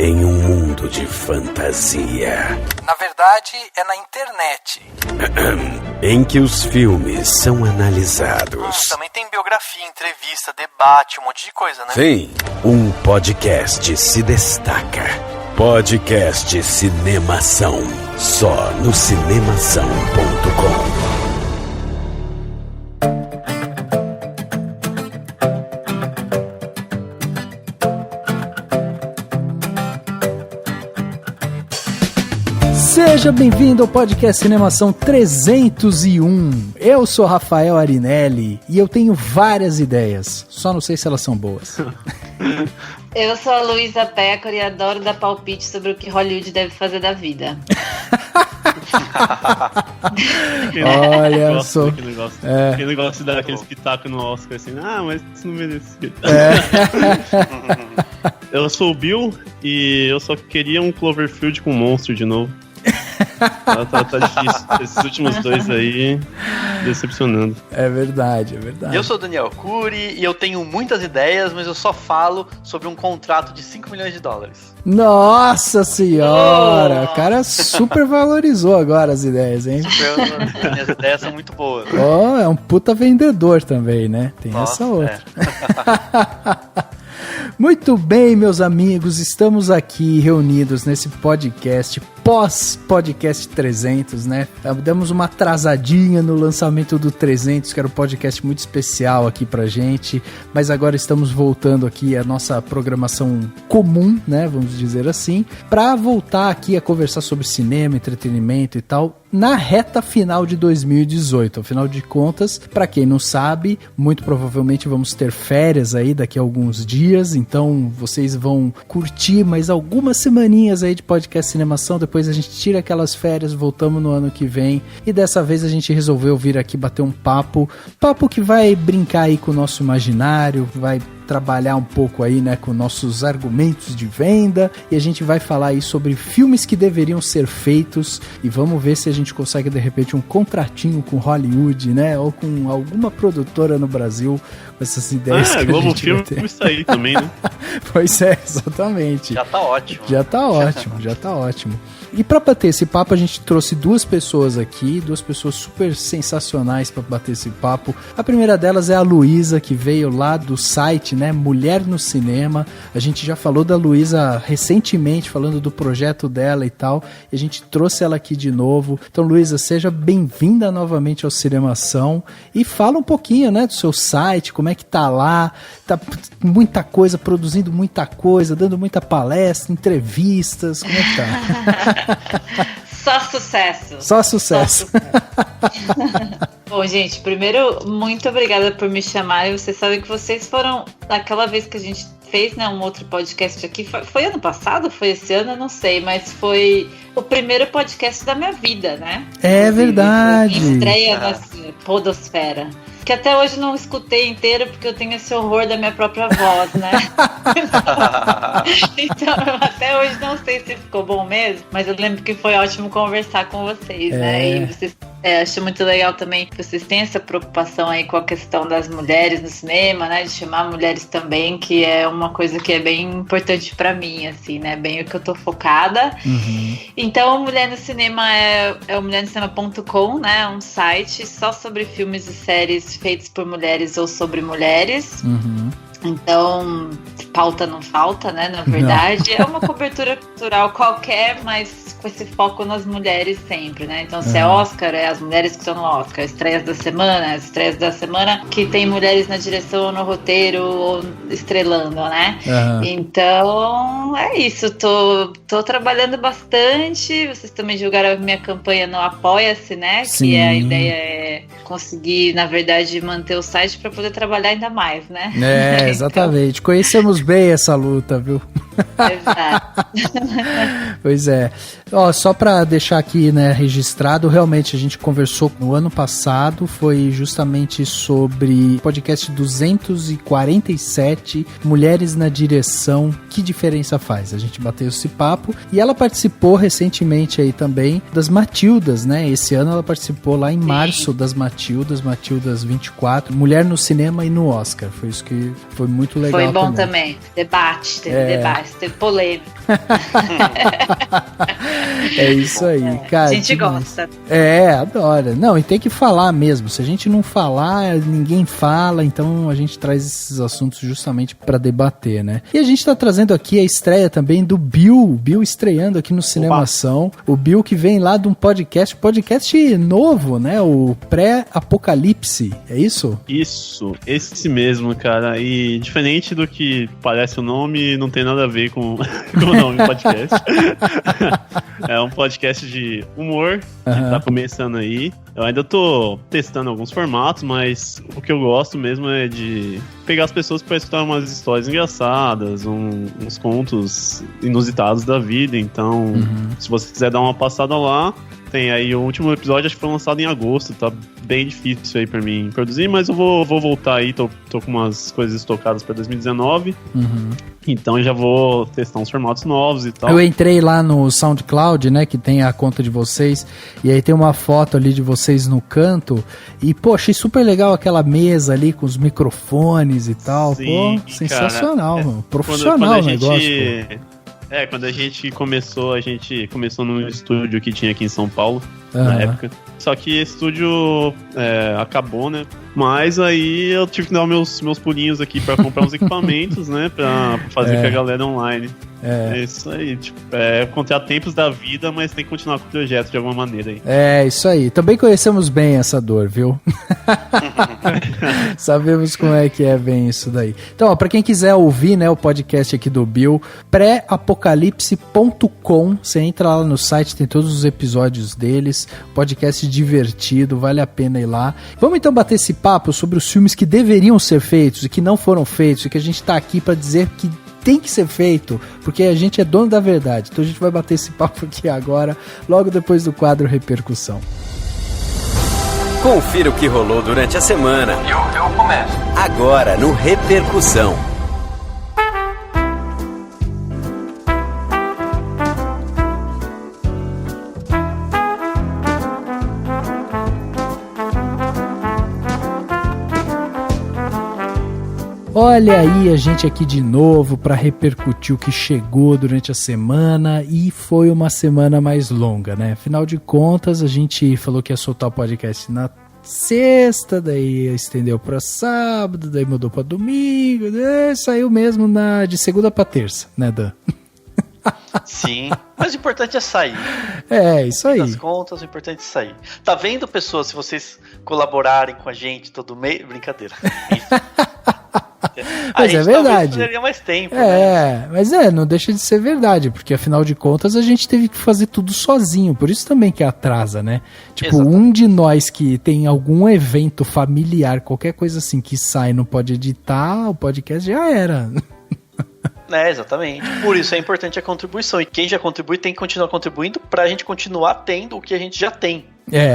em um mundo de fantasia. Na verdade, é na internet. Em que os filmes são analisados. Também tem biografia, entrevista, debate, um monte de coisa, né? Sim, um podcast se destaca. Podcast Cinemação. Só no cinemação.com. Seja bem-vindo ao podcast Cinemação 301. Eu sou Rafael Arinelli e eu tenho várias ideias, só não sei se elas são boas. Eu sou a Luísa Pécora e adoro dar palpite sobre o que Hollywood deve fazer da vida. Olha, eu sou... Aquele negócio de dar aquele espetáculo no Oscar, assim, mas isso não merece. Eu sou o Bill e eu só queria um Cloverfield com monstro de novo. Tá difícil. Esses últimos dois aí, decepcionando. É verdade, é verdade. Eu sou o Daniel Cury e eu tenho muitas ideias, mas eu só falo sobre um contrato de $5 milhões. Nossa senhora! O cara super valorizou agora as ideias, hein? Minhas ideias são muito boas. É um puta vendedor também, né? Tem essa outra. Muito bem, meus amigos, estamos aqui reunidos nesse podcast, pós-podcast 300, né? Demos uma atrasadinha no lançamento do 300, que era um podcast muito especial aqui pra gente, mas agora estamos voltando aqui à nossa programação comum, né? Vamos dizer assim, pra voltar aqui a conversar sobre cinema, entretenimento e tal, na reta final de 2018. Afinal de contas, pra quem não sabe, muito provavelmente vamos ter férias aí daqui a alguns dias, então vocês vão curtir mais algumas semaninhas aí de podcast Cinemação, depois a gente tira aquelas férias, voltamos no ano que vem, e dessa vez a gente resolveu vir aqui bater um papo que vai brincar aí com o nosso imaginário, vai trabalhar um pouco aí, né, com nossos argumentos de venda, e a gente vai falar aí sobre filmes que deveriam ser feitos, e vamos ver se a gente consegue de repente um contratinho com Hollywood, né, ou com alguma produtora no Brasil, com essas ideias que a Globo gente Filme vai ter. Isso aí também, né? Pois é, exatamente. Já tá ótimo. Já tá ótimo. E pra bater esse papo, a gente trouxe duas pessoas aqui, duas pessoas super sensacionais pra bater esse papo. A primeira delas é a Luísa, que veio lá do site, né, Mulher no Cinema. A gente já falou da Luísa recentemente, falando do projeto dela e tal, e a gente trouxe ela aqui de novo. Então, Luísa, seja bem-vinda novamente ao Cinemação e fala um pouquinho, né, do seu site, como é que tá lá, tá muita coisa, produzindo muita coisa, dando muita palestra, entrevistas, como é que tá? Só sucesso. Bom, gente, primeiro, muito obrigada por me chamarem. Vocês sabem que vocês foram, naquela vez que a gente fez, né, um outro podcast aqui, foi ano passado? Foi esse ano? Eu não sei, mas foi o primeiro podcast da minha vida, né? É verdade. Minha estreia na podosfera. Que até hoje não escutei inteiro, porque eu tenho esse horror da minha própria voz, né? Então, eu até hoje não sei se ficou bom mesmo, mas eu lembro que foi ótimo conversar com vocês, né? E vocês, acho muito legal também que vocês têm essa preocupação aí com a questão das mulheres no cinema, né? De chamar mulheres também, que é uma coisa que é bem importante pra mim, assim, né? Bem o que eu tô focada. Uhum. Então, Mulher no Cinema é o mulhernocinema.com, né? Um site só sobre filmes e séries feitos por mulheres ou sobre mulheres. Uhum. Então, pauta não falta, né? Na verdade, é uma cobertura cultural qualquer, mas com esse foco nas mulheres sempre, né? Então, se é Oscar, é as mulheres que estão no Oscar. Estreias da semana que tem mulheres na direção ou no roteiro ou estrelando, né? Então, é isso. Tô trabalhando bastante. Vocês também julgaram a minha campanha no Apoia-se, né? Sim. Que a ideia é conseguir, na verdade, manter o site para poder trabalhar ainda mais, né? Exatamente. Conhecemos bem essa luta, viu? Exato. Pois é. Só pra deixar aqui, né, registrado, realmente a gente conversou no ano passado, foi justamente sobre podcast 247, Mulheres na Direção, que diferença faz? A gente bateu esse papo e ela participou recentemente aí também das Matildas, né? Esse ano ela participou lá em março das das Matildas 24, Mulher no Cinema e no Oscar. Foi isso que foi muito legal. Foi bom também. Debate, teve polêmica. É isso aí, cara. A gente gosta. Adora. Não, e tem que falar mesmo. Se a gente não falar, ninguém fala, então a gente traz esses assuntos justamente para debater, né? E a gente tá trazendo aqui a estreia também do Bill estreando aqui no Cinemação. O Bill que vem lá de um podcast novo, né? O Pré-Apocalipse, é isso? Isso, esse mesmo, cara. E diferente do que parece o nome, não tem nada a ver com o nome do podcast. É um podcast de humor que tá começando aí. Eu ainda tô testando alguns formatos, mas o que eu gosto mesmo é de pegar as pessoas para escutar umas histórias engraçadas, uns contos inusitados da vida. Então, se você quiser dar uma passada lá, tem aí o último episódio, acho que foi lançado em agosto, tá bem difícil aí pra mim produzir, mas eu vou voltar aí, tô com umas coisas estocadas pra 2019, então eu já vou testar uns formatos novos e tal. Eu entrei lá no SoundCloud, né, que tem a conta de vocês, e aí tem uma foto ali de vocês no canto, e pô, achei super legal aquela mesa ali com os microfones e tal. Sim, pô, sensacional, cara, mano. Profissional o negócio, pô. Quando a gente começou num estúdio que tinha aqui em São Paulo, na época. Só que esse estúdio acabou, né? Mas aí eu tive que dar meus pulinhos aqui pra comprar uns equipamentos, né? Pra fazer com a galera online. É isso aí, tipo, contratempos da vida, mas tem que continuar com o projeto de alguma maneira aí. É, isso aí. Também conhecemos bem essa dor, viu? Sabemos como é que é bem isso daí. Então, ó, pra quem quiser ouvir, né, o podcast aqui do Bill, pré-apocalipse.com, você entra lá no site, tem todos os episódios deles, podcast divertido, vale a pena ir lá. Vamos então bater esse papo sobre os filmes que deveriam ser feitos e que não foram feitos, e que a gente tá aqui pra dizer que tem que ser feito, porque a gente é dono da verdade. Então a gente vai bater esse papo aqui agora, logo depois do quadro Repercussão. Confira o que rolou durante a semana. Eu começo. Agora no Repercussão. Olha aí a gente aqui de novo para repercutir o que chegou durante a semana, e foi uma semana mais longa, né? Afinal de contas, a gente falou que ia soltar o podcast na sexta, daí estendeu para sábado, daí mudou para domingo, saiu mesmo de segunda para terça, né, Dan? Sim, mas o importante é sair. É, isso aí. Das contas, o importante é sair. Tá vendo, pessoas, se vocês colaborarem com a gente todo mês? Brincadeira. Mas é verdade. Teria mais tempo, mas não deixa de ser verdade, porque afinal de contas a gente teve que fazer tudo sozinho, por isso também que atrasa, né? Tipo, exatamente. Um de nós que tem algum evento familiar, qualquer coisa assim que sai, não pode editar, o podcast já era. Exatamente. Por isso é importante a contribuição. E quem já contribui tem que continuar contribuindo pra gente continuar tendo o que a gente já tem.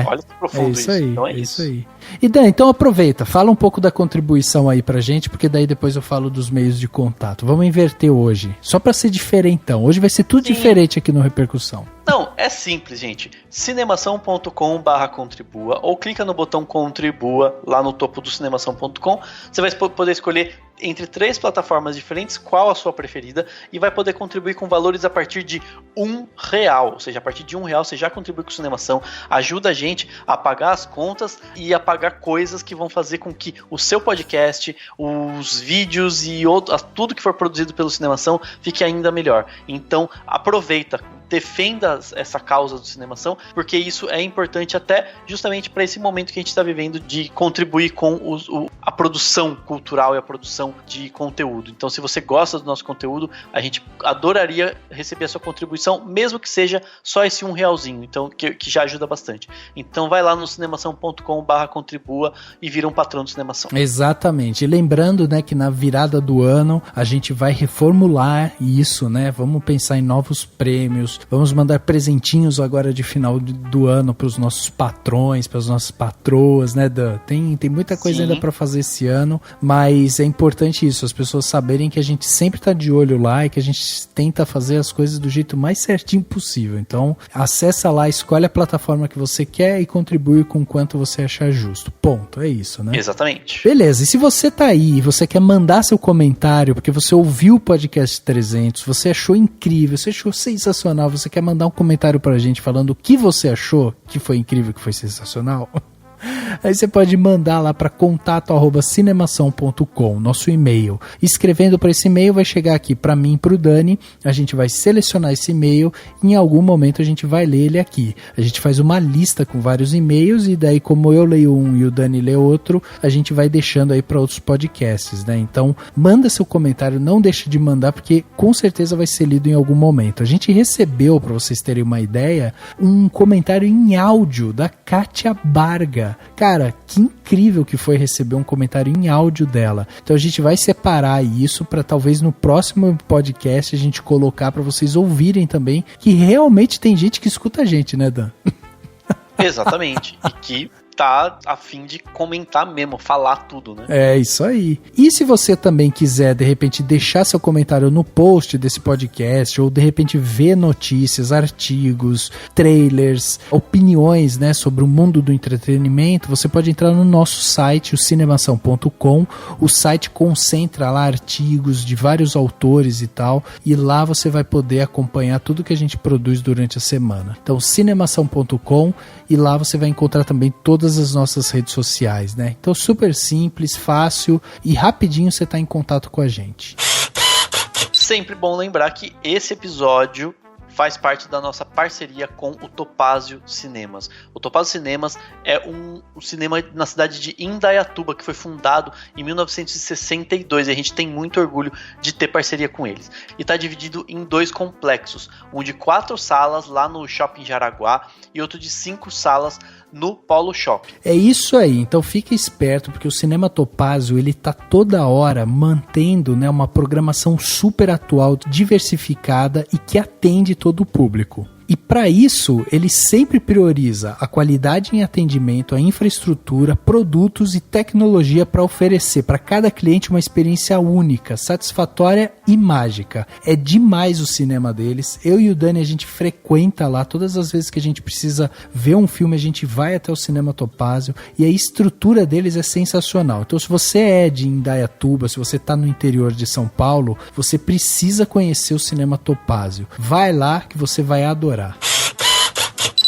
Olha que profundo isso. Aí, então isso aí. E Dan, então aproveita, fala um pouco da contribuição aí pra gente, porque daí depois eu falo dos meios de contato. Vamos inverter hoje, só pra ser diferentão. Hoje vai ser tudo diferente aqui no Repercussão. Não, é simples, gente. Cinemação.com/contribua ou clica no botão contribua lá no topo do cinemação.com. Você vai poder escolher entre 3 plataformas diferentes qual a sua preferida e vai poder contribuir com valores a partir de R$1. Ou seja, a partir de R$1 você já contribui com o Cinemação, ajuda a gente a pagar as contas e a pagar coisas que vão fazer com que o seu podcast, os vídeos e tudo que for produzido pelo Cinemação fique ainda melhor. Então aproveita, defenda essa causa do Cinemação, porque isso é importante até justamente para esse momento que a gente está vivendo de contribuir com a produção cultural e a produção de conteúdo. Então, se você gosta do nosso conteúdo, a gente adoraria receber a sua contribuição, mesmo que seja só esse R$1, então, que já ajuda bastante. Então, vai lá no cinemação.com/contribua e vira um patrão do Cinemação. Exatamente. E lembrando, né, que na virada do ano a gente vai reformular isso, né? Vamos pensar em novos prêmios, vamos mandar presentinhos agora de final do ano para os nossos patrões, para as nossas patroas, né, Dan? Tem muita coisa ainda para fazer esse ano, mas é importante importante isso, as pessoas saberem que a gente sempre tá de olho lá e que a gente tenta fazer as coisas do jeito mais certinho possível. Então, acessa lá, escolhe a plataforma que você quer e contribui com quanto você achar justo. Ponto, é isso, né? Exatamente. Beleza, e se você tá aí e você quer mandar seu comentário, porque você ouviu o podcast 300, você achou incrível, você achou sensacional, você quer mandar um comentário pra gente falando o que você achou que foi incrível, que foi sensacional... Aí você pode mandar lá para contato@cinemação.com, nosso e-mail. Escrevendo para esse e-mail vai chegar aqui para mim e para o Dani. A gente vai selecionar esse e-mail e em algum momento a gente vai ler ele aqui. A gente faz uma lista com vários e-mails e daí, como eu leio um e o Dani lê outro, a gente vai deixando aí para outros podcasts, né? Então manda seu comentário, não deixe de mandar, porque com certeza vai ser lido em algum momento. A gente recebeu, para vocês terem uma ideia, um comentário em áudio da Kátia Barga. Cara, que incrível que foi receber um comentário em áudio dela. Então a gente vai separar isso para talvez no próximo podcast a gente colocar para vocês ouvirem também que realmente tem gente que escuta a gente, né, Dan? Exatamente. E que tá a fim de comentar mesmo, falar tudo, né? É isso aí. E se você também quiser, de repente, deixar seu comentário no post desse podcast, ou de repente ver notícias, artigos, trailers, opiniões, né, sobre o mundo do entretenimento, você pode entrar no nosso site, o cinemação.com. O site concentra lá artigos de vários autores e tal, e lá você vai poder acompanhar tudo que a gente produz durante a semana. Então, cinemação.com, e lá você vai encontrar também todas as nossas redes sociais, né? Então, super simples, fácil e rapidinho você tá em contato com a gente. Sempre bom lembrar que esse episódio faz parte da nossa parceria com o Topázio Cinemas. O Topázio Cinemas é um cinema na cidade de Indaiatuba, que foi fundado em 1962, e a gente tem muito orgulho de ter parceria com eles. E está dividido em 2 complexos, um de 4 salas lá no Shopping Jaraguá e outro de 5 salas no Polo Shopping. É isso aí, então fica esperto, porque o Cinema Topázio, ele tá toda hora mantendo, né, uma programação super atual, diversificada e que atende todo o público. E para isso, ele sempre prioriza a qualidade em atendimento, a infraestrutura, produtos e tecnologia para oferecer para cada cliente uma experiência única, satisfatória e mágica. É demais o cinema deles. Eu e o Dani, a gente frequenta lá. Todas as vezes que a gente precisa ver um filme, a gente vai até o Cinema Topázio. E a estrutura deles é sensacional. Então, se você é de Indaiatuba, se você está no interior de São Paulo, você precisa conhecer o Cinema Topázio. Vai lá que você vai adorar.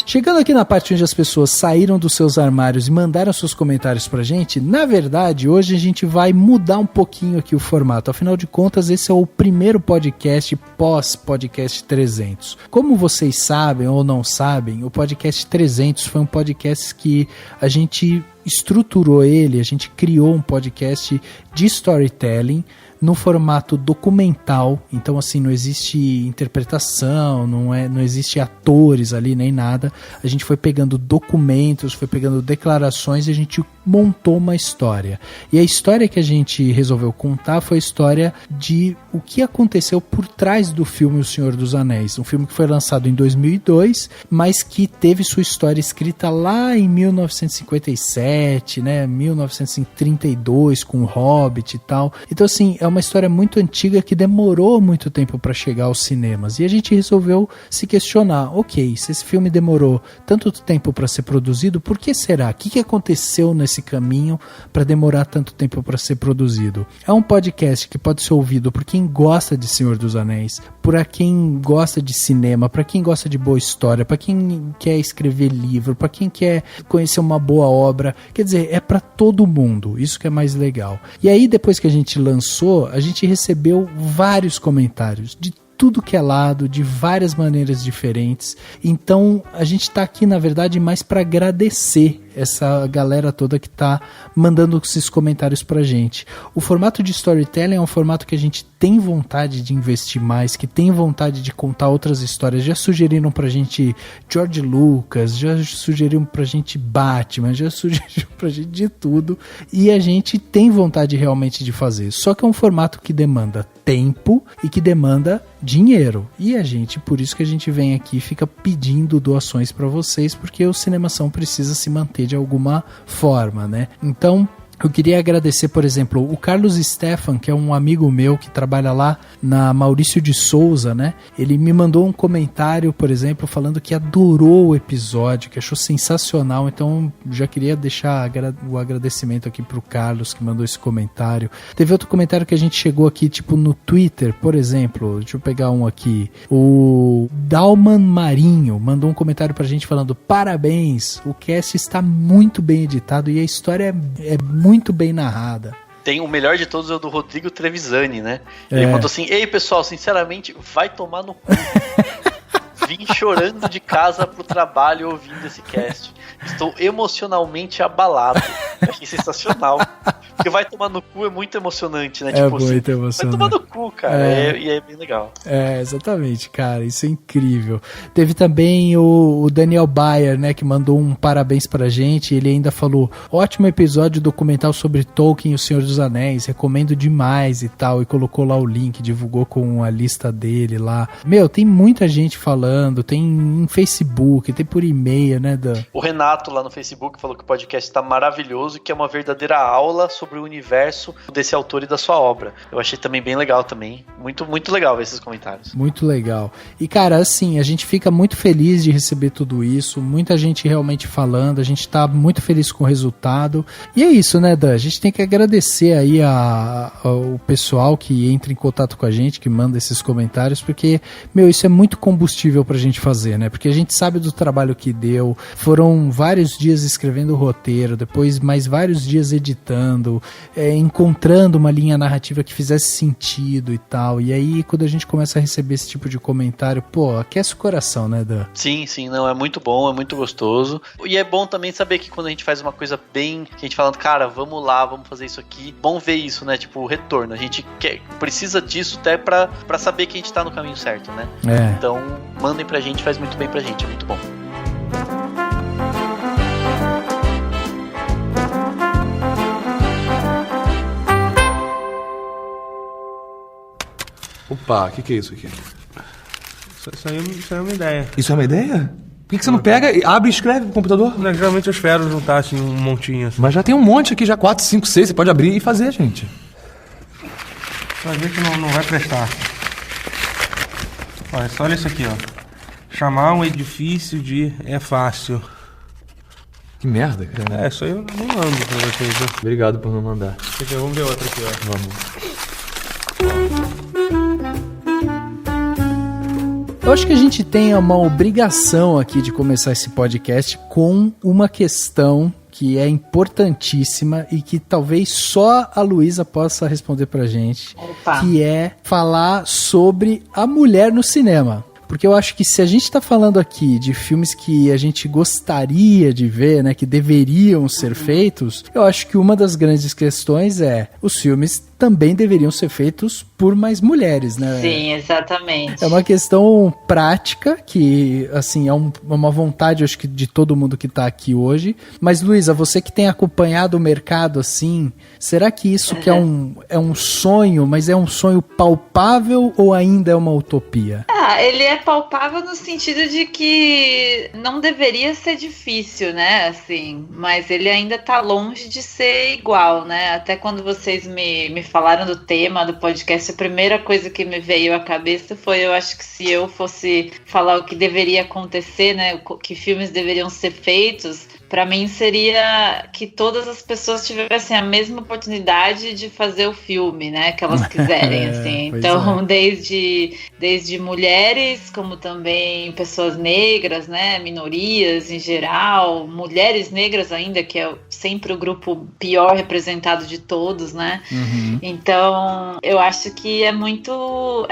Chegando aqui na parte onde as pessoas saíram dos seus armários e mandaram seus comentários pra gente, na verdade, hoje a gente vai mudar um pouquinho aqui o formato. Afinal de contas, esse é o primeiro podcast pós-podcast 300. Como vocês sabem ou não sabem, o podcast 300 foi um podcast que a gente estruturou ele, a gente criou um podcast de storytelling no formato documental. Então, assim, não existe interpretação, não existe atores ali nem nada. A gente foi pegando documentos, foi pegando declarações e a gente montou uma história. E a história que a gente resolveu contar foi a história de o que aconteceu por trás do filme O Senhor dos Anéis, um filme que foi lançado em 2002, mas que teve sua história escrita lá em 1957, né, 1932, com o Hobbit e tal. Então, assim, é uma história muito antiga que demorou muito tempo para chegar aos cinemas. E a gente resolveu se questionar, ok, se esse filme demorou tanto tempo para ser produzido, por que será? O que aconteceu nesse caminho para demorar tanto tempo para ser produzido? É um podcast que pode ser ouvido por quem gosta de Senhor dos Anéis, por quem gosta de cinema, para quem gosta de boa história, para quem quer escrever livro, para quem quer conhecer uma boa obra. Quer dizer, é para todo mundo. Isso que é mais legal. E aí, depois que a gente lançou, a gente recebeu vários comentários de tudo que é lado, de várias maneiras diferentes. Então, a gente tá aqui, na verdade, mais para agradecer essa galera toda que tá mandando esses comentários pra gente. O formato de storytelling é um formato que a gente tem vontade de investir mais, que tem vontade de contar outras histórias. Já sugeriram pra gente George Lucas, já sugeriram pra gente Batman, já sugeriram pra gente de tudo, e a gente tem vontade realmente de fazer. Só que é um formato que demanda tempo e que demanda dinheiro. E a gente, por isso que a gente vem aqui e fica pedindo doações pra vocês, porque o Cinemação precisa se manter de alguma forma, né? Então, Eu queria agradecer, por exemplo, o Carlos Stefan, que é um amigo meu que trabalha lá na Maurício de Souza, né? Ele me mandou um comentário, por exemplo, falando que adorou o episódio, que achou sensacional. Então, já queria deixar o agradecimento aqui pro Carlos, que mandou esse comentário. Teve outro comentário que a gente chegou aqui, tipo, no Twitter, por exemplo. Deixa eu pegar um aqui. O Dalman Marinho mandou um comentário pra gente falando: parabéns, o cast está muito bem editado e a história é muito bem narrada. Tem o melhor de todos, é o do Rodrigo Trevisani, né? Ele mandou assim: ei pessoal, sinceramente, vai tomar no cu. Vim chorando de casa pro trabalho ouvindo esse cast. Estou emocionalmente abalado. Achei sensacional. Porque vai tomar no cu é muito emocionante, né? É tipo muito assim, emocionante. Vai tomar no cu, cara. E é bem legal. É, exatamente, cara. Isso é incrível. Teve também o Daniel Bayer, né? Que mandou um parabéns pra gente. Ele ainda falou: ótimo episódio documental sobre Tolkien e o Senhor dos Anéis. Recomendo demais e tal. E colocou lá o link, divulgou com a lista dele lá. Meu, tem muita gente falando. Tem em Facebook, tem por e-mail, né, Dan? O Renato lá no Facebook falou que o podcast tá maravilhoso e que é uma verdadeira aula sobre o universo desse autor e da sua obra. Eu achei também bem legal também. Muito, muito legal ver esses comentários. Muito legal. E, cara, assim, a gente fica muito feliz de receber tudo isso. Muita gente realmente falando. A gente tá muito feliz com o resultado. E é isso, né, Dan? A gente tem que agradecer aí ao pessoal que entra em contato com a gente, que manda esses comentários, porque, meu, isso é muito combustível pra gente fazer, né? Porque a gente sabe do trabalho que deu. Foram vários dias escrevendo o roteiro, depois mais vários dias editando, encontrando uma linha narrativa que fizesse sentido e tal. E aí, quando a gente começa a receber esse tipo de comentário, pô, aquece o coração, né, Dan? Sim, não, é muito bom, é muito gostoso. E é bom também saber que quando a gente faz uma coisa bem, que a gente falando, cara, vamos lá, vamos fazer isso aqui, bom ver isso, né, tipo, o retorno. A gente precisa disso até pra saber que a gente tá no caminho certo, né? Então, mandem pra gente, faz muito bem pra gente, é muito bom. Opa, o que é isso aqui? Isso aí é uma ideia. Isso é uma ideia? Por que você não pega, abre e escreve no computador? Não, geralmente eu espero juntar assim um montinho. Assim. Mas já tem um monte aqui, já 4, 5, 6, você pode abrir e fazer, gente. Você vai ver que não vai prestar. Olha, só olha isso aqui, ó. Chamar um edifício de é fácil. Que merda, cara. Isso aí eu nem mando pra vocês. Viu? Obrigado por não mandar. Vamos ver outra aqui, ó. Vamos. Eu acho que a gente tem uma obrigação aqui de começar esse podcast com uma questão que é importantíssima e que talvez só a Luísa possa responder pra gente. Opa. Que é falar sobre a mulher no cinema. Porque eu acho que se a gente tá falando aqui de filmes que a gente gostaria de ver, né, que deveriam ser feitos, eu acho que uma das grandes questões é os filmes também deveriam ser feitos por mais mulheres, né? Sim, exatamente. É uma questão prática que, assim, é uma vontade, acho que, de todo mundo que tá aqui hoje. Mas, Luísa, você que tem acompanhado o mercado, assim, será que isso que é um sonho, mas é um sonho palpável ou ainda é uma utopia? Ele é palpável no sentido de que não deveria ser difícil, né, assim, mas ele ainda tá longe de ser igual, né? Até quando vocês me falaram do tema do podcast, a primeira coisa que me veio à cabeça foi, eu acho que se eu fosse falar o que deveria acontecer, né, que filmes deveriam ser feitos, para mim seria que todas as pessoas tivessem a mesma oportunidade de fazer o filme, né, que elas quiserem, assim. Então, desde mulheres, como também pessoas negras, né, minorias em geral, mulheres negras ainda, que é sempre o grupo pior representado de todos, né? Uhum. Então, eu acho que é muito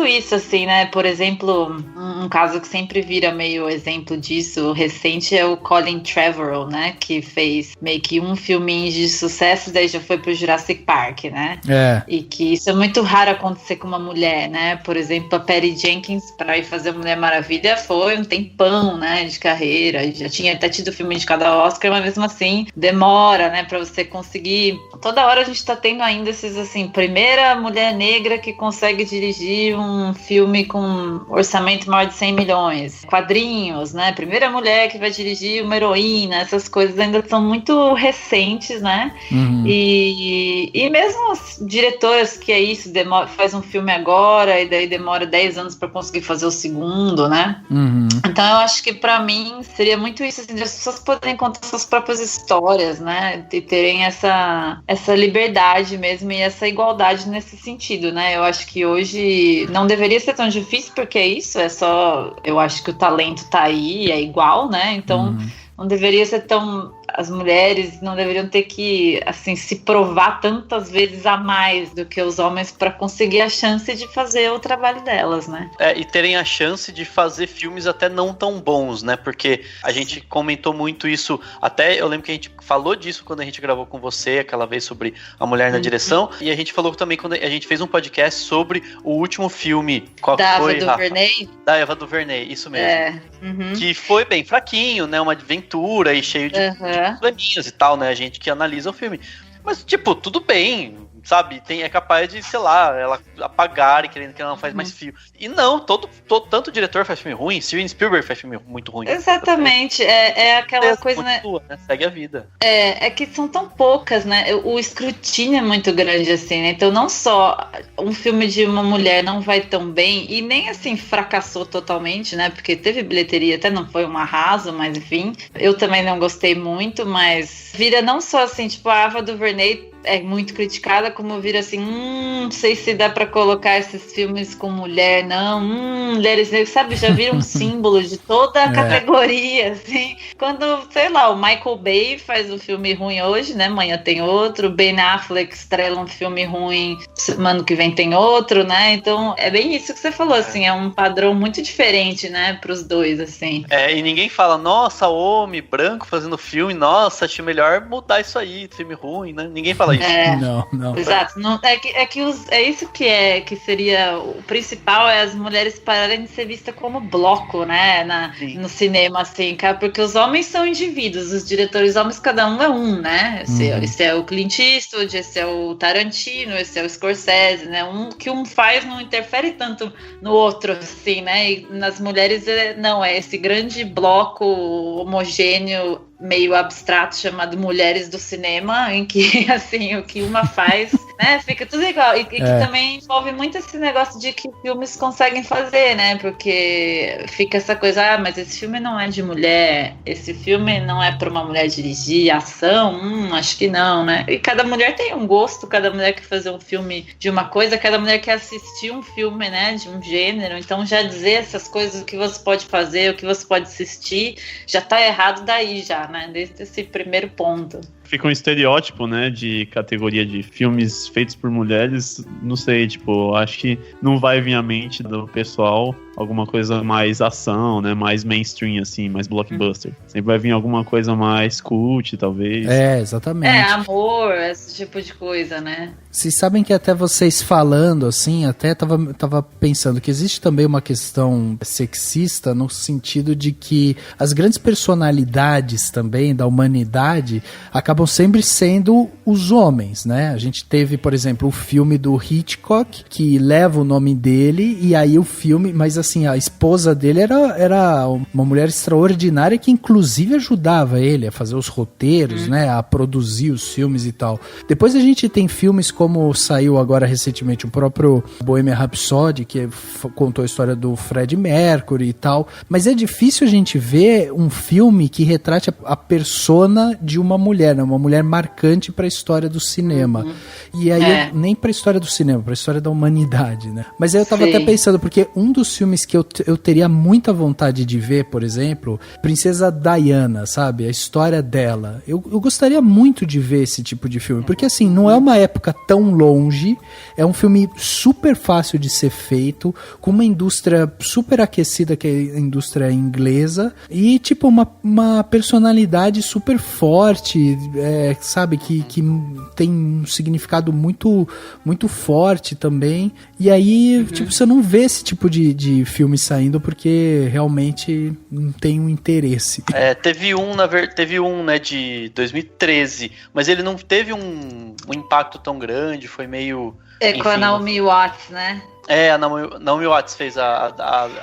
isso, assim, né? Por exemplo, um caso que sempre vira meio exemplo disso, recente, é o Colin Trevorrow, né? Que fez meio que um filminho de sucesso, daí já foi pro Jurassic Park, né? E que isso é muito raro acontecer com uma mulher, né? Por exemplo, a Patty Jenkins, pra ir fazer Mulher Maravilha, foi um tempão, né? De carreira, já tinha até tido filme indicado ao Oscar, mas mesmo assim, demora, né? Pra você conseguir... Toda hora a gente tá tendo ainda esses, assim, primeira mulher negra que consegue dirigir um filme com orçamento maior de 100 milhões. Quadrinhos, né? Primeira mulher que vai dirigir uma heroína, né? Essas coisas ainda são muito recentes, né? E mesmo as diretoras que é isso, faz um filme agora e daí demora 10 anos para conseguir fazer o segundo, né? Então eu acho que pra mim seria muito isso, assim, de as pessoas poderem contar suas próprias histórias, né? E terem essa liberdade mesmo e essa igualdade nesse sentido, né? Eu acho que hoje não deveria ser tão difícil, porque é isso, é só... Eu acho que o talento tá aí, é igual, né? Então não deveria ser tão... As mulheres não deveriam ter que, assim, se provar tantas vezes a mais do que os homens para conseguir a chance de fazer o trabalho delas, né? E terem a chance de fazer filmes até não tão bons, né? Porque a gente comentou muito isso, até eu lembro que a gente falou disso quando a gente gravou com você, aquela vez sobre a mulher na direção, e a gente falou também quando a gente fez um podcast sobre o último filme. Qual da foi, Ava DuVernay? Da Ava DuVernay, isso mesmo. Que foi bem fraquinho, né? Uma aventura e cheio de probleminhas e tal, né? A gente que analisa o filme. Mas, tipo, tudo bem, sabe? É capaz de, sei lá, ela apagar e querendo que ela não faz mais filme. E não, tanto diretor faz filme ruim, Steven Spielberg faz filme muito ruim. Exatamente, é aquela coisa, continua, né? Segue a vida. É que são tão poucas, né? O escrutínio é muito grande, assim, né? Então não só um filme de uma mulher não vai tão bem, e nem assim fracassou totalmente, né? Porque teve bilheteria, até não foi um arraso, mas enfim. Eu também não gostei muito, mas vira não só assim, tipo, a Ava DuVernay é muito criticada, como vira assim, não sei se dá pra colocar esses filmes com mulher, não, mulheres negras, sabe, já vira um símbolo de toda a categoria, assim, quando, sei lá, o Michael Bay faz um filme ruim hoje, né, amanhã tem outro, Ben Affleck estrela um filme ruim, semana que vem tem outro, né, então é bem isso que você falou, assim, é um padrão muito diferente, né, pros dois, assim. E ninguém fala, nossa, homem branco fazendo filme, nossa, acho melhor mudar isso aí, filme ruim, né, ninguém fala isso. Não. Exato. É isso que seria o principal, é as mulheres pararem de ser vistas como bloco, né? No cinema, assim, cara, porque os homens são indivíduos, os diretores homens, cada um é um, né? Esse é o Clint Eastwood, esse é o Tarantino, esse é o Scorsese, né? Que um faz não interfere tanto no outro, assim, né? E nas mulheres, não, é esse grande bloco homogêneo, meio abstrato, chamado Mulheres do Cinema, em que, assim, o que uma faz, né, fica tudo igual, e que também envolve muito esse negócio de que filmes conseguem fazer, né, porque fica essa coisa, mas esse filme não é de mulher, esse filme não é para uma mulher dirigir, ação, acho que não, né, e cada mulher tem um gosto, cada mulher quer fazer um filme de uma coisa, cada mulher quer assistir um filme, né, de um gênero, então já dizer essas coisas, o que você pode fazer, o que você pode assistir, já tá errado daí já, né, desde esse primeiro ponto. Fica um estereótipo, né, de categoria de filmes feitos por mulheres, não sei, tipo, acho que não vai vir à mente do pessoal alguma coisa mais ação, né, mais mainstream, assim, mais blockbuster. Sempre vai vir alguma coisa mais cult, talvez. Exatamente. Amor, esse tipo de coisa, né? Vocês sabem que até vocês falando, assim, até tava pensando que existe também uma questão sexista no sentido de que as grandes personalidades também da humanidade acabam sempre sendo os homens, né? A gente teve, por exemplo, o filme do Hitchcock, que leva o nome dele, e aí o filme, mas assim, a esposa dele era uma mulher extraordinária que inclusive ajudava ele a fazer os roteiros, né? A produzir os filmes e tal. Depois a gente tem filmes como saiu agora recentemente o próprio Bohemian Rhapsody, que contou a história do Freddie Mercury e tal, mas é difícil a gente ver um filme que retrate a persona de uma mulher, né? Uma mulher marcante para a história do cinema. E aí, nem para a história do cinema, para a história da humanidade, né? Mas aí eu tava até pensando, porque um dos filmes que eu teria muita vontade de ver, por exemplo, Princesa Diana, sabe? A história dela. Eu gostaria muito de ver esse tipo de filme, porque assim, não é uma época tão longe, é um filme super fácil de ser feito, com uma indústria super aquecida, que é a indústria inglesa, e tipo, uma personalidade super forte, sabe? Que tem um significado muito, muito forte também. E aí, tipo, você não vê esse tipo de filme saindo porque realmente não tem um interesse. Teve um, né, de 2013, mas ele não teve um impacto tão grande, foi meio... Enfim, com a Naomi Watts, né? A Naomi Watts fez a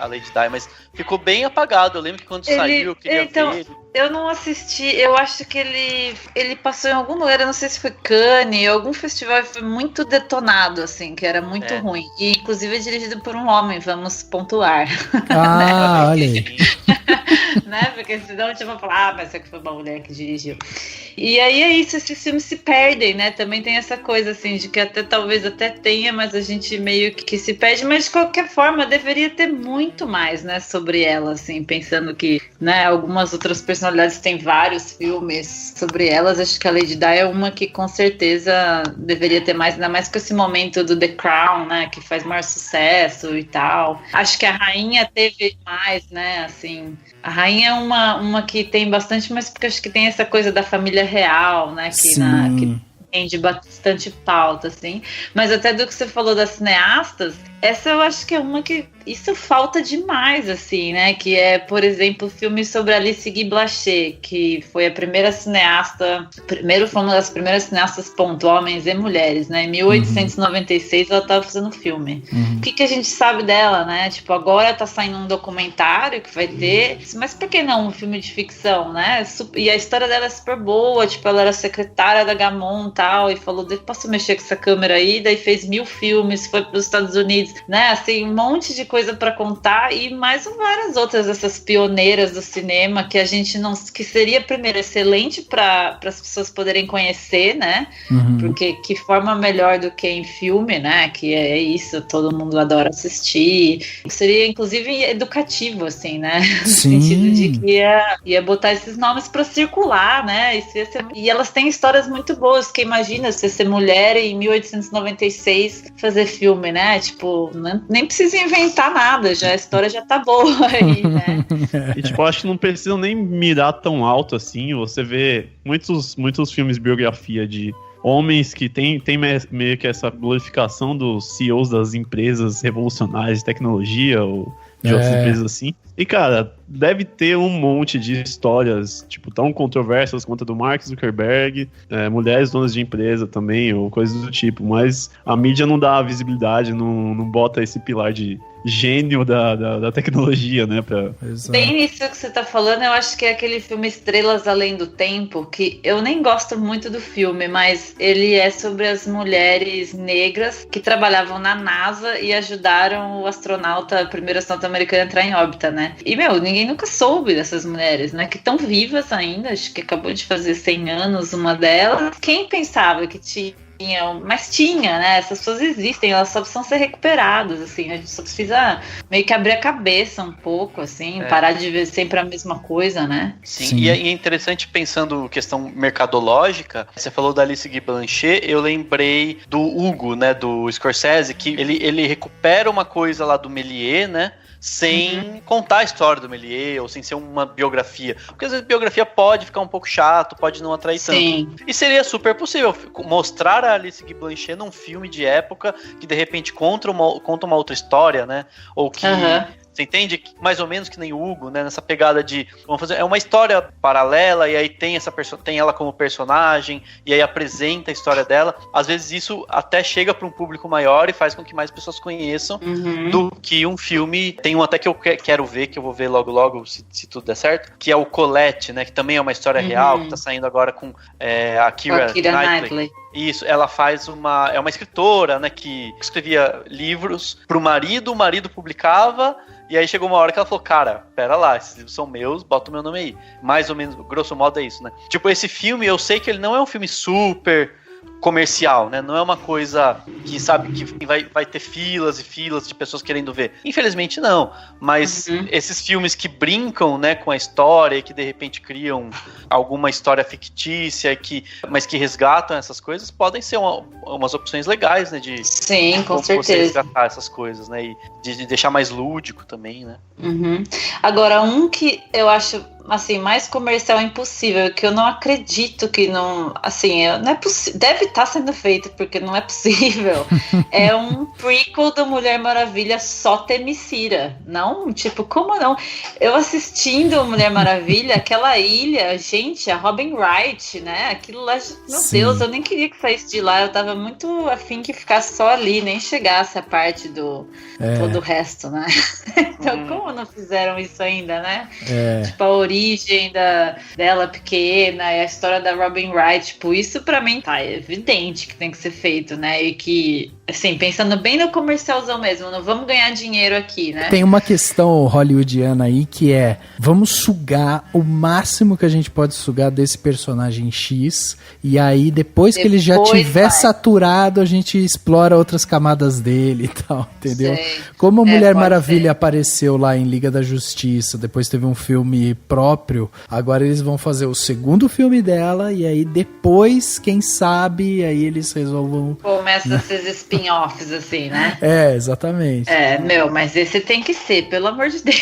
Lady Di, mas ficou bem apagado. Eu lembro que quando saiu, eu queria ver. Eu não assisti, eu acho que ele passou em algum lugar, eu não sei se foi Cannes, algum festival, foi muito detonado, assim, que era muito ruim. E inclusive é dirigido por um homem, vamos pontuar. Ah, olha aí. Né? Porque senão tipo, vão falar, mas é que foi uma mulher que dirigiu. E aí é isso, esses filmes se perdem, né? Também tem essa coisa assim, de que talvez até tenha, mas a gente meio que se perde, mas de qualquer forma deveria ter muito mais, né, sobre ela, assim, pensando que, né, algumas outras personalidades têm vários filmes sobre elas, acho que a Lady Di é uma que com certeza deveria ter mais, ainda mais com esse momento do The Crown, né, que faz maior sucesso e tal. Acho que a rainha teve mais, né, assim, a rainha é uma que tem bastante, mas porque acho que tem essa coisa da família real, né, que rende bastante pauta, assim. Mas até do que você falou das cineastas, essa eu acho que é uma que isso falta demais, assim, né? Que é, por exemplo, o filme sobre Alice Guy Blaché, que foi a primeira cineasta, foi uma das primeiras cineastas, homens e mulheres, né? Em 1896 ela estava fazendo filme. O que a gente sabe dela, né? Tipo, agora tá saindo um documentário que vai ter, mas por que não um filme de ficção, né? E a história dela é super boa, tipo, ela era secretária da Gammon e tal, e falou, posso mexer com essa câmera aí? Daí fez 1000 filmes, foi para os Estados Unidos, né, assim, um monte de coisa para contar e mais várias outras dessas pioneiras do cinema que a gente não, que seria primeiro excelente para as pessoas poderem conhecer, né, porque que forma melhor do que em filme, né, que é isso, todo mundo adora assistir, seria inclusive educativo, assim, né, no sentido de que ia botar esses nomes para circular, né, e elas têm histórias muito boas, que imagina você ser mulher em 1896 fazer filme, né, tipo, nem precisa inventar nada, já a história já tá boa aí, né? E tipo, acho que não precisam nem mirar tão alto assim. Você vê muitos filmes biografia de homens que tem meio que essa glorificação dos CEOs das empresas revolucionárias de tecnologia ou de outras empresas assim. E, cara, deve ter um monte de histórias, tipo, tão controversas quanto a do Mark Zuckerberg, mulheres donas de empresa também, ou coisas do tipo, mas a mídia não dá visibilidade, não bota esse pilar de gênio da tecnologia, né? Bem nisso que você tá falando, eu acho que é aquele filme Estrelas Além do Tempo, que eu nem gosto muito do filme, mas ele é sobre as mulheres negras que trabalhavam na NASA e ajudaram o primeiro astronauta americano a entrar em órbita, né? E, ninguém nunca soube dessas mulheres, né? Que estão vivas ainda, acho que acabou de fazer 100 anos uma delas. Quem pensava que tinha, né? Essas pessoas existem, elas só precisam ser recuperadas, assim, a gente só precisa meio que abrir a cabeça um pouco, assim, parar de ver sempre a mesma coisa, né? Sim. E é interessante pensando questão mercadológica, você falou da Alice Guy Blaché, eu lembrei do Hugo, né, do Scorsese, que ele recupera uma coisa lá do Méliès, né? Sem contar a história do Méliès, ou sem ser uma biografia. Porque às vezes a biografia pode ficar um pouco chato, pode não atrair tanto. E seria super possível mostrar a Alice Guy Blaché num filme de época que de repente conta uma outra história, né? Ou que... Você entende? Mais ou menos que nem o Hugo, né? Nessa pegada de... É uma história paralela e aí tem ela como personagem e aí apresenta a história dela. Às vezes isso até chega para um público maior e faz com que mais pessoas conheçam do que um filme. Tem um até que eu quero ver, que eu vou ver logo, se tudo der certo, que é o Colette, né? Que também é uma história real, que tá saindo agora com a Keira Knightley. Isso, ela é uma escritora, né, que escrevia livros pro marido, o marido publicava, e aí chegou uma hora que ela falou, cara, pera lá, esses livros são meus, bota o meu nome aí. Mais ou menos, grosso modo é isso, né? Tipo, esse filme, eu sei que ele não é um filme super comercial, né? Não é uma coisa que, sabe, que vai ter filas e filas de pessoas querendo ver. Infelizmente não, mas esses filmes que brincam, né, com a história e que de repente criam alguma história fictícia, mas que resgatam essas coisas, podem ser umas opções legais, né? Sim, com certeza. Você resgatar essas coisas, né? E de deixar mais lúdico também, né? Agora, um que eu acho assim, mais comercial impossível, que eu não acredito que não, assim, não é deve estar sendo feito, porque não é possível, é um prequel do Mulher Maravilha só Themyscira, não, tipo, como não? Eu assistindo Mulher Maravilha, aquela ilha, gente, a Robin Wright, né, aquilo lá, meu Deus, eu nem queria que saísse de lá, eu tava muito afim que ficasse só ali, nem chegasse a parte do todo o resto, né, então como não fizeram isso ainda, né, tipo, a origem origem dela pequena, e a história da Robin Wright, tipo, isso pra mim tá evidente que tem que ser feito, né? E que, assim, pensando bem no comercialzão mesmo, não vamos ganhar dinheiro aqui, né? Tem uma questão hollywoodiana aí que é, vamos sugar o máximo que a gente pode sugar desse personagem X, e aí depois que ele já tiver saturado, a gente explora outras camadas dele e tal, entendeu? Sei. Como a Mulher Maravilha apareceu lá em Liga da Justiça, depois teve um filme próprio, agora eles vão fazer o segundo filme dela, e aí depois, quem sabe, aí eles resolvam... Começa esses spin-offs, assim, né? Exatamente. Mas esse tem que ser, pelo amor de Deus.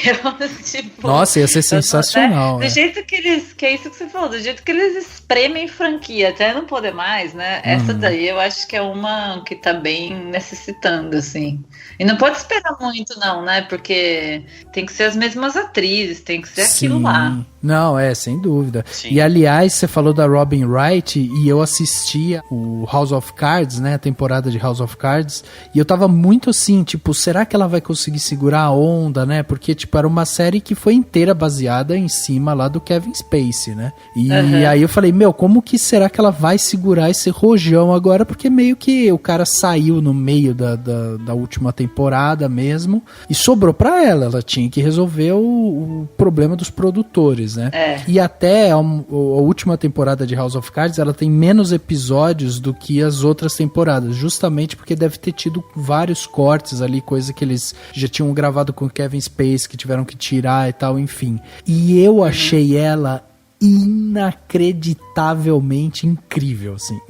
Tipo, nossa, ia ser sensacional. Do jeito que eles... Que é isso que você falou, do jeito que eles espremem franquia, até não poder mais, né? Essa daí eu acho que é uma que tá bem necessitando, assim. E não pode esperar muito, não, né? Porque tem que ser as mesmas atrizes, tem que ser aquilo lá. Não, sem dúvida. Sim. E aliás, você falou da Robin Wright e eu assistia o House of Cards, né, a temporada de House of Cards, e eu tava muito assim, tipo, será que ela vai conseguir segurar a onda, né? Porque, tipo, era uma série que foi inteira baseada em cima lá do Kevin Spacey, né? E aí eu falei, como que será que ela vai segurar esse rojão agora? Porque meio que o cara saiu no meio da última temporada mesmo e sobrou pra ela tinha que resolver o problema dos produtores, né? E até a última temporada de House of Cards, ela tem menos episódios do que as outras temporadas, justamente porque deve ter tido vários cortes ali, coisa que eles já tinham gravado com o Kevin Spacey, que tiveram que tirar e tal, enfim. E eu achei ela inacreditavelmente incrível, assim.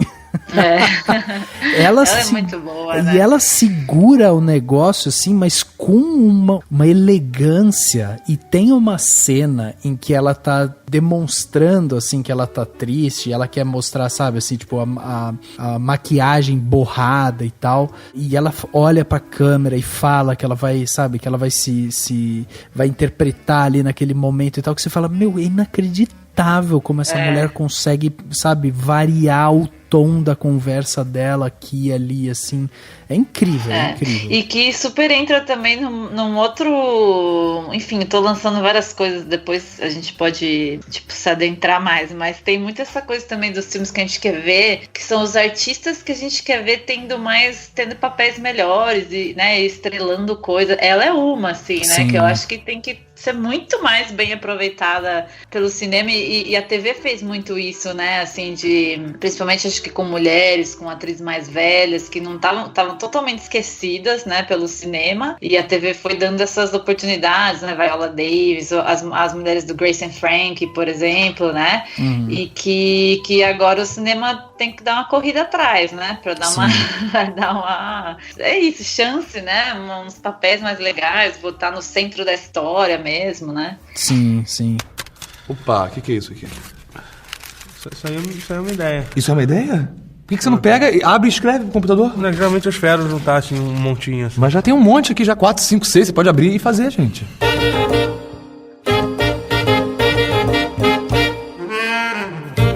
Ela é muito boa, né? E ela segura o negócio assim, mas com uma elegância. E tem uma cena em que ela tá demonstrando assim que ela tá triste, ela quer mostrar, sabe, assim, tipo a maquiagem borrada e tal, e ela olha pra câmera e fala que ela vai, sabe, que ela vai vai interpretar ali naquele momento e tal, que você fala, é inacreditável como essa mulher consegue, sabe, variar o tom da conversa dela aqui e ali, assim, é incrível, incrível. E que super entra também num outro, enfim, eu tô lançando várias coisas, depois a gente pode, tipo, se adentrar mais, mas tem muito essa coisa também dos filmes que a gente quer ver, que são os artistas que a gente quer ver tendo papéis melhores e, né, estrelando coisa. Ela é uma, assim, né, Sim. que eu acho que tem que ser muito mais bem aproveitada pelo cinema e a TV fez muito isso, né, assim, principalmente acho que com mulheres, com atrizes mais velhas, que não estavam totalmente esquecidas, né, pelo cinema, e a TV foi dando essas oportunidades, né, Viola Davis, as mulheres do Grace and Frank, por exemplo, né, e que agora o cinema tem que dar uma corrida atrás, né, pra dar uma é isso, chance, né, uns papéis mais legais, botar no centro da história mesmo, né. Sim, sim. Opa, o que é isso aqui? Isso aí é uma ideia. Isso é uma ideia? Por que você não pega, abre e escreve no computador? Não, geralmente eu espero juntar assim, um montinho assim. Mas já tem um monte aqui, já 4, 5, 6, você pode abrir e fazer, gente.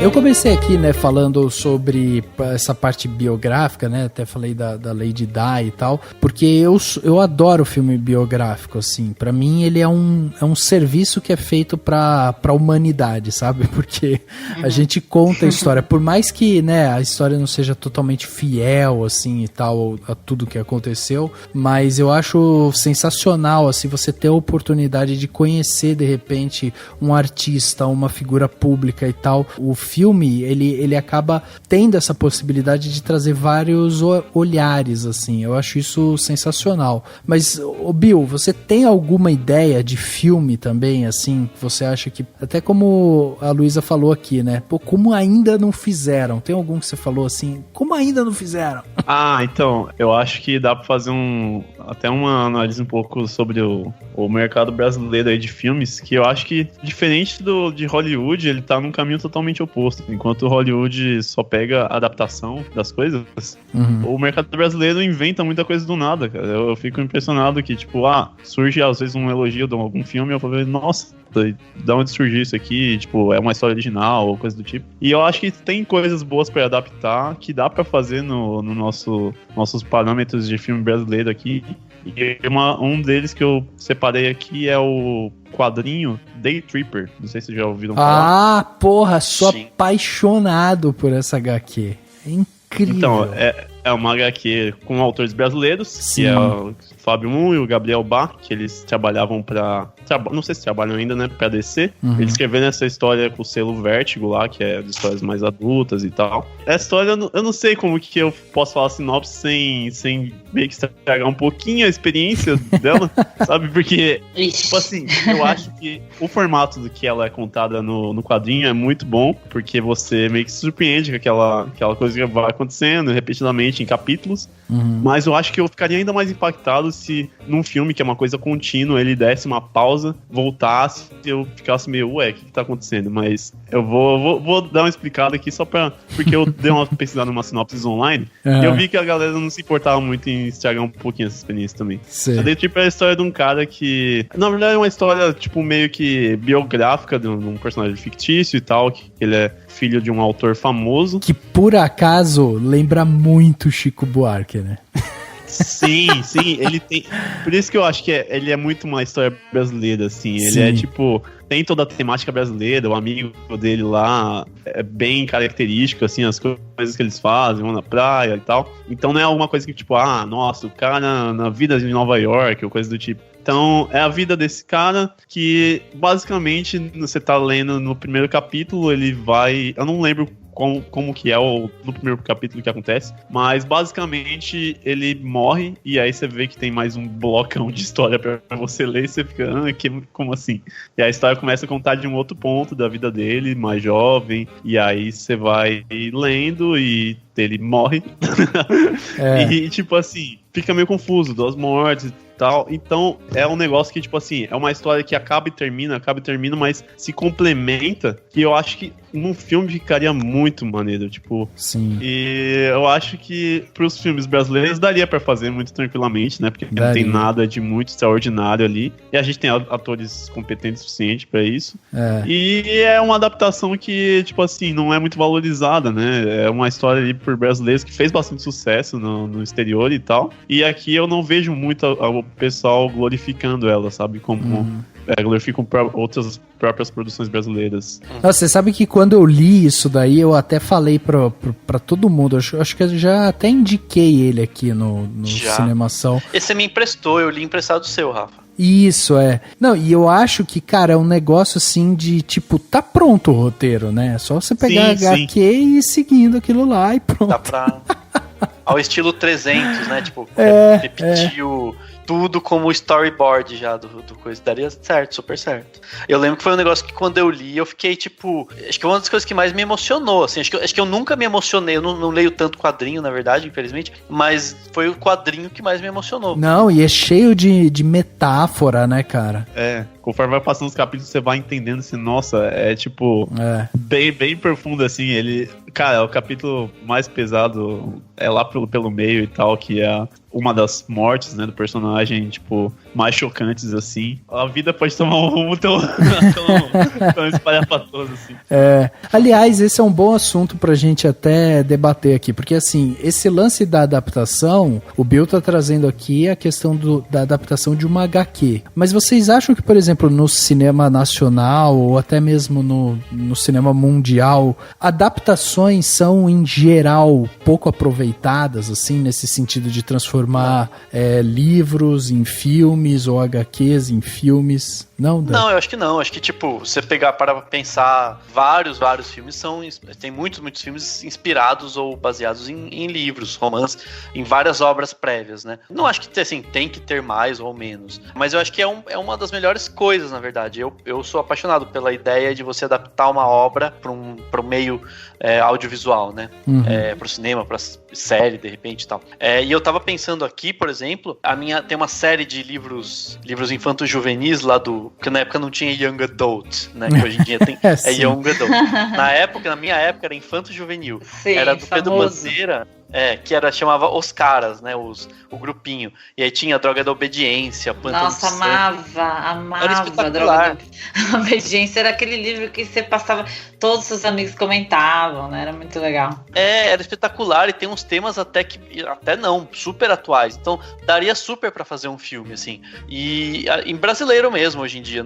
Eu comecei aqui, né, falando sobre essa parte biográfica, né, até falei da Lady Di e tal, porque eu adoro filme biográfico, assim, pra mim ele é um serviço que é feito pra humanidade, sabe, porque a gente conta a história, por mais que, né, a história não seja totalmente fiel, assim, e tal, a tudo que aconteceu, mas eu acho sensacional, assim, você ter a oportunidade de conhecer, de repente, um artista, uma figura pública e tal. O filme, ele acaba tendo essa possibilidade de trazer vários olhares, assim. Eu acho isso sensacional. Mas, Bill, você tem alguma ideia de filme também, assim, que você acha que, até como a Luísa falou aqui, né? Pô, como ainda não fizeram? Tem algum que você falou assim, como ainda não fizeram? Então, eu acho que dá pra fazer até uma análise um pouco sobre o mercado brasileiro aí de filmes, que eu acho que, diferente de Hollywood, ele tá num caminho totalmente oposto. Enquanto o Hollywood só pega a adaptação das coisas, o mercado brasileiro inventa muita coisa do nada, cara. Eu fico impressionado que, tipo, surge às vezes um elogio de algum filme e eu falo, nossa, da onde surgiu isso aqui? Tipo, é uma história original ou coisa do tipo. E eu acho que tem coisas boas pra adaptar, que dá pra fazer no nossos parâmetros de filme brasileiro aqui. E um deles que eu separei aqui é o quadrinho Day Tripper. Não sei se vocês já ouviram falar. Ah, porra, sou apaixonado por essa HQ. É incrível. Então, é uma HQ com autores brasileiros, Sim. que é o Fábio Moon e o Gabriel Bach, que eles trabalhavam não sei se trabalham ainda, né, pra DC. Uhum. Eles escreveram essa história com o selo Vértigo lá, que é de histórias mais adultas e tal. Essa história, eu não sei como que eu posso falar sinopse sem meio que estragar um pouquinho a experiência dela, sabe? Porque, tipo assim, eu acho que o formato do que ela é contada no quadrinho é muito bom, porque você meio que se surpreende com aquela coisa que vai acontecendo repetidamente em capítulos. Uhum. Mas eu acho que eu ficaria ainda mais impactado se num filme, que é uma coisa contínua, ele desse uma pausa, voltasse e eu ficasse meio, o que tá acontecendo? Mas eu vou dar uma explicada aqui só porque eu dei uma pesquisada numa sinopse online e eu vi que a galera não se importava muito em estragar um pouquinho essa experiência também. Sim. A Day Tripper é a história de um cara que, na verdade, é uma história, tipo, meio que biográfica de um personagem fictício e tal, que ele é filho de um autor famoso. Que, por acaso, lembra muito Chico Buarque, né? Sim, ele tem... Por isso que eu acho que ele é muito uma história brasileira, assim. Ele Sim. é, tipo... Tem toda a temática brasileira, o amigo dele lá é bem característico, assim, as coisas que eles fazem, vão na praia e tal. Então não é alguma coisa que, tipo, nossa, o cara na vida de Nova York, ou coisa do tipo. Então, é a vida desse cara que, basicamente, você tá lendo no primeiro capítulo, ele vai... Eu não lembro como que é no primeiro capítulo que acontece, mas basicamente ele morre e aí você vê que tem mais um blocão de história pra você ler e você fica, como assim? E a história começa a contar de um outro ponto da vida dele, mais jovem, e aí você vai lendo e ele morre. E tipo assim, fica meio confuso, 2 mortes e tal. Então é um negócio que, tipo assim, é uma história que acaba e termina, mas se complementa, que eu acho que num filme ficaria muito maneiro, tipo. Sim. E eu acho que pros filmes brasileiros daria pra fazer muito tranquilamente, né? Porque não tem nada de muito extraordinário ali. E a gente tem atores competentes o suficiente pra isso. E é uma adaptação que, tipo assim, não é muito valorizada, né? É uma história ali por brasileiros que fez bastante sucesso no exterior e tal. E aqui eu não vejo muito o pessoal glorificando ela, sabe? Como glorificam outras próprias produções brasileiras. Nossa, você sabe que quando eu li isso daí, eu até falei pra todo mundo, acho que eu já até indiquei ele aqui no Cinemação. Esse você me emprestou, eu li emprestado seu, Rafa. Isso, Não, e eu acho que, cara, é um negócio assim de, tipo, tá pronto o roteiro, né? É só você pegar a HQ e ir seguindo aquilo lá e pronto. Dá pra... Ao estilo 300, né? Tipo, repetir tudo como storyboard já do coisa. Daria certo, super certo. Eu lembro que foi um negócio que quando eu li, eu fiquei tipo... Acho que uma das coisas que mais me emocionou, assim. Acho que eu nunca me emocionei. Eu não leio tanto quadrinho, na verdade, infelizmente. Mas foi o quadrinho que mais me emocionou. Não, e é cheio de metáfora, né, cara? Conforme vai passando os capítulos, você vai entendendo assim, nossa, é tipo... Bem profundo, assim. Ele... Cara, o capítulo mais pesado é lá pelo meio e tal, que é uma das mortes, né, do personagem, tipo, mais chocantes, assim. A vida pode tomar um rumo tão espalhafatoso, assim. Aliás, esse é um bom assunto pra gente até debater aqui, porque, assim, esse lance da adaptação, o Bill tá trazendo aqui a questão da adaptação de uma HQ. Mas vocês acham que, por exemplo, no cinema nacional, ou até mesmo no cinema mundial, adaptações são, em geral, pouco aproveitadas, assim, nesse sentido de transformar livros em filmes ou HQs em filmes? Não, eu acho que não. Acho que, tipo, você pegar para pensar, vários filmes tem muitos filmes inspirados ou baseados em livros, romances, em várias obras prévias, né? Não acho que, assim, tem que ter mais ou menos, mas eu acho que é uma das melhores coisas, na verdade. Eu sou apaixonado pela ideia de você adaptar uma obra para um meio audiovisual, né? Pro cinema, pra série, de repente, e tal. E eu tava pensando aqui, por exemplo, tem uma série de livros infantos juvenis lá porque na época não tinha Young Adult, né? Que hoje em dia tem Young Adult. Na minha época, era infanto juvenil. Sim, era do Pedro Manzera. que chamava Os Caras, né? O grupinho. E aí tinha a Droga da Obediência, Pântano Nossa, de Sangue. amava Era a espetacular. Droga da Obediência. Era aquele livro que você passava, todos os seus amigos comentavam, né? Era muito legal. Era espetacular e tem uns temas até não, super atuais. Então, daria super pra fazer um filme, assim. E em brasileiro mesmo, hoje em dia,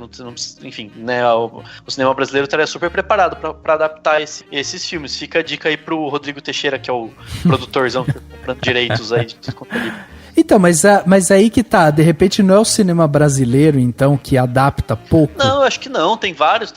enfim, né? O cinema brasileiro estaria super preparado pra adaptar esses filmes. Fica a dica aí pro Rodrigo Teixeira, que é o produtorzão que tá comprando direitos aí de conteúdo. Então, mas aí que tá, de repente não é o cinema brasileiro, então, que adapta pouco? Não, eu acho que não, tem vários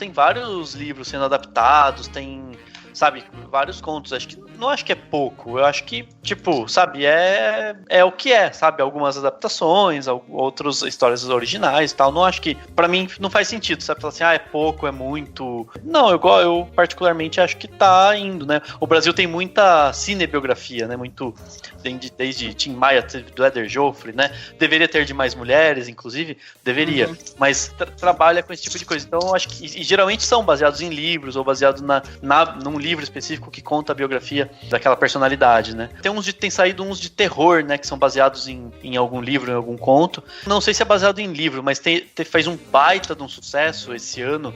livros sendo adaptados, tem, sabe, vários contos, não acho que é pouco, eu acho que, tipo, sabe, é o que é, sabe, algumas adaptações, outras histórias originais e tal, não acho que, pra mim, não faz sentido, sabe, falar assim, é pouco, é muito, não, eu particularmente acho que tá indo, né, o Brasil tem muita cinebiografia, né, desde Tim Maia, do Éder Joffre, né, deveria ter de mais mulheres, inclusive, deveria, mas trabalha com esse tipo de coisa, então eu acho que, e geralmente são baseados em livros, ou baseados num livro específico que conta a biografia daquela personalidade, né? Tem saído uns de terror, né? Que são baseados em algum livro, em algum conto. Não sei se é baseado em livro, mas faz um baita de um sucesso esse ano.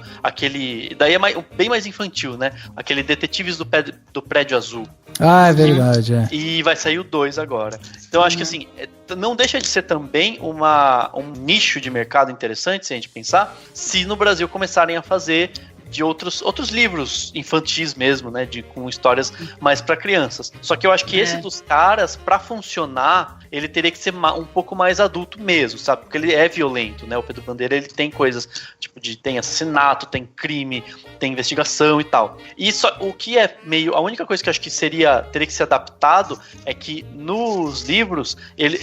Daí é bem mais infantil, né? Aquele Detetives do Prédio Azul. Ah, é verdade, E vai sair o 2 agora. Então acho que assim, não deixa de ser também um nicho de mercado interessante, se a gente pensar, se no Brasil começarem a fazer de outros livros infantis mesmo, né, com histórias mais para crianças. Só que eu acho que esse dos Caras, para funcionar, ele teria que ser um pouco mais adulto mesmo, sabe? Porque ele é violento, né? O Pedro Bandeira, ele tem coisas, tipo, tem assassinato, tem crime, tem investigação e tal. E o que é a única coisa que eu acho que teria que ser adaptado é que nos livros,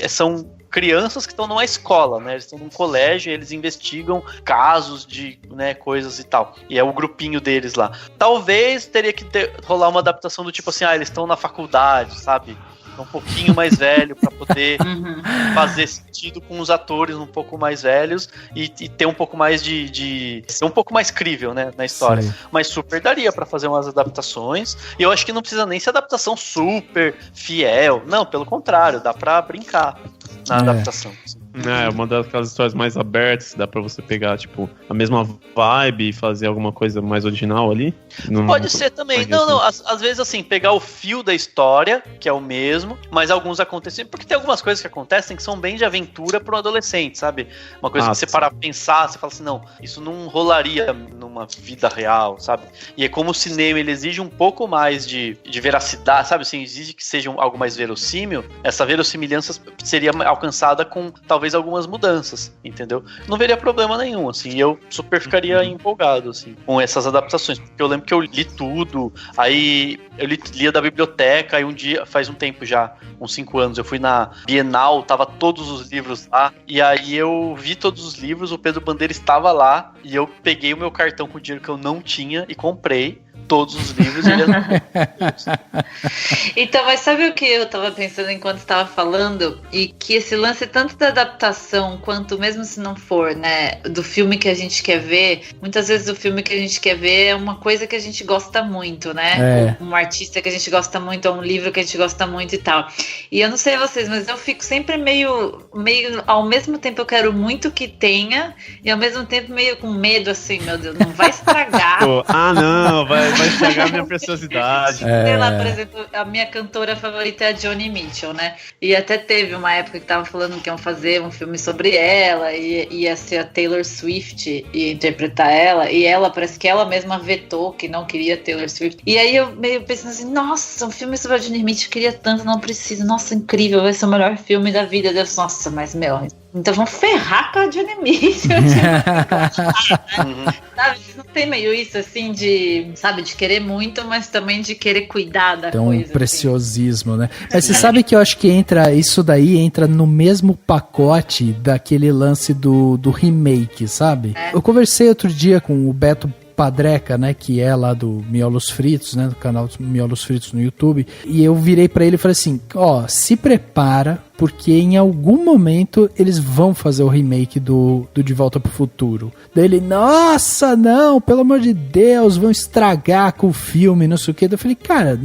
são crianças que estão numa escola, né? Eles estão num colégio e eles investigam casos de, né, coisas e tal. E é o grupinho deles lá. Talvez teria que rolar uma adaptação do tipo assim, eles estão na faculdade, sabe? Um pouquinho mais velho para poder fazer sentido com os atores um pouco mais velhos e ter um pouco mais de ser um pouco mais crível, né, na história. Sim. Mas super daria para fazer umas adaptações e eu acho que não precisa nem ser adaptação super fiel, não, pelo contrário, dá para brincar na adaptação. É uma daquelas histórias mais abertas, dá pra você pegar, tipo, a mesma vibe e fazer alguma coisa mais original ali? Pode ser também. Não, às vezes, assim, pegar o fio da história, que é o mesmo, mas alguns acontecem, porque tem algumas coisas que acontecem que são bem de aventura para um adolescente, sabe? Uma coisa que você para pensar, você fala assim, não, isso não rolaria numa vida real, sabe? E é como o cinema, ele exige um pouco mais de veracidade, sabe? Assim, exige que seja algo mais verossímil, essa verossimilhança seria alcançada com, talvez, algumas mudanças, entendeu? Não veria problema nenhum, assim, eu super ficaria empolgado, assim, com essas adaptações, porque eu lembro que eu li tudo, aí eu lia da biblioteca, aí um dia, faz um tempo já, uns 5 anos, eu fui na Bienal, tava todos os livros lá, e aí eu vi todos os livros, o Pedro Bandeira estava lá, e eu peguei o meu cartão com o dinheiro que eu não tinha e comprei todos os livros. Então, mas sabe o que eu tava pensando enquanto estava falando? E que esse lance tanto da adaptação quanto, mesmo se não for, né, do filme que a gente quer ver, muitas vezes o filme que a gente quer ver é uma coisa que a gente gosta muito, né? Um artista que a gente gosta muito, ou um livro que a gente gosta muito e tal. E eu não sei vocês, mas eu fico sempre meio ao mesmo tempo eu quero muito que tenha, e ao mesmo tempo meio com medo, assim, meu Deus, não vai estragar. Não, vai estragar minha preciosidade. Sei lá, por exemplo, a minha cantora favorita é a Joni Mitchell, né? E até teve uma época que tava falando que iam fazer um filme sobre ela, e ia ser a Taylor Swift ia interpretar ela, e ela, parece que ela mesma vetou que não queria Taylor Swift. E aí eu meio pensando assim, nossa, um filme sobre a Joni Mitchell, eu queria tanto, não preciso, nossa, incrível, vai ser o melhor filme da vida. Deus, nossa, mas meu, então vamos ferrar com a Joni Mitchell. Sabe, não tem meio isso assim de, sabe, de querer muito, mas também de querer cuidar da então, coisa. Um preciosismo, assim, né? Mas você sabe que eu acho que isso daí entra no mesmo pacote daquele lance do remake, sabe? Eu conversei outro dia com o Beto Padreca, né, que é lá do Miolos Fritos, né, do canal Miolos Fritos no YouTube, e eu virei pra ele e falei assim, se prepara, porque em algum momento eles vão fazer o remake do De Volta pro Futuro. Daí ele, nossa, não, pelo amor de Deus, vão estragar com o filme, não sei o que. Daí eu falei, cara,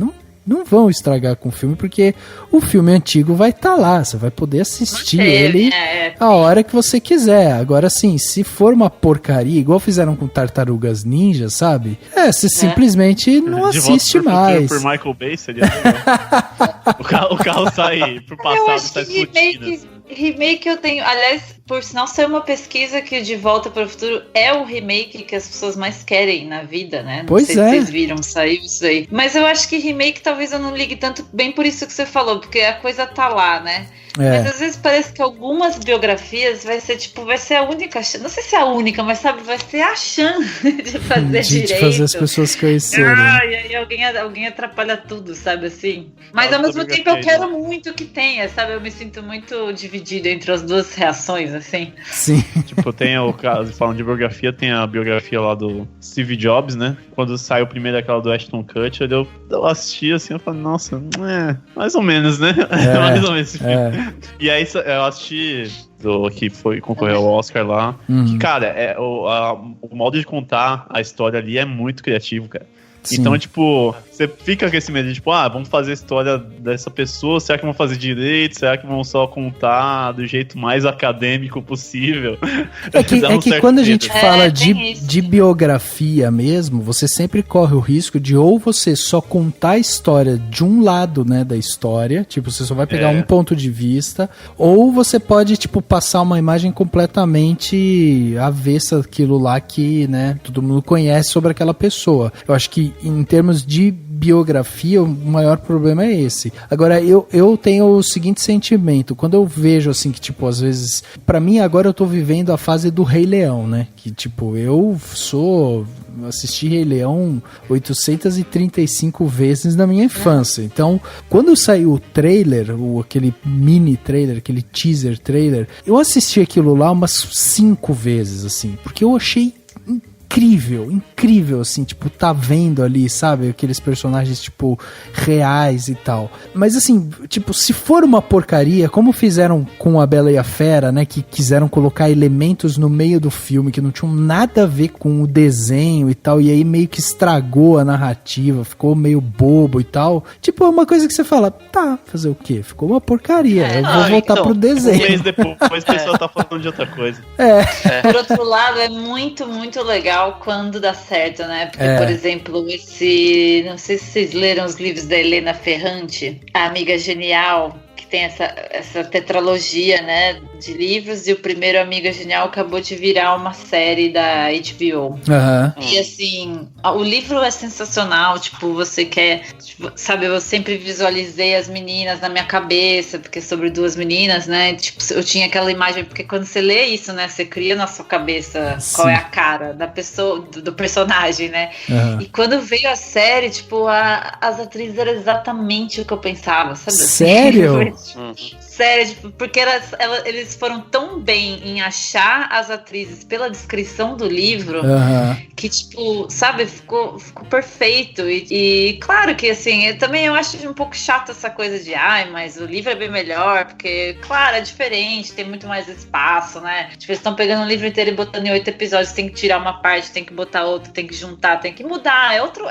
não vão estragar com o filme, porque o filme antigo vai estar lá, você vai poder assistir ele a hora que você quiser. Agora sim, se for uma porcaria, igual fizeram com Tartarugas Ninja, sabe? Você simplesmente não assiste mais. Por Michael Bay, seria legal. o carro sai pro passado, sai explodindo. Remake eu tenho, aliás, por sinal, ser uma pesquisa que De Volta para o Futuro é o remake que as pessoas mais querem na vida, né? Não pois sei é. se vocês viram, saiu isso aí. Mas eu acho que remake talvez eu não ligue tanto, bem por isso que você falou, porque a coisa tá lá, né? Mas às vezes parece que algumas biografias vai ser a única, não sei se é a única, mas sabe, vai ser a chance de fazer direito. De fazer as pessoas conhecerem. E aí alguém atrapalha tudo, sabe assim? Mas ao mesmo tempo eu quero muito que tenha, sabe? Eu me sinto muito dividido entre as duas reações, assim. Sim. Tipo, tem o caso, falando de biografia, tem a biografia lá do Steve Jobs, né? Quando saiu primeiro aquela do Ashton Kutcher, eu assisti assim, eu falei, nossa, mais ou menos, né? Mais ou menos. E aí eu assisti do que concorreu ao Oscar lá. Que, cara, o modo de contar a história ali é muito criativo, cara. Sim. Então, tipo, você fica com esse medo de, tipo, vamos fazer a história dessa pessoa, será que vão fazer direito? Será que vão só contar do jeito mais acadêmico possível? É que quando a gente fala de biografia mesmo, você sempre corre o risco de ou você só contar a história de um lado, né, da história, tipo, você só vai pegar um ponto de vista, ou você pode, tipo, passar uma imagem completamente avessa daquilo lá que, né, todo mundo conhece sobre aquela pessoa. Eu acho que em termos de biografia, o maior problema é esse. Agora, eu tenho o seguinte sentimento, quando eu vejo, assim, que, tipo, às vezes, pra mim, agora eu tô vivendo a fase do Rei Leão, né, que, tipo, assisti Rei Leão 835 vezes na minha infância, então, quando saiu o trailer, aquele mini trailer, aquele teaser trailer, eu assisti aquilo lá umas 5 vezes, assim, porque eu achei incrível, assim, tipo, tá vendo ali, sabe, aqueles personagens, tipo, reais e tal. Mas, assim, tipo, se for uma porcaria, como fizeram com A Bela e a Fera, né, que quiseram colocar elementos no meio do filme que não tinham nada a ver com o desenho e tal, e aí meio que estragou a narrativa, ficou meio bobo e tal, tipo, é uma coisa que você fala, tá, fazer o quê? Ficou uma porcaria, eu vou voltar pro desenho. Um mês depois a pessoa tá falando de outra coisa. Por outro lado, é muito, muito legal quando dá certo, né? Porque, por exemplo, não sei se vocês leram os livros da Helena Ferrante, A Amiga Genial, que tem essa tetralogia, né, de livros, e o primeiro Amiga Genial acabou de virar uma série da HBO. E assim, o livro é sensacional, tipo, você quer, tipo, sabe, eu sempre visualizei as meninas na minha cabeça, porque é sobre 2 meninas, né, tipo, eu tinha aquela imagem, porque quando você lê isso, né, você cria na sua cabeça qual é a cara da pessoa, do personagem, né, e quando veio a série, tipo, as atrizes eram exatamente o que eu pensava, sabe? Sério? Sério, tipo, porque eles foram tão bem em achar as atrizes pela descrição do livro que, tipo, sabe, ficou perfeito. E claro que, assim, eu acho um pouco chato essa coisa de mas o livro é bem melhor, porque, claro, é diferente, tem muito mais espaço, né? Tipo, eles estão pegando um livro inteiro e botando em 8 episódios, tem que tirar uma parte, tem que botar outra, tem que juntar, tem que mudar. É outro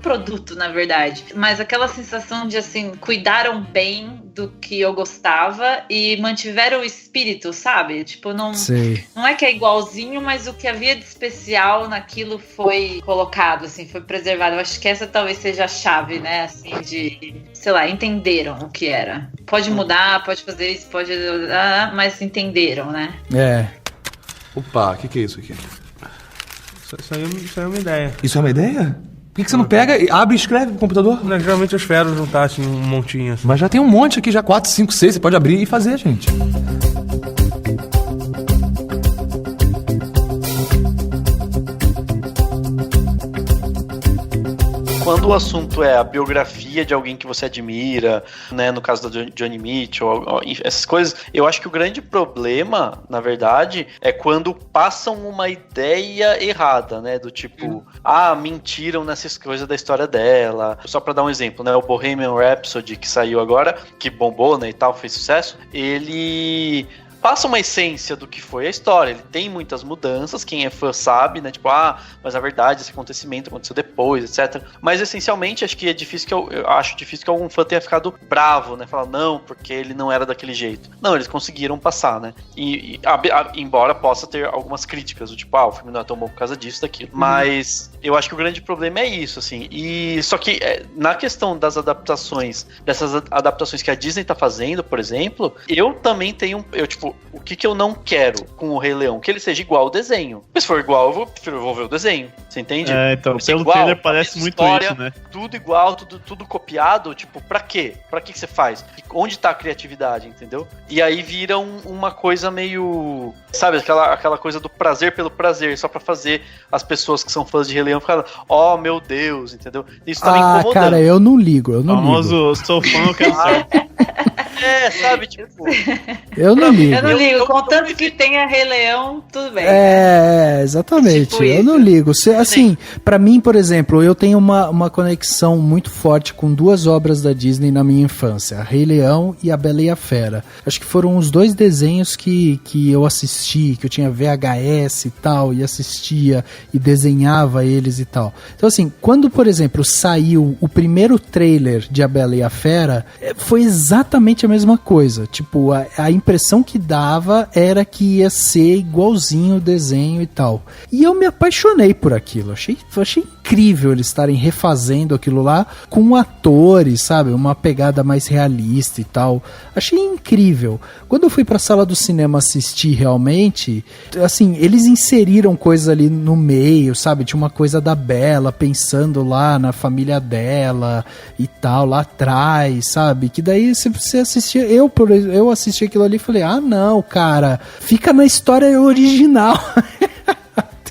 produto, na verdade. Mas aquela sensação de, assim, cuidaram bem do que eu gostava e mantiveram o espírito, sabe? Tipo, não é que é igualzinho, mas o que havia de especial naquilo foi colocado, assim, foi preservado. Eu acho que essa talvez seja a chave, né? Assim, de, sei lá, entenderam o que era. Pode mudar, pode fazer isso, pode... mas entenderam, né? Opa, o que é isso aqui? Isso aí é uma ideia. Isso é uma ideia? Por que você não pega, abre e escreve no computador? Geralmente eu espero juntar assim um montinho. Assim. Mas já tem um monte aqui, já 4, 5, 6, você pode abrir e fazer, gente. Quando o assunto é a biografia de alguém que você admira, né, no caso da Johnny Mitchell, essas coisas, eu acho que o grande problema, na verdade, é quando passam uma ideia errada, né, do tipo, mentiram nessas coisas da história dela. Só pra dar um exemplo, né, o Bohemian Rhapsody, que saiu agora, que bombou, né, e tal, fez sucesso, ele passa uma essência do que foi a história. Ele tem muitas mudanças, quem é fã sabe, né? Tipo, mas a verdade, esse acontecimento aconteceu depois, etc. Mas essencialmente, acho que é difícil eu acho difícil que algum fã tenha ficado bravo, né? Falar, não, porque ele não era daquele jeito. Não, eles conseguiram passar, né? Embora possa ter algumas críticas, do tipo, o filme não é tão bom por causa disso, daquilo. Mas eu acho que o grande problema é isso, assim. E só que na questão das adaptações, dessas adaptações que a Disney tá fazendo, por exemplo, eu também tenho, tipo, o que eu não quero com o Rei Leão? Que ele seja igual ao desenho. Mas se for igual, eu vou ver o desenho. Você entende? Então, pelo trailer parece muito isso, né? Tudo igual, tudo copiado, tipo, pra quê? Pra que você faz? Onde tá a criatividade, entendeu? E aí vira uma coisa meio, sabe, aquela coisa do prazer pelo prazer, só pra fazer as pessoas que são fãs de Rei Leão ficarem, meu Deus, entendeu? Isso tá me incomodando. Cara, eu não ligo, eu não ligo. Sou fã, eu quero ser. Sabe, tipo... Eu não ligo. Eu não ligo, contanto que tenha Rei Leão, tudo bem. Exatamente, Tipo eu não ligo. Assim, pra mim, por exemplo, eu tenho uma conexão muito forte com duas obras da Disney na minha infância, Rei Leão e A Bela e a Fera. Acho que foram os dois desenhos que eu assisti, que eu tinha VHS e tal, e assistia e desenhava eles e tal. Então assim, quando, por exemplo, saiu o primeiro trailer de A Bela e a Fera, foi exatamente a mesma coisa. Tipo, a impressão que dava era que ia ser igualzinho o desenho e tal. E eu me apaixonei por aquilo. Achei incrível eles estarem refazendo aquilo lá com atores, sabe? Uma pegada mais realista e tal. Achei incrível. Quando eu fui pra sala do cinema assistir realmente, assim, eles inseriram coisas ali no meio, sabe? Tinha uma coisa da Bela pensando lá na família dela e tal, lá atrás, sabe? Que daí você assistia, eu assisti aquilo ali e falei, não, cara, fica na história original.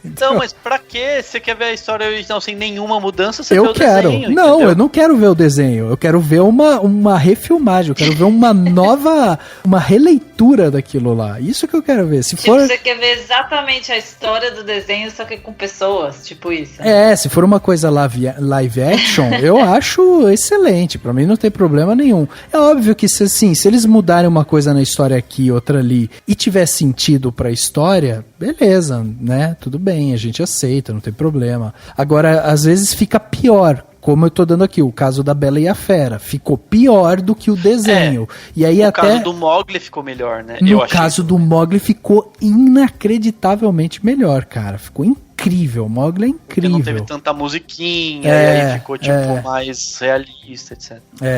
Então, mas pra quê? Você quer ver a história original sem nenhuma mudança? Você vê o quero. Desenho, não, entendeu? Eu não quero ver o desenho. Eu quero ver uma refilmagem. Eu quero ver uma nova, uma releitura daquilo lá. Isso que eu quero ver. Você quer ver exatamente a história do desenho, só que com pessoas, tipo isso. Se for uma coisa live action, eu acho excelente. Pra mim não tem problema nenhum. É óbvio que se eles mudarem uma coisa na história aqui, outra ali, e tiver sentido pra história, beleza, né? Tudo bem, a gente aceita, não tem problema. Agora, às vezes fica pior, como eu tô dando aqui, o caso da Bela e a Fera. Ficou pior do que o desenho. E aí no caso do Mowgli ficou melhor, né? No caso do Mowgli ficou inacreditavelmente melhor, cara. Ficou incrível, o Mowgli é incrível. Porque não teve tanta musiquinha, e aí ficou mais realista, etc.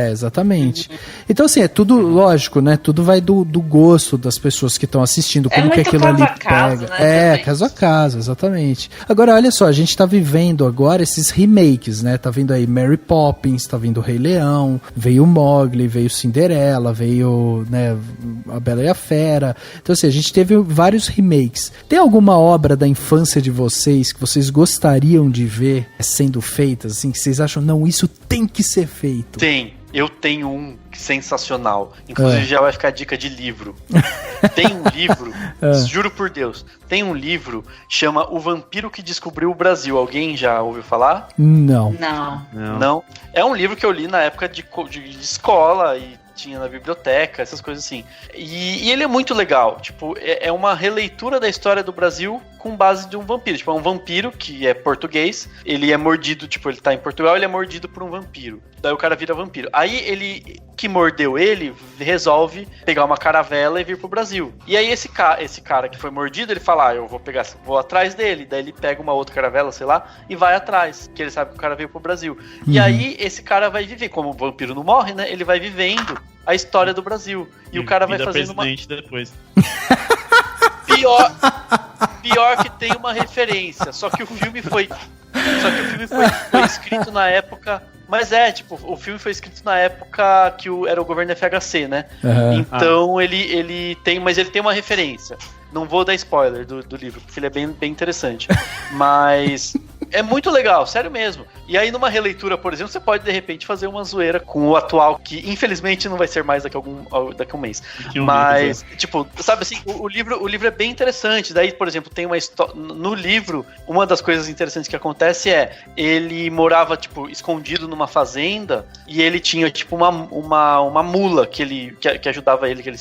Exatamente. Então assim, é tudo lógico, né? Tudo vai do gosto das pessoas que estão assistindo, como que aquilo ali pega. Né, caso a caso, exatamente. Agora, olha só, a gente tá vivendo agora esses remakes, né? Tá vindo aí Mary Poppins, tá vindo o Rei Leão, veio o Mowgli, veio Cinderela, veio, né, A Bela e a Fera. Então assim, a gente teve vários remakes. Tem alguma obra da infância de vocês que vocês gostariam de ver sendo feitas, assim, que vocês acham, não, isso tem que ser feito? Eu tenho um sensacional. Inclusive já vai ficar dica de livro. Tem um livro, juro por Deus, tem um livro, chama O Vampiro que Descobriu o Brasil. Alguém já ouviu falar? Não. É um livro que eu li na época de escola e tinha na biblioteca, essas coisas assim. E ele é muito legal. Tipo, é uma releitura da história do Brasil com base de um vampiro. Tipo, é um vampiro que é português, ele é mordido, tipo, ele tá em Portugal, ele é mordido por um vampiro. Daí o cara vira vampiro. Aí ele, que mordeu ele, resolve pegar uma caravela e vir pro Brasil. E aí esse cara que foi mordido, ele fala, eu vou atrás dele. Daí ele pega uma outra caravela, sei lá, e vai atrás, que ele sabe que o cara veio pro Brasil. E aí esse cara vai viver, como o vampiro não morre, né, ele vai vivendo a história do Brasil. E o cara vai fazendo depois. Pior que tem uma referência. Só que o filme foi escrito na época. Mas o filme foi escrito na época que era o governo FHC, né? Então ele tem uma referência. Não vou dar spoiler do livro, porque ele é bem interessante. Mas É muito legal, sério mesmo. E aí, numa releitura, por exemplo, você pode, de repente, fazer uma zoeira com o atual, que infelizmente não vai ser mais daqui a um mês. Mas, tipo, sabe assim, o livro é bem interessante. Daí, por exemplo, tem uma história. No livro, uma das coisas interessantes que acontece é ele morava, tipo, escondido numa fazenda e ele tinha, tipo, uma mula que ajudava ele, que ele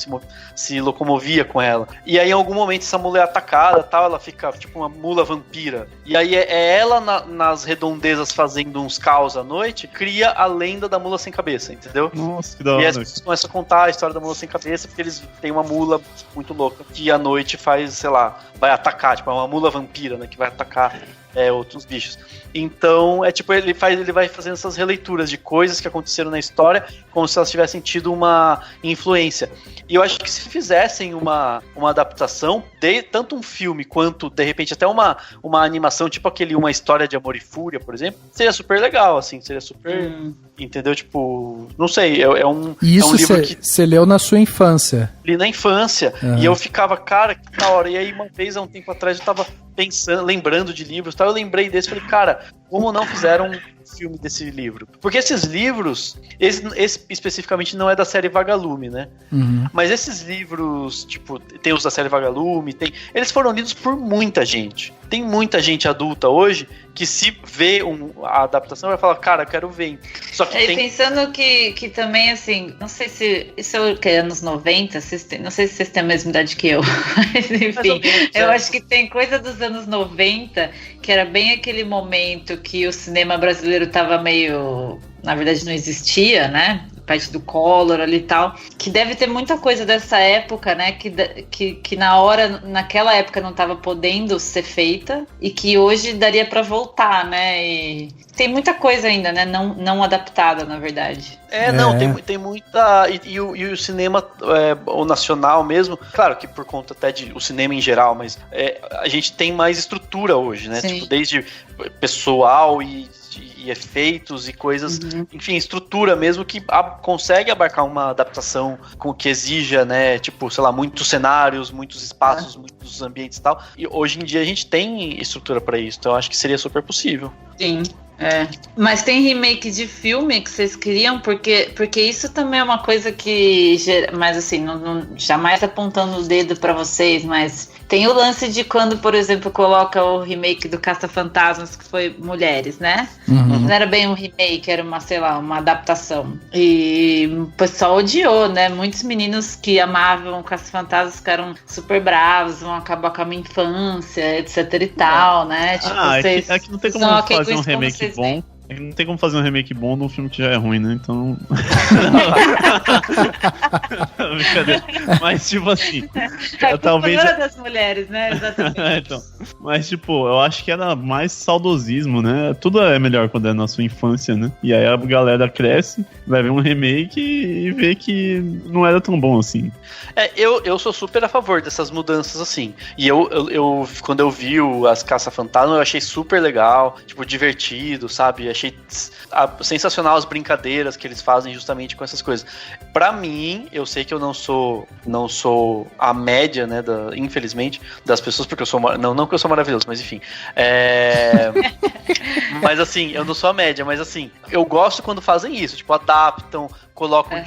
se locomovia com ela. E aí, em algum momento, essa mula é atacada, tal, ela fica, tipo, uma mula vampira. E aí, é ela nas redondezas fazendo uns caos à noite, cria a lenda da mula sem cabeça, entendeu? Nossa, que da hora. E as pessoas começam a contar a história da mula sem cabeça porque eles têm uma mula muito louca que à noite faz, sei lá, vai atacar, tipo, é uma mula vampira, né, que vai atacar outros bichos. Então, é tipo, ele vai fazendo essas releituras de coisas que aconteceram na história como se elas tivessem tido uma influência. E eu acho que se fizessem uma adaptação, tanto um filme quanto, de repente, até uma animação, tipo Uma História de Amor e Fúria, por exemplo, seria super legal, assim, seria super... Entendeu? Tipo, não sei, é um livro que... você leu na sua infância. Li na infância, e eu ficava, cara, que da hora. E aí, uma vez, há um tempo atrás, eu tava lembrando de livros, eu lembrei desse, falei, cara, como não fizeram um filme desse livro? Porque esses livros, esse especificamente não é da série Vagalume, né? Mas esses livros, tipo, tem os da série Vagalume, eles foram lidos por muita gente. Tem muita gente adulta hoje que se vê a adaptação vai falar, cara, eu quero ver. Só que pensando que também, assim, não sei se isso é anos 90, não sei se vocês têm a mesma idade que eu, mas enfim, eu acho que tem coisa dos anos 90, que era bem aquele momento que o cinema brasileiro tava meio, na verdade não existia, né? Parte do Collor ali e tal, que deve ter muita coisa dessa época, né, que naquela época não estava podendo ser feita e que hoje daria para voltar, né, e tem muita coisa ainda, né, não adaptada, na verdade. Não, tem muita, e o cinema, o nacional mesmo, claro que por conta até de o cinema em geral, mas a gente tem mais estrutura hoje, né, tipo, desde pessoal e efeitos e coisas, enfim, estrutura mesmo que consegue abarcar uma adaptação com que exija, né, tipo, sei lá, muitos cenários, muitos espaços, muitos ambientes e tal. E hoje em dia a gente tem estrutura pra isso, então eu acho que seria super possível. Sim. Mas tem remake de filme que vocês queriam? Porque isso também é uma coisa que... Mas assim, não jamais apontando o dedo pra vocês, mas tem o lance de quando, por exemplo, coloca o remake do Caça-Fantasmas, que foi Mulheres, né? Não era bem um remake, era uma adaptação. E o pessoal odiou, né? Muitos meninos que amavam o Caça-Fantasmas ficaram super bravos, vão acabar com a minha infância, etc e tal, né? Tipo, é que não tem como fazer um remake bom. Não tem como fazer um remake bom de um filme que já é ruim, né? Então. Brincadeira. Mas, tipo assim. Talvez. Das mulheres, né? Exatamente. Então, mas, tipo, eu acho que era mais saudosismo, né? Tudo é melhor quando é na sua infância, né? E aí a galera cresce, vai ver um remake e vê que não era tão bom assim. Eu sou super a favor dessas mudanças assim. E eu quando eu vi as Caça-Fantasmas, eu achei super legal, tipo, divertido, sabe? Achei sensacional as brincadeiras que eles fazem justamente com essas coisas. Pra mim, eu sei que eu não sou a média, né, infelizmente, das pessoas, porque eu sou... Não que eu sou maravilhoso, mas enfim. Mas assim, eu não sou a média, mas assim, eu gosto quando fazem isso, tipo, adaptam, colocam,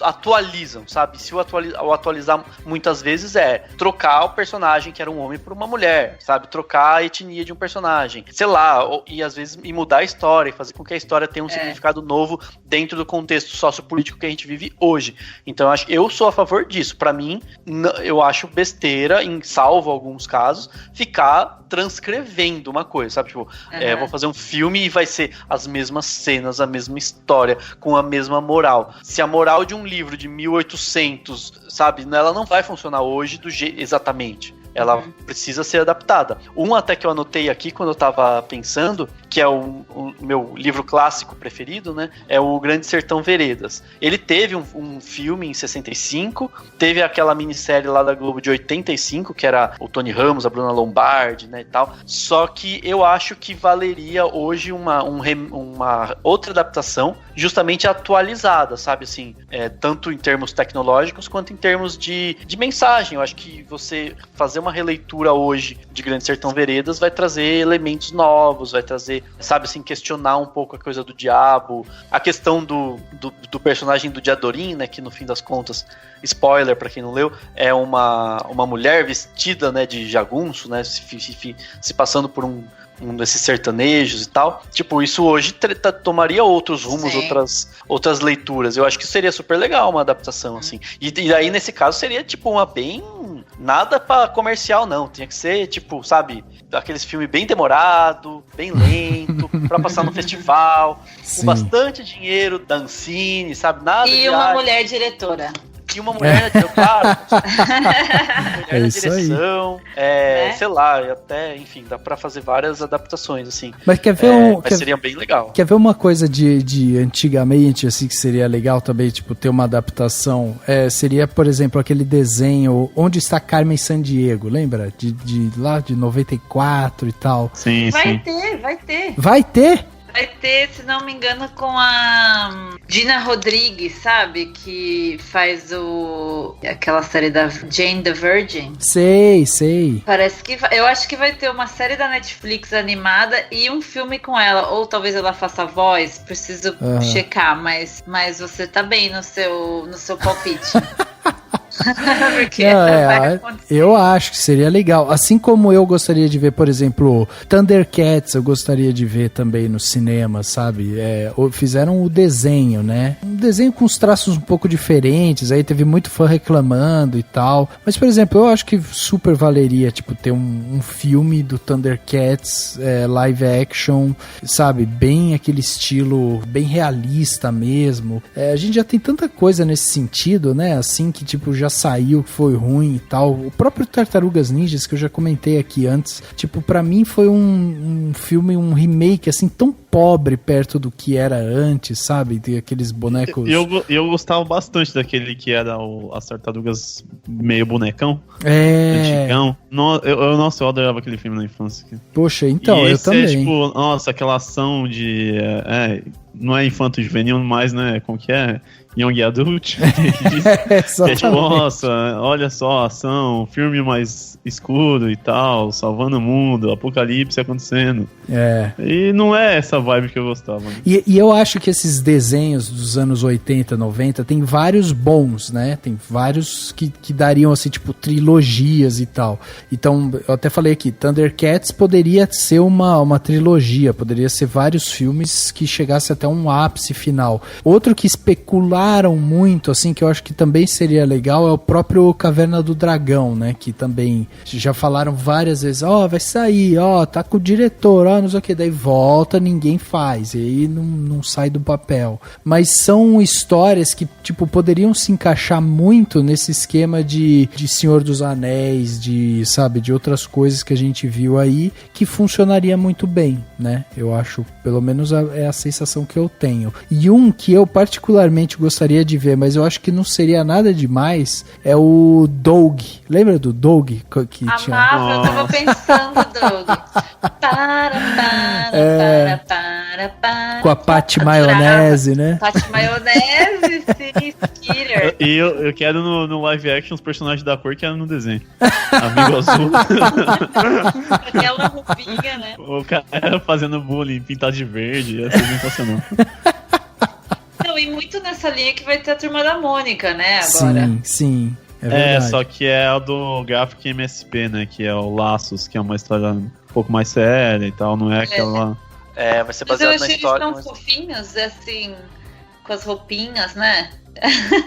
atualizam, sabe? Se o atualizar muitas vezes trocar o personagem que era um homem por uma mulher, sabe? Trocar a etnia de um personagem, sei lá, e às vezes mudar a história e fazer com que a história tenha um significado novo dentro do contexto sociopolítico que a gente vive hoje. Então eu sou a favor disso. Pra mim, eu acho besteira, salvo alguns casos, ficar transcrevendo uma coisa, sabe? Tipo, vou fazer um filme e vai ser as mesmas cenas, a mesma história, com a mesma moral. Se a moral de um livro de 1800, sabe, ela não vai funcionar hoje exatamente. Ela precisa ser adaptada. Até que eu anotei aqui quando eu tava pensando que é o meu livro clássico preferido, né? É o Grande Sertão Veredas. Ele teve um filme em 65, teve aquela minissérie lá da Globo de 85, que era o Tony Ramos, a Bruna Lombardi, né, e tal. Só que eu acho que valeria hoje uma outra adaptação, justamente atualizada, sabe, assim, tanto em termos tecnológicos quanto em termos de mensagem. Eu acho que você fazer uma releitura hoje de Grande Sertão Veredas vai trazer elementos novos, vai trazer, sabe, assim, questionar um pouco a coisa do diabo, a questão do personagem do Diadorim, né, que no fim das contas, spoiler pra quem não leu, é uma mulher vestida, né, de jagunço, né, se passando por um desses sertanejos e tal. Tipo, isso hoje tomaria outros rumos, outras leituras. Eu acho que seria super legal uma adaptação, assim. E aí, nesse caso, seria, tipo, uma bem... Nada pra comercial, não. Tinha que ser, tipo, sabe, aqueles filmes bem demorado, bem lento, pra passar no festival, com bastante dinheiro, dancine, sabe? Nada e uma mulher diretora. E uma mulher, claro, mulher na direção, sei lá, até, enfim, dá pra fazer várias adaptações, assim. Mas quer ver mas seria bem legal. Quer ver uma coisa de antigamente, assim, que seria legal também, tipo, ter uma adaptação? Seria, por exemplo, aquele desenho Onde Está Carmen Sandiego, lembra? De lá, de 94 e tal. Sim, vai ter. Vai ter? Vai ter, se não me engano, com a Gina Rodrigues, sabe? Que faz aquela série da Jane the Virgin. Sei. Parece que eu acho que vai ter uma série da Netflix animada e um filme com ela. Ou talvez ela faça voz, preciso checar, mas você tá bem no seu palpite. Porque eu acho que seria legal. Assim como eu gostaria de ver, por exemplo, Thundercats, eu gostaria de ver também no cinema, sabe? Fizeram o desenho, né? Um desenho com os traços um pouco diferentes, aí teve muito fã reclamando e tal. Mas, por exemplo, eu acho que super valeria, tipo, ter um filme do Thundercats, live action, sabe? Bem aquele estilo, bem realista mesmo. A gente já tem tanta coisa nesse sentido, né? Assim, que, tipo, já saiu, que foi ruim e tal. O próprio Tartarugas Ninjas, que eu já comentei aqui antes, tipo, pra mim foi um filme, um remake, assim, tão pobre perto do que era antes, sabe? De aqueles bonecos... Eu gostava bastante daquele que era as Tartarugas meio bonecão. Antigão. Nossa, eu adorava aquele filme na infância. Poxa, então, eu também. Tipo, nossa, aquela ação de... não é infanto juvenil, mas, né, como que é? Young Adult. Que é tipo, nossa, olha só a ação, filme mais escuro e tal, salvando o mundo, apocalipse acontecendo. E não é essa vibe que eu gostava. Né? E eu acho que esses desenhos dos anos 80, 90, tem vários bons, né? Tem vários que dariam, assim, tipo, trilogias e tal. Então, eu até falei aqui, Thundercats poderia ser uma trilogia, poderia ser vários filmes que chegasse até um ápice final. Outro que especularam muito, assim, que eu acho que também seria legal, é o próprio Caverna do Dragão, né? Que também já falaram várias vezes, vai sair, tá com o diretor, não sei o que, daí volta, ninguém faz, e aí não sai do papel. Mas são histórias que, tipo, poderiam se encaixar muito nesse esquema de Senhor dos Anéis, sabe, de outras coisas que a gente viu aí, que funcionaria muito bem, né? Eu acho, pelo menos é a sensação que eu tenho. E um que eu particularmente gostaria de ver, mas eu acho que não seria nada demais, é o Doug. Lembra do Doug? Que amava, eu tava pensando, Doug. Com a Patty Maionese, né? Patty Maionese, sim, Skeeter. E eu quero no live action os personagens da cor que eram no desenho. Amigo azul. Aquela roupinha, né? O cara fazendo bullying, pintado de verde, ia ser sensacional. Não, e muito nessa linha que vai ter a Turma da Mônica, né, agora. Sim. É verdade. Só que é a do Graphic MSP, né? Que é o Laços, que é uma história um pouco mais séria e tal, não é aquela... vai ser baseado na história. Mas eu achei eles tão fofinhos, assim, com as roupinhas, né?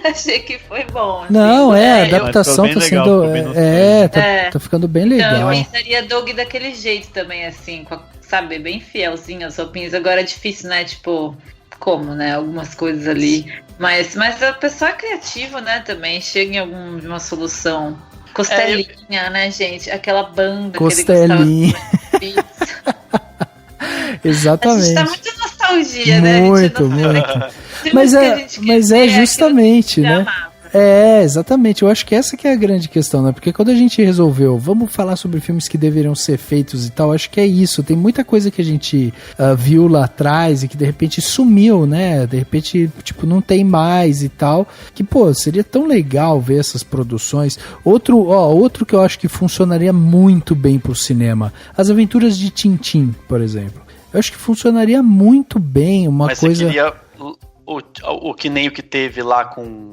Achei que foi bom. Assim, não, a adaptação tá sendo... tá ficando bem legal. Então, eu pensaria Doug daquele jeito também, assim, sabe, bem fielzinho as roupinhas. Agora é difícil, né, tipo... Como, né? Algumas coisas ali. Mas a pessoa é criativa, né? Também chega em alguma solução. Costelinha, né, gente? Aquela banda. Costelinha. Exatamente. A gente tá muito nostalgia, né? Muito. Mas é justamente, né? Exatamente. Eu acho que essa que é a grande questão, né? Porque quando a gente resolveu, vamos falar sobre filmes que deveriam ser feitos e tal, acho que é isso. Tem muita coisa que a gente viu lá atrás e que de repente sumiu, né? De repente, tipo, não tem mais e tal. Que, pô, seria tão legal ver essas produções. Outro que eu acho que funcionaria muito bem pro cinema. As Aventuras de Tintin, por exemplo. Eu acho que funcionaria muito bem Mas coisa... Você queria o que nem o que teve lá com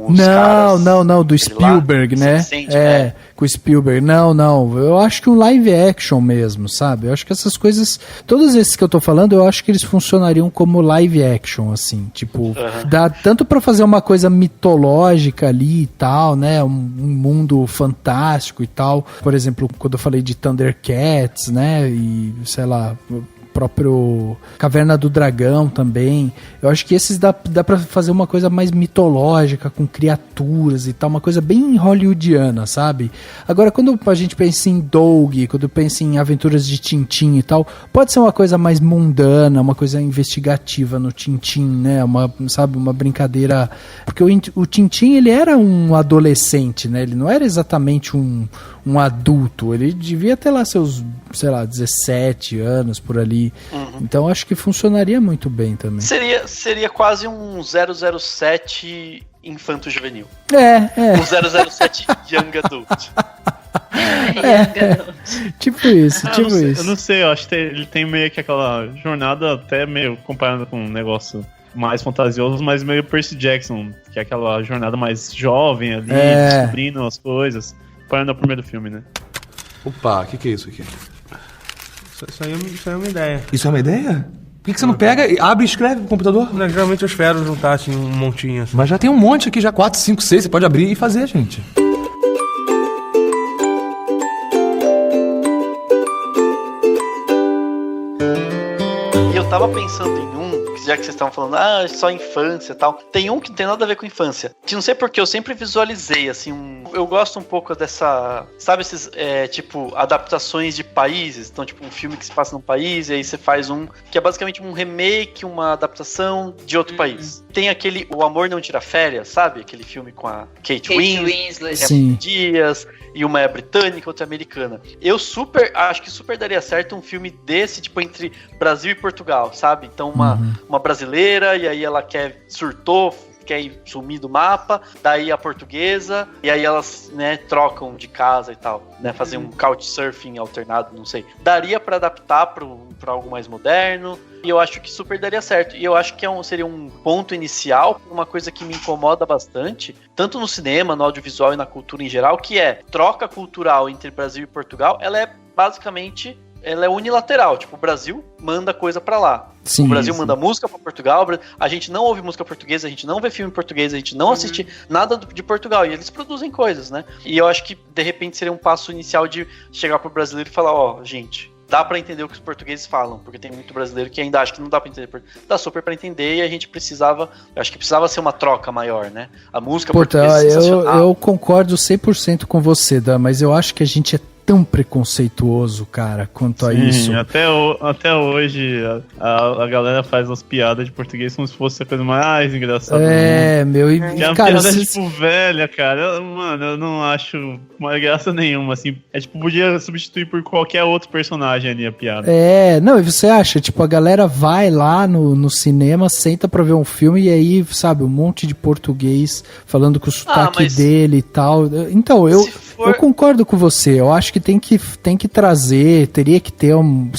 os caras... Não, do Spielberg, lá, né? Com o Spielberg. Não. Eu acho que um live action mesmo, sabe? Eu acho que essas coisas... Todos esses que eu tô falando, eu acho que eles funcionariam como live action, assim. Tipo, dá tanto pra fazer uma coisa mitológica ali e tal, né? Um mundo fantástico e tal. Por exemplo, quando eu falei de Thundercats, né? E, sei lá... próprio Caverna do Dragão também. Eu acho que esses dá pra fazer uma coisa mais mitológica, com criaturas e tal, uma coisa bem hollywoodiana, sabe? Agora, quando a gente pensa em Doug, quando pensa em Aventuras de Tintin e tal, pode ser uma coisa mais mundana, uma coisa investigativa no Tintin, né? Uma brincadeira... Porque o Tintin, ele era um adolescente, né? Ele não era exatamente um adulto, ele devia ter lá seus, sei lá, 17 anos por ali. Então acho que funcionaria muito bem também. Seria quase um 007 infanto-juvenil. Um 007 Young Adult. Tipo isso. Eu não sei, eu acho que ele tem meio que aquela jornada até meio comparada com um negócio mais fantasioso, mas meio Percy Jackson, que é aquela jornada mais jovem ali, descobrindo as coisas. Parando ao primeiro filme, né? Opa, o que é isso aqui? Isso aí é uma ideia. Isso é uma ideia? Por que você não pega, abre e escreve no computador? Não, geralmente eu espero juntar assim, um montinho. Assim. Mas já tem um monte aqui, já 4, 5, 6, você pode abrir e fazer, gente. E eu tava pensando em já que vocês estavam falando, só infância e tal. Tem um que não tem nada a ver com infância. Não sei porque eu sempre visualizei, assim, eu gosto um pouco dessa, sabe esses, tipo, adaptações de países. Então, tipo, um filme que se passa num país e aí você faz um, que é basicamente um remake, uma adaptação de outro país. Tem aquele O Amor Não Tira Férias, sabe? Aquele filme com a Kate Winslet. Sim. Dias, e uma é britânica, outra é americana. Eu acho que super daria certo um filme desse, tipo, entre Brasil e Portugal, sabe? Então, uma brasileira, e aí ela surtou, quer ir sumir do mapa, daí a portuguesa, e aí elas, né, trocam de casa e tal, né, fazer um couchsurfing alternado, não sei. Daria pra adaptar pra algo mais moderno, e eu acho que super daria certo. E eu acho que seria um ponto inicial, uma coisa que me incomoda bastante, tanto no cinema, no audiovisual e na cultura em geral, que é troca cultural entre Brasil e Portugal, ela é basicamente... Ela é unilateral, tipo, o Brasil manda coisa pra lá. Sim, o Brasil manda música pra Portugal, a gente não ouve música portuguesa, a gente não vê filme português, a gente não assiste nada de Portugal, e eles produzem coisas, né? E eu acho que, de repente, seria um passo inicial de chegar pro brasileiro e falar, gente, dá pra entender o que os portugueses falam, porque tem muito brasileiro que ainda acha que não dá pra entender. Dá super pra entender, e a gente precisava ser uma troca maior, né? A música portuguesa é sensacional. Eu concordo 100% com você, Dan, mas eu acho que a gente é tão preconceituoso, cara, quanto a isso. Até hoje a galera faz umas piadas de português como se fosse a coisa mais engraçada. E cara, piada tipo velha, cara. Mano, eu não acho uma graça nenhuma, assim. Tipo, podia substituir por qualquer outro personagem ali a piada. E você acha, tipo, a galera vai lá no cinema, senta pra ver um filme e aí, sabe, um monte de português falando com o sotaque dele e tal. Então, eu concordo com você. Eu acho que tem que trazer, teria que ter um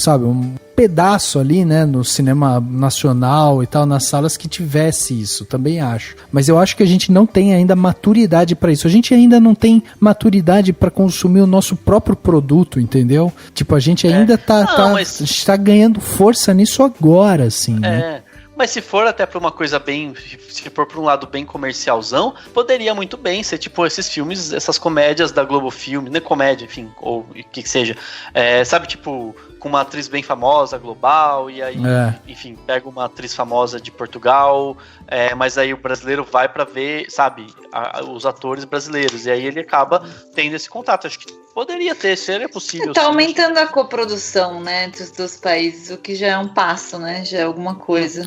pedaço ali, né, no cinema nacional e tal, nas salas que tivesse isso, também acho. Mas eu acho que a gente não tem ainda maturidade pra isso. A gente ainda não tem maturidade pra consumir o nosso próprio produto, entendeu? Tipo, a gente ainda tá ganhando força nisso agora, assim, né? Mas se for até pra uma coisa se for pra um lado bem comercialzão, poderia muito bem ser tipo esses filmes, essas comédias da Globo Filme, né, comédia, enfim, ou o que seja, sabe, tipo, com uma atriz bem famosa, global, e aí, enfim, pega uma atriz famosa de Portugal, mas aí o brasileiro vai pra ver, sabe, os atores brasileiros, e aí ele acaba tendo esse contato. Acho que Poderia ter, seria possível. Tá sim. aumentando a coprodução, né, entre os dois países, o que já é um passo, né? Já é alguma coisa.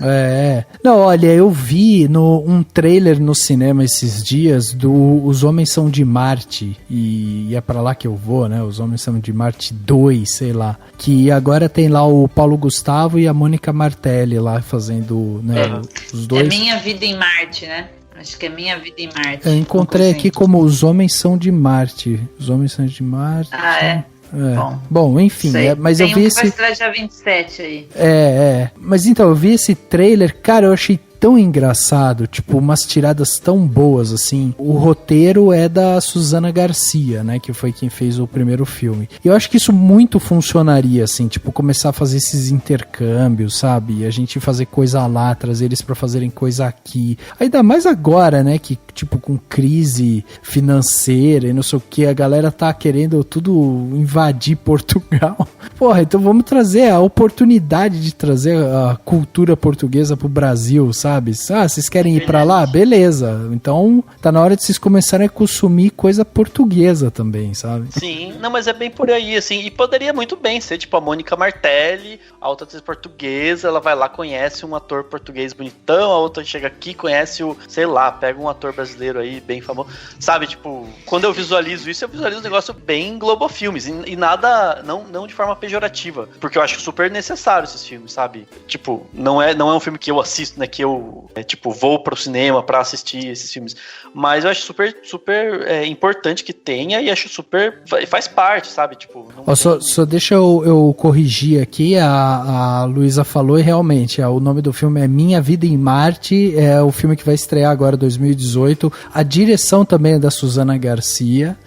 Não, olha, eu vi um trailer no cinema esses dias do Os Homens São de Marte, e é pra lá que eu vou, né? Os Homens São de Marte 2, sei lá. Que agora tem lá o Paulo Gustavo e a Mônica Martelli lá fazendo, né, os dois. É Minha Vida em Marte, né? Acho que é Minha Vida em Marte. Eu encontrei aqui como Os Homens São de Marte. Os Homens São de Marte. Ah, é? Bom, enfim, mas tem eu vi que esse... vai estrear dia 27 aí. Mas então, eu vi esse trailer, cara, eu achei tão engraçado, tipo, umas tiradas tão boas, assim. O roteiro é da Susana Garcia, né, que foi quem fez o primeiro filme. E eu acho que isso muito funcionaria, assim, tipo, começar a fazer esses intercâmbios, sabe? E a gente fazer coisa lá, trazer eles pra fazerem coisa aqui. Ainda mais agora, né, que, tipo, com crise financeira e não sei o que, a galera tá querendo tudo invadir Portugal. Porra, então vamos trazer a oportunidade de trazer a cultura portuguesa pro Brasil, sabe? Vocês querem ir pra lá? Beleza. Então tá na hora de vocês começarem a consumir coisa portuguesa também, sabe? Sim, não, mas é bem por aí, assim. E poderia muito bem ser, tipo, a Mônica Martelli, a outra atriz portuguesa, ela vai lá, conhece um ator português bonitão, a outra chega aqui, conhece sei lá, pega um ator brasileiro aí, bem famoso. Sabe, tipo, quando eu visualizo isso, eu visualizo um negócio bem Globo Filmes. E nada, não de forma pejorativa. Porque eu acho super necessário esses filmes, sabe? Tipo, não é um filme que eu assisto, né? Que eu, vou pro cinema pra assistir esses filmes. Mas eu acho super importante que tenha e acho super... Faz parte, sabe? Tipo... Só deixa eu corrigir aqui. A Luísa falou e realmente, o nome do filme é Minha Vida em Marte. É o filme que vai estrear agora, 2018. A direção também é da Susana Garcia.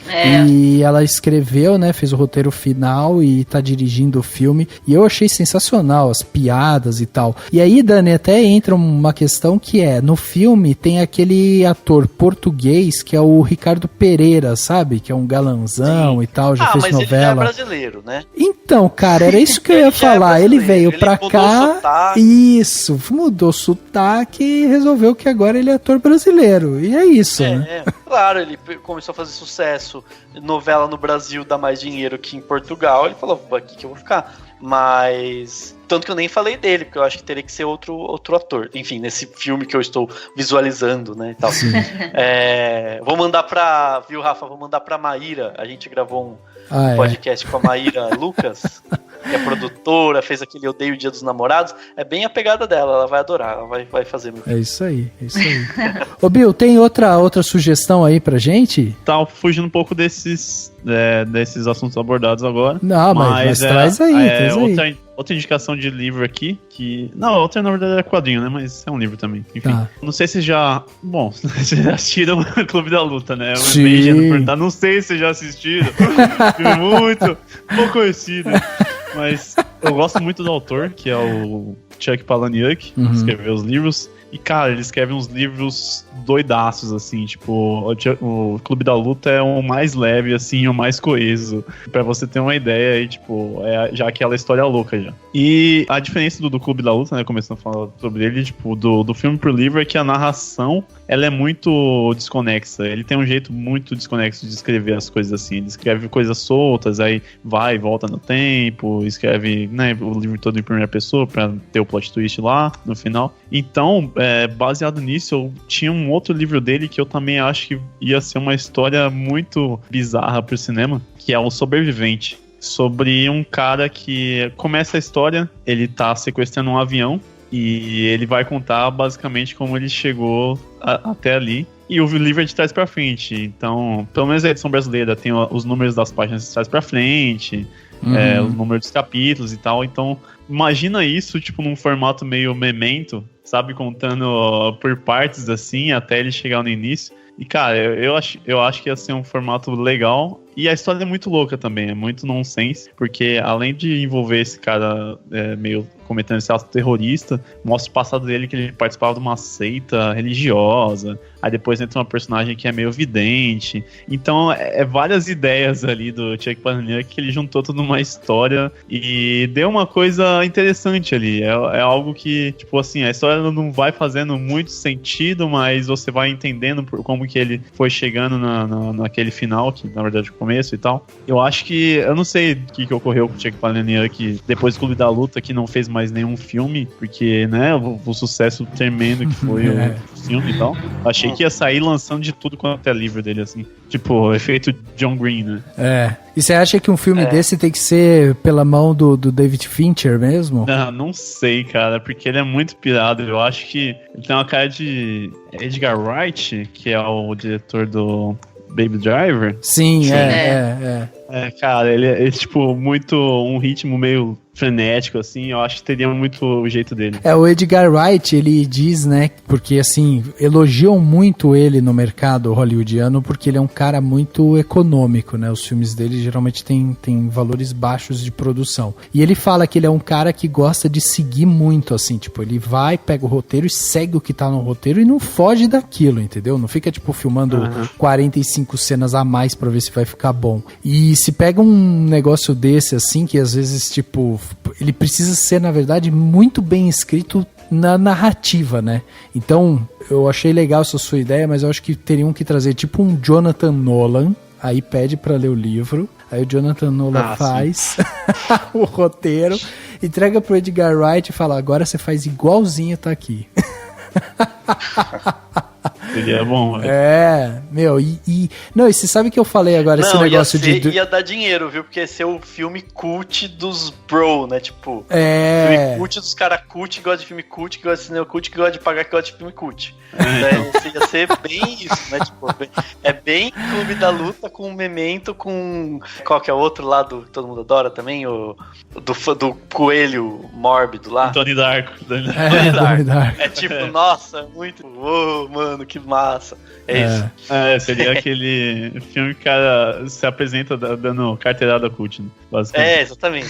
E ela escreveu, né? Fez o roteiro final e tá dirigindo o filme. E eu achei sensacional as piadas e tal. E aí, Dani, até entra uma questão que no filme tem aquele ator português que é o Ricardo Pereira, sabe? Que é um galanzão e tal, já fez mas novela. Ele já é brasileiro, né? Então, cara, era isso que eu ia falar. Ele veio pra cá, isso, mudou sotaque e resolveu que agora ele é ator brasileiro. E é isso, né? Claro, ele começou a fazer sucesso, novela no Brasil dá mais dinheiro que em Portugal, ele falou, aqui que eu vou ficar. Mas... Tanto que eu nem falei dele, porque eu acho que teria que ser outro ator. Enfim, nesse filme que eu estou visualizando, né, e tal. Vou mandar pra... Viu, Rafa? Vou mandar pra Maíra. A gente gravou um podcast com a Maíra Lucas, que é produtora, fez aquele Odeio o Dia dos Namorados. É bem a pegada dela, ela vai adorar, ela vai fazer muito. É isso aí. Ô, Bill, tem outra sugestão aí pra gente? Tá fugindo um pouco desses assuntos abordados agora. Não, mas traz aí. Outra indicação de livro aqui, que... Não, outra na verdade é quadrinho, né? Mas é um livro também. Enfim, não sei se já... Bom, vocês já assistiram o Clube da Luta, né? Sim. Não sei se já assistiram. Filme muito pouco conhecido. Mas eu gosto muito do autor, que é o Chuck Palahniuk, que escreveu os livros. E, cara, ele escreve uns livros doidaços, assim, tipo, o Clube da Luta é o mais leve, assim, o mais coeso, pra você ter uma ideia, e, tipo, já aquela história louca, já. E a diferença do Clube da Luta, né, começando a falar sobre ele, tipo, do filme pro livro, é que a narração, ela é muito desconexa, ele tem um jeito muito desconexo de escrever as coisas, assim, ele escreve coisas soltas, aí vai e volta no tempo, escreve, né, o livro todo em primeira pessoa, pra ter o plot twist lá, no final. Então, baseado nisso, eu tinha um outro livro dele que eu também acho que ia ser uma história muito bizarra pro cinema, que é O Sobrevivente. Sobre um cara que começa a história, ele tá sequestrando um avião e ele vai contar basicamente como ele chegou até ali. E o livro é de trás pra frente, então, pelo menos a edição brasileira tem os números das páginas de trás pra frente, o número dos capítulos e tal, então imagina isso, tipo, num formato meio Memento, sabe, contando por partes, assim, até ele chegar no início. E, cara, eu acho que ia ser um formato legal. E a história é muito louca também, é muito nonsense, porque além de envolver esse cara meio cometendo esse ato terrorista, mostra o passado dele, que ele participava de uma seita religiosa, aí depois entra uma personagem que é meio vidente, então várias ideias ali do Chuck Palahniuk que ele juntou tudo numa história e deu uma coisa interessante ali, é algo que, tipo assim, a história não vai fazendo muito sentido, mas você vai entendendo como que ele foi chegando naquele final, que na verdade, como começo e tal. Eu acho que, eu não sei o que ocorreu com o Chuck Palahniuk, que depois do Clube da Luta, que não fez mais nenhum filme, porque, né, o sucesso tremendo que foi o filme e tal. Achei que ia sair lançando de tudo quanto é livro dele, assim. Tipo, efeito John Green, né? E você acha que um filme desse tem que ser pela mão do David Fincher mesmo? Não sei, cara, porque ele é muito pirado. Eu acho que ele tem uma cara de Edgar Wright, que é o diretor do Baby Driver. Sim. Cara, ele é tipo muito um ritmo meio frenético, assim, eu acho que teria muito o jeito dele. O Edgar Wright, ele diz, né, porque assim, elogiam muito ele no mercado hollywoodiano, porque ele é um cara muito econômico, né, os filmes dele geralmente tem valores baixos de produção, e ele fala que ele é um cara que gosta de seguir muito, assim, tipo, ele vai, pega o roteiro e segue o que tá no roteiro e não foge daquilo, entendeu? Não fica, tipo, filmando 45 cenas a mais pra ver se vai ficar bom. E se pega um negócio desse, assim, que às vezes, tipo, ele precisa ser, na verdade, muito bem escrito na narrativa, né? Então, eu achei legal essa sua ideia, mas eu acho que teriam que trazer tipo um Jonathan Nolan, aí pede pra ler o livro, aí o Jonathan Nolan faz o roteiro, entrega pro Edgar Wright e fala, agora você faz igualzinho, tá aqui. Seria bom, velho. E você sabe que eu falei agora esse negócio ia dar dinheiro, viu? Porque ia ser o filme cult dos bro, né? Tipo, filme cult dos caras cult que gostam de filme cult, que gostam de cinema cult, que gostam de pagar, que gostam de filme cult. Ia ser bem isso, né? Tipo, é bem Clube da Luta com Memento, com... Qual que é o outro lá do todo mundo adora também? Do coelho mórbido lá. Tony Darko. Tony Darko. É tipo, nossa, muito... Uou, mano, que massa. Isso. Seria aquele filme que o cara se apresenta dando carteirada cult, né? Basicamente. Exatamente.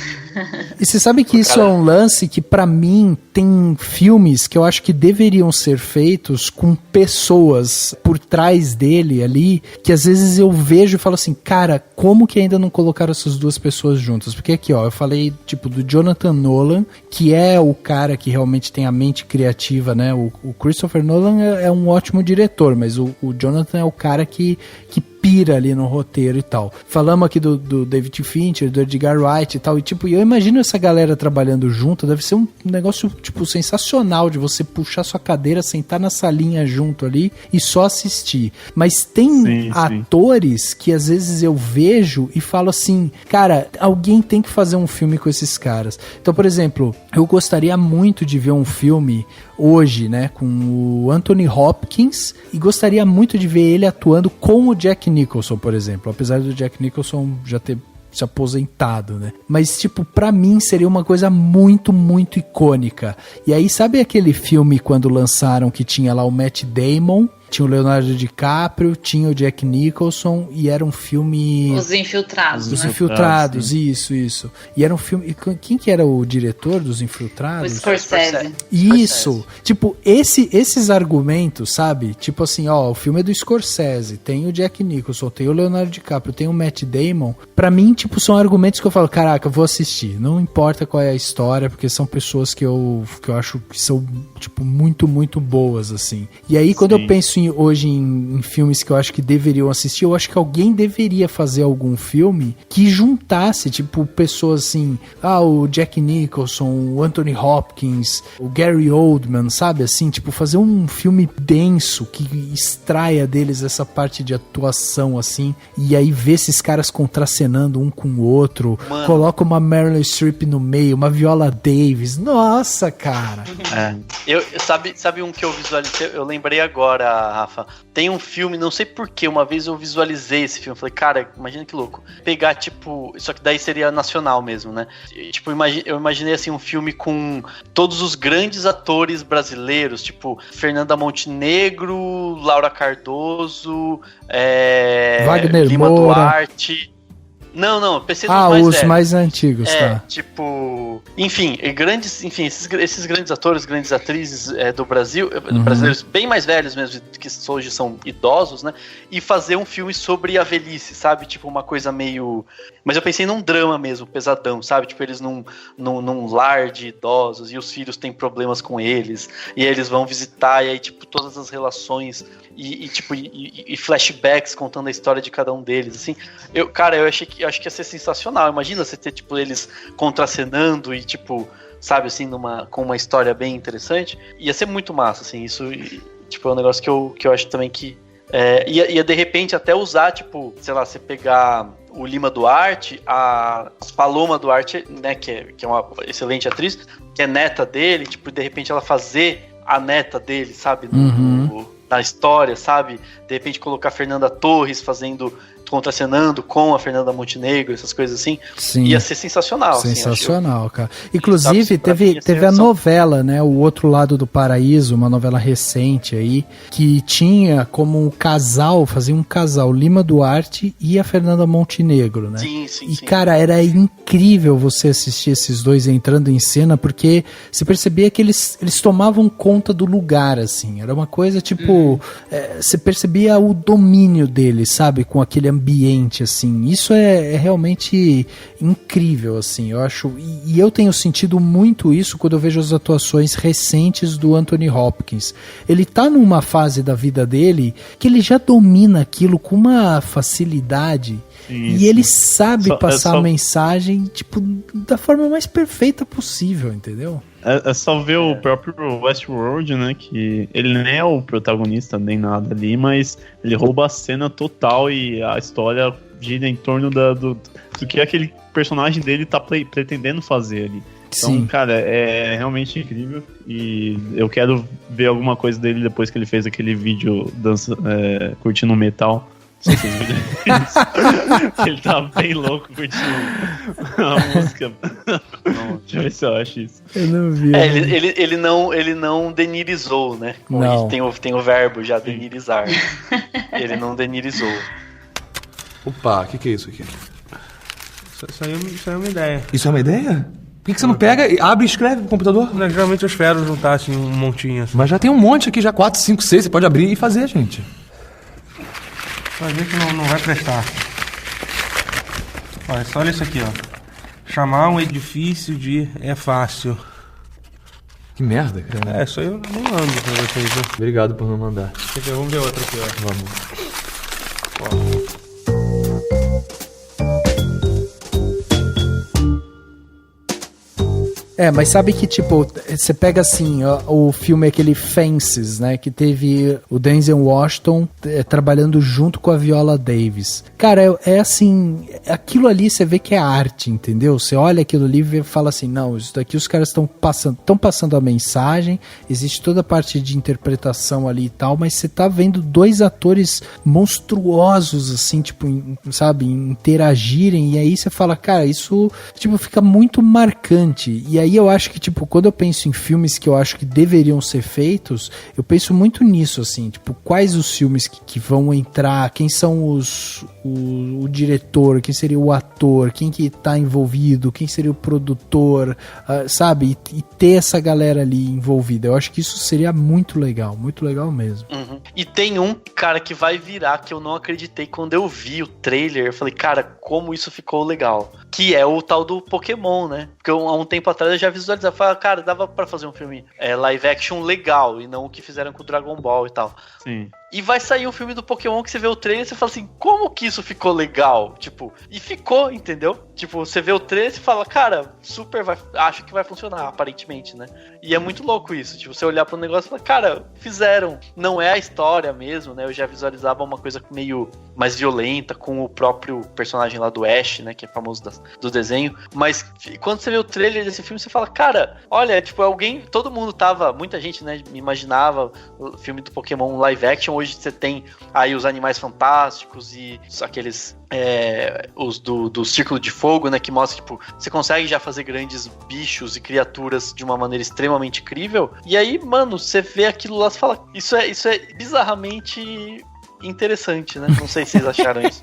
E você sabe que isso é um lance que, pra mim, tem filmes que eu acho que deveriam ser feitos com pessoas por trás dele ali, que às vezes eu vejo e falo assim, cara, como que ainda não colocaram essas duas pessoas juntas? Porque aqui, ó, eu falei, tipo, do Jonathan Nolan, que é o cara que realmente tem a mente criativa, né? O Christopher Nolan é um ótimo diretor, mas o Jonathan é o cara que pira ali no roteiro e tal. Falamos aqui do David Fincher, do Edgar Wright e tal, e tipo, eu imagino essa galera trabalhando junto, deve ser um negócio, tipo, sensacional de você puxar sua cadeira, sentar na salinha junto ali e só assistir. Mas tem atores que às vezes eu vejo e falo assim, cara, alguém tem que fazer um filme com esses caras. Então, por exemplo, eu gostaria muito de ver um filme hoje, né, com o Anthony Hopkins, e gostaria muito de ver ele atuando com o Jack Nicholson, por exemplo, apesar do Jack Nicholson já ter se aposentado, né? Mas, tipo, pra mim seria uma coisa muito, muito icônica. E aí, sabe aquele filme quando lançaram que tinha lá o Matt Damon, tinha o Leonardo DiCaprio, tinha o Jack Nicholson, e era um filme... Os Infiltrados, Os Infiltrados, isso. E era um filme... Quem que era o diretor dos Infiltrados? O Scorsese. Isso. Tipo, esses argumentos, sabe? Tipo assim, ó, o filme é do Scorsese, tem o Jack Nicholson, tem o Leonardo DiCaprio, tem o Matt Damon. Pra mim, tipo, são argumentos que eu falo, caraca, vou assistir. Não importa qual é a história, porque são pessoas que eu acho que são, tipo, muito, muito boas, assim. E aí, quando eu penso hoje em filmes que eu acho que deveriam assistir, eu acho que alguém deveria fazer algum filme que juntasse, tipo, pessoas assim, o Jack Nicholson, o Anthony Hopkins, o Gary Oldman, sabe, assim, tipo, fazer um filme denso que extraia deles essa parte de atuação, assim, e aí ver esses caras contracenando um com o outro, coloca uma Meryl Streep no meio, uma Viola Davis, nossa, cara! Sabe um que eu visualizei, eu lembrei agora, Rafa, tem um filme, não sei porquê, uma vez eu visualizei esse filme, falei, cara, imagina que louco, pegar, tipo, só que daí seria nacional mesmo, né, tipo, eu imaginei, assim, um filme com todos os grandes atores brasileiros, tipo, Fernanda Montenegro, Laura Cardoso, Wagner Lima Moura. Duarte... Não, pensei nos mais os velhos. mais antigos, tá. Tipo... Enfim, esses grandes atores, grandes atrizes do Brasil, brasileiros bem mais velhos mesmo, que hoje são idosos, né? E fazer um filme sobre a velhice, sabe? Tipo, uma coisa meio Mas eu pensei num drama mesmo, pesadão, sabe? Tipo, eles num lar de idosos e os filhos têm problemas com eles, e aí eles vão visitar, e aí, tipo, todas as relações e flashbacks contando a história de cada um deles, assim. Eu acho que ia ser sensacional. Imagina você ter, tipo, eles contracenando e, tipo, sabe, assim, com uma história bem interessante. Ia ser muito massa, assim, isso, tipo, é um negócio que eu acho também que ia de repente até usar, tipo, sei lá, você pegar o Lima Duarte, a Paloma Duarte, né, que é uma excelente atriz, que é neta dele, tipo, de repente ela fazer a neta dele, sabe, na história, sabe, de repente colocar a Fernanda Torres contracenando com a Fernanda Montenegro, essas coisas assim. Sim. Ia ser sensacional. Sensacional, assim, cara. Inclusive, teve a novela, né, O Outro Lado do Paraíso, uma novela recente aí, que tinha como um casal, fazia um casal, Lima Duarte e a Fernanda Montenegro, né? Sim. Cara, era incrível você assistir esses dois entrando em cena, porque você percebia que eles tomavam conta do lugar, assim. Era uma coisa, tipo, você percebia o domínio deles, sabe? Com aquele ambiente, assim, isso é realmente incrível, assim, eu acho, e eu tenho sentido muito isso quando eu vejo as atuações recentes do Anthony Hopkins. Ele tá numa fase da vida dele que ele já domina aquilo com uma facilidade. Isso. E ele sabe passar a mensagem, tipo, da forma mais perfeita possível, entendeu? É só ver o próprio Westworld, né, que ele nem é o protagonista nem nada ali, mas ele rouba a cena total e a história gira em torno do que aquele personagem dele tá pretendendo fazer ali. Então, sim, cara, é realmente incrível e eu quero ver alguma coisa dele depois que ele fez aquele vídeo curtindo metal. Vocês viram isso? Ele tava bem louco curtindo a música. Deixa eu ver se eu acho isso. Eu não vi. Ele não denirizou, né? Não. Tem o verbo já, denirizar. Ele não denirizou. Opa, o que é isso aqui? Isso aí é uma ideia. Isso é uma ideia? Por que você não pega, abre e escreve no computador? Não, geralmente eu espero juntar assim um montinho. Assim. Mas já tem um monte aqui, já 4, 5, 6. Você pode abrir e fazer, gente. Vai ver que não vai prestar. Olha isso aqui, ó. Chamar um edifício de é fácil. Que merda, cara. Isso aí eu não mando pra vocês, né? Obrigado por não mandar. Vamos ver outra aqui, ó. Vamos. Mas sabe que, tipo, você pega assim, o filme aquele Fences, né, que teve o Denzel Washington trabalhando junto com a Viola Davis. Cara, é assim, aquilo ali você vê que é arte, entendeu? Você olha aquilo ali e fala assim, não, isso daqui os caras estão passando a mensagem, existe toda a parte de interpretação ali e tal, mas você tá vendo dois atores monstruosos, assim, tipo, sabe, interagirem, e aí você fala, cara, isso, tipo, fica muito marcante. E aí eu acho que, tipo, quando eu penso em filmes que eu acho que deveriam ser feitos, eu penso muito nisso, assim, tipo, quais os filmes que vão entrar, quem são o diretor, quem seria o ator, quem que tá envolvido, quem seria o produtor, sabe? E ter essa galera ali envolvida. Eu acho que isso seria muito legal mesmo. Uhum. E tem um, cara, que vai virar, que eu não acreditei quando eu vi o trailer, eu falei, cara, como isso ficou legal. Que é o tal do Pokémon, né? Porque há um tempo atrás eu já visualizava, falei, cara, dava pra fazer um filme live action legal, e não o que fizeram com o Dragon Ball e tal. Sim. E vai sair um filme do Pokémon que você vê o trailer e você fala assim, como que isso ficou legal? Tipo, e ficou, entendeu? Tipo, você vê o trailer e fala, cara, acho que vai funcionar, aparentemente, né? E é muito louco isso, tipo, você olhar pro negócio e falar, cara, fizeram. Não é a história mesmo, né? Eu já visualizava uma coisa meio mais violenta com o próprio personagem lá do Ash, né? Que é famoso do desenho. Mas quando você vê o trailer desse filme, você fala, cara, olha, tipo, todo mundo muita gente, né, imaginava o filme do Pokémon live action. Hoje você tem aí os Animais Fantásticos e aqueles os do Círculo de Fogo, né, que mostra, tipo, você consegue já fazer grandes bichos e criaturas de uma maneira extremamente incrível. E aí, mano, você vê aquilo lá e fala, isso é bizarramente interessante, né? Não sei se vocês acharam isso.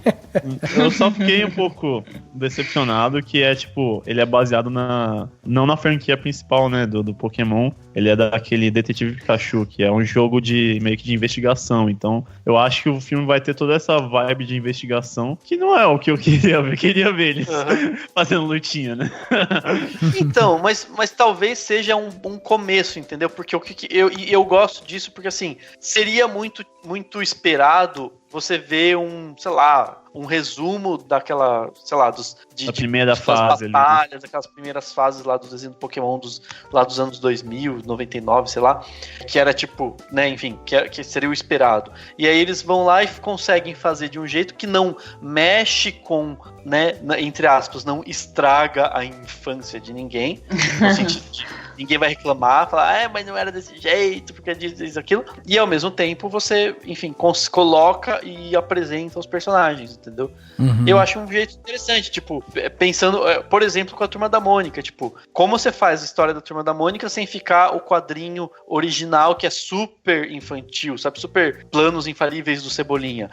Eu só fiquei um pouco decepcionado que é, tipo, ele é baseado não na franquia principal, né, do Pokémon. Ele é daquele Detetive Pikachu, que é um jogo meio que de investigação. Então, eu acho que o filme vai ter toda essa vibe de investigação, que não é o que eu queria ver. Queria ver eles fazendo lutinha, né? Então, mas talvez seja um começo, entendeu? Porque eu gosto disso, porque assim, seria muito esperado você ver um resumo daquela, sei lá, da primeira fase, batalhas, aquelas primeiras fases lá do desenho do Pokémon lá dos anos 2000, 99, sei lá, que era tipo, né, enfim, que seria o esperado. E aí eles vão lá e conseguem fazer de um jeito que não mexe com, né, entre aspas, não estraga a infância de ninguém, no sentido de ninguém vai reclamar, falar, mas não era desse jeito, porque diz aquilo. E ao mesmo tempo você, enfim, coloca e apresenta os personagens, entendeu? Uhum. Eu acho um jeito interessante, tipo, pensando, por exemplo, com a Turma da Mônica, tipo, como você faz a história da Turma da Mônica sem ficar o quadrinho original que é super infantil, sabe? Super planos infalíveis do Cebolinha.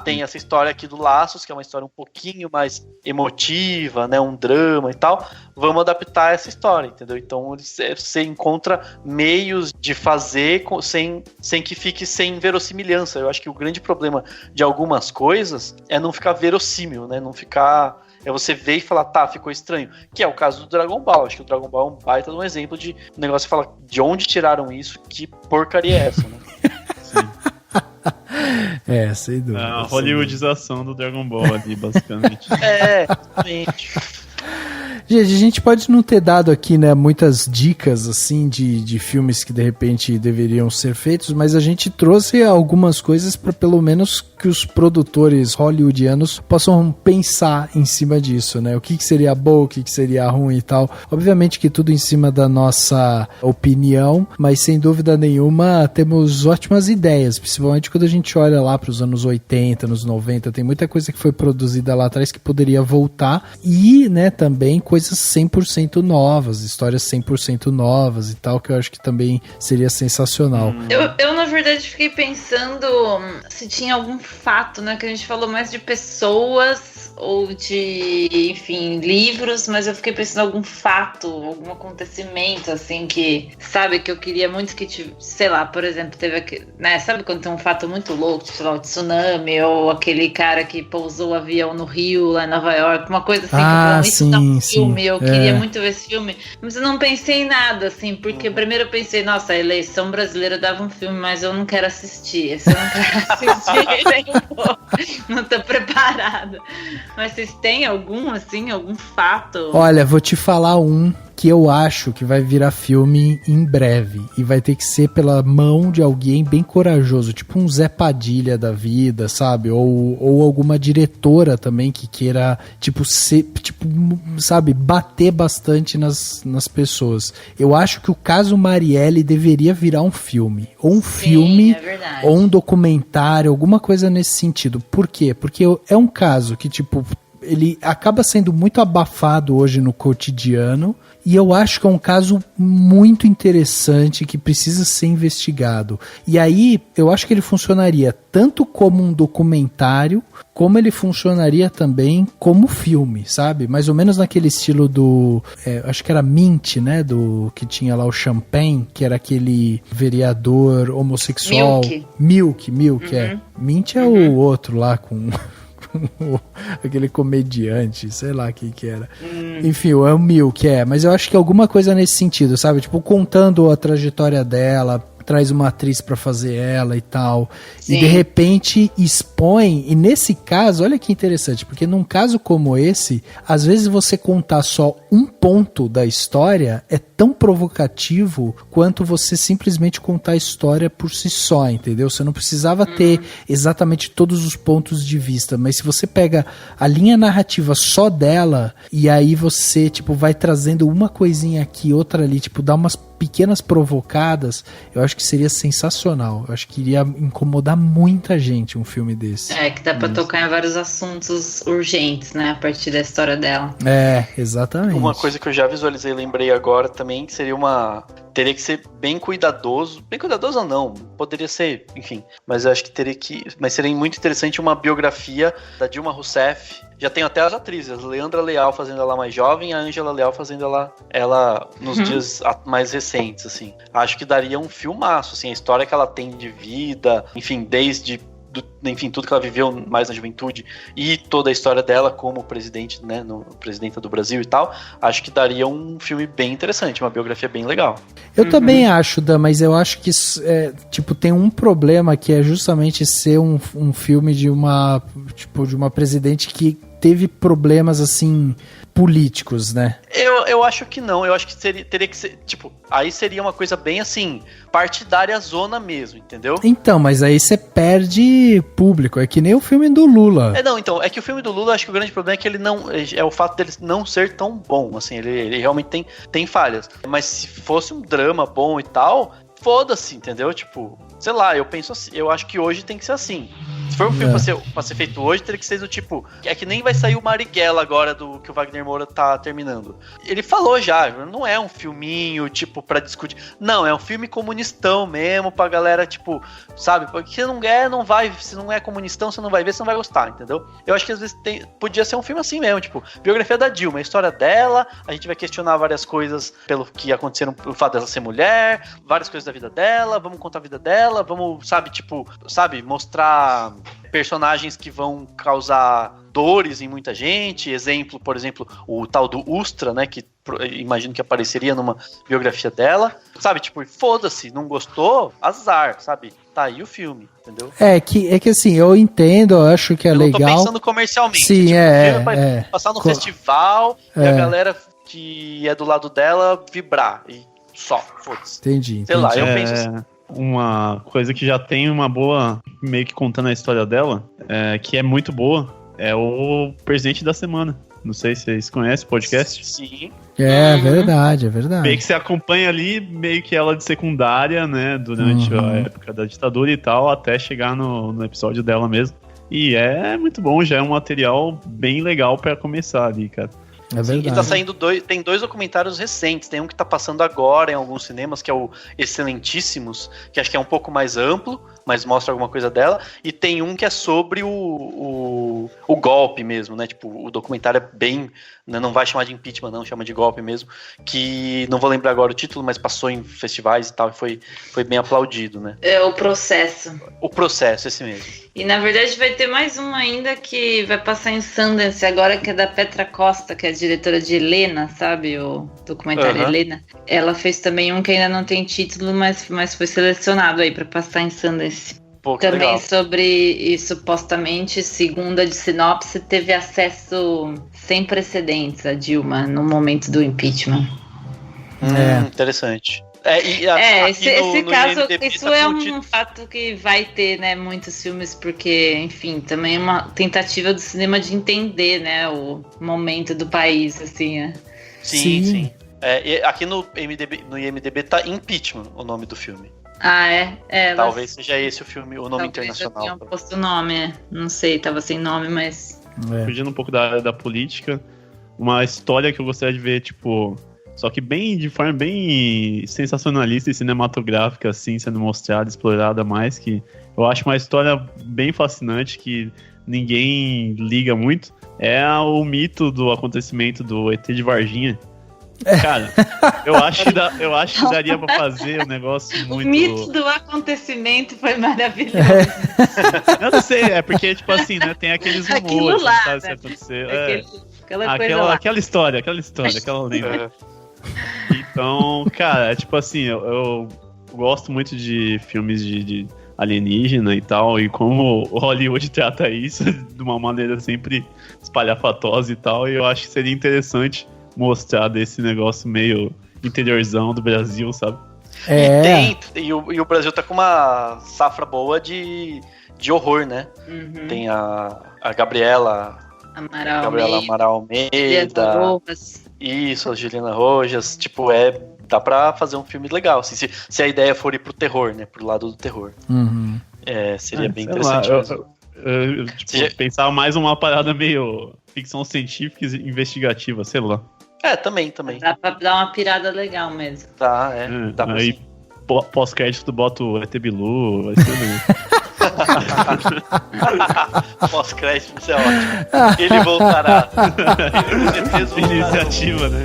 Tem essa história aqui do Laços, que é uma história um pouquinho mais emotiva, né? Um drama e tal. Vamos adaptar essa história, entendeu? Então você encontra meios de fazer sem que fique sem verossimilhança. Eu acho que o grande problema de algumas coisas é não ficar verossímil, né? Não ficar... É você ver e falar, ficou estranho. Que é o caso do Dragon Ball. Acho que o Dragon Ball é um baita de um exemplo de um negócio que fala, de onde tiraram isso? Que porcaria é essa, né? Sim. Sem dúvida. A hollywoodização do Dragon Ball ali, basicamente. Exatamente. Gente, a gente pode não ter dado aqui, né, muitas dicas, assim, de filmes que de repente deveriam ser feitos, mas a gente trouxe algumas coisas para pelo menos que os produtores hollywoodianos possam pensar em cima disso, né? O que seria bom, o que seria ruim e tal. Obviamente que tudo em cima da nossa opinião, mas sem dúvida nenhuma temos ótimas ideias, principalmente quando a gente olha lá para os anos 80, anos 90, tem muita coisa que foi produzida lá atrás que poderia voltar e, né, também coisas 100% novas, histórias 100% novas e tal, que eu acho que também seria sensacional. Eu na verdade fiquei pensando se tinha algum fato, né, que a gente falou mais de pessoas ou de, enfim, livros, mas eu fiquei pensando em algum fato, algum acontecimento, assim, que, sabe, que eu queria muito que, sei lá, por exemplo, teve aquele, né, sabe quando tem um fato muito louco, tipo, sei lá, o tsunami, ou aquele cara que pousou o avião no Rio, lá em Nova York, uma coisa assim, que isso dá um filme, eu queria muito ver esse filme, mas eu não pensei em nada, assim, porque primeiro eu pensei, nossa, a eleição brasileira dava um filme, mas eu não quero assistir, esse eu não quero assistir nem um pouco, não tô preparada. Mas vocês têm algum fato? Olha, vou te falar um que eu acho que vai virar filme em breve. E vai ter que ser pela mão de alguém bem corajoso. Tipo um Zé Padilha da vida, sabe? Ou alguma diretora também que queira, sabe? Bater bastante nas pessoas. Eu acho que o caso Marielle deveria virar um filme. Ou um filme, ou um documentário, alguma coisa nesse sentido. Por quê? Porque é um caso que, ele acaba sendo muito abafado hoje no cotidiano e eu acho que é um caso muito interessante que precisa ser investigado. E aí eu acho que ele funcionaria tanto como um documentário, como ele funcionaria também como filme, sabe? Mais ou menos naquele estilo do... acho que era Mint, né? Do que tinha lá o Champagne, que era aquele vereador homossexual. Milk, Mint é o outro lá com... aquele comediante, sei lá quem que era. Enfim, é o Milk, mas eu acho que alguma coisa nesse sentido, sabe? Contando a trajetória dela, traz uma atriz pra fazer ela e tal. Sim. E de repente expõe, e nesse caso, olha que interessante, porque num caso como esse, às vezes você contar só um ponto da história é tão provocativo quanto você simplesmente contar a história por si só, entendeu? Você não precisava ter exatamente todos os pontos de vista, mas se você pega a linha narrativa só dela, e aí você, vai trazendo uma coisinha aqui, outra ali, dá umas pequenas provocadas, eu acho que seria sensacional. Eu acho que iria incomodar muita gente um filme desse. Que dá pra tocar em vários assuntos urgentes, né? A partir da história dela. Exatamente. Uma coisa que eu já visualizei, lembrei agora também, que seria teria que ser bem cuidadoso. Bem cuidadoso ou não, poderia ser, enfim. Mas eu acho que teria que... Mas seria muito interessante uma biografia da Dilma Rousseff. Já tem até as atrizes, Leandra Leal fazendo ela mais jovem, a Ângela Leal fazendo ela nos dias mais recentes, assim. Acho que daria um filmaço, assim, a história que ela tem de vida, enfim, enfim, tudo que ela viveu mais na juventude e toda a história dela como presidente, né, presidenta do Brasil e tal, acho que daria um filme bem interessante, uma biografia bem legal. Eu também acho, Dan, mas eu acho que tem um problema que é justamente ser um filme de uma presidente que teve problemas, assim, políticos, né? Eu acho que não, eu acho que teria que ser, aí seria uma coisa bem, assim, partidária zona mesmo, entendeu? Então, mas aí você perde público, é que nem o filme do Lula. É que o filme do Lula, acho que o grande problema é que ele não, é o fato dele não ser tão bom, assim, ele realmente tem falhas, mas se fosse um drama bom e tal, foda-se, entendeu? Sei lá, eu penso assim, eu acho que hoje tem que ser assim. Se for um filme pra ser feito hoje, teria que ser do tipo... É que nem vai sair o Marighella agora, do que o Wagner Moura tá terminando. Ele falou já, não é um filminho, pra discutir. Não, é um filme comunistão mesmo, pra galera, sabe? Porque se não é, não vai... Se não é comunistão, você não vai ver, você não vai gostar, entendeu? Eu acho que às vezes podia ser um filme assim mesmo, biografia da Dilma, a história dela, a gente vai questionar várias coisas pelo que aconteceram, o fato dela ser mulher, várias coisas da vida dela, vamos contar a vida dela, vamos, sabe, mostrar personagens que vão causar dores em muita gente. Exemplo, por exemplo, o tal do Ustra, né, que imagino que apareceria numa biografia dela, sabe, foda-se, não gostou, azar, sabe, tá aí o filme, entendeu? É que assim, eu entendo, eu acho que é legal. Eu tô pensando comercialmente, sim, vai passar no festival e a galera que é do lado dela vibrar, e só, foda-se. Entendi. Sei lá, eu penso assim. Uma coisa que já tem uma boa, meio que contando a história dela, que é muito boa, é o Presidente da Semana. Não sei se vocês conhecem o podcast. Sim. É verdade. Meio que você acompanha ali, meio que ela de secundária, né, durante a época da ditadura e tal, até chegar no episódio dela mesmo. E é muito bom, já é um material bem legal pra começar ali, cara. É verdade. E tá saindo tem 2 documentários recentes. Tem um que tá passando agora em alguns cinemas, que é o Excelentíssimos, que acho que é um pouco mais amplo, mas mostra alguma coisa dela. E tem um que é sobre o golpe mesmo, né? O documentário é bem... Né? Não vai chamar de impeachment, não, chama de golpe mesmo. Que não vou lembrar agora o título, mas passou em festivais e tal, e foi bem aplaudido, né? É o Processo. O Processo, esse mesmo. E na verdade vai ter mais um ainda que vai passar em Sundance agora, que é da Petra Costa, que é a diretora de Helena, sabe? O documentário Helena. Ela fez também um que ainda não tem título, mas foi selecionado aí pra passar em Sundance. Pô, também legal. Sobre, e supostamente, segundo a de sinopse, teve acesso sem precedentes a Dilma no momento do impeachment. Interessante. Esse caso, IMDb isso é um fato que vai ter, né, muitos filmes, porque, enfim, também é uma tentativa do cinema de entender, né, o momento do país, assim, né? Sim. Aqui no IMDb tá Impeachment, o nome do filme. Talvez seja esse o filme, o nome internacional. Talvez eu tenha posto o nome, não sei, tava sem nome, mas... Fugindo um pouco da área da política, uma história que eu gostaria de ver, só que de forma bem sensacionalista e cinematográfica, assim, sendo mostrada, explorada mais, que eu acho uma história bem fascinante, que ninguém liga muito, é o mito do acontecimento do ET de Varginha. Cara, eu acho que daria pra fazer um negócio muito... O mito do acontecimento foi maravilhoso. Eu não sei, é porque, assim, né, tem aqueles rumores, lá, sabe, né? se acontecer. Aquela história, aquela lenda. Então, cara, assim, eu gosto muito de filmes de alienígena e tal, e como o Hollywood trata isso de uma maneira sempre espalhafatosa e tal, e eu acho que seria interessante mostrar desse negócio meio interiorzão do Brasil, sabe? E o Brasil tá com uma safra boa de horror, né? Tem a Gabriela Amaral Almeida. Isso, a Juliana Rojas. Dá pra fazer um filme legal, assim, se a ideia for ir pro terror, né? Pro lado do terror. Seria bem interessante. Eu pensava mais uma parada meio ficção científica e investigativa, sei lá. Também. Dá pra dar uma pirada legal mesmo. Tá, dá pra aí, sim. Pós-crédito, tu bota o ET Bilu, vai ser bem. Pós-crédito, isso é ótimo. Ele voltará. Iniciativa, né?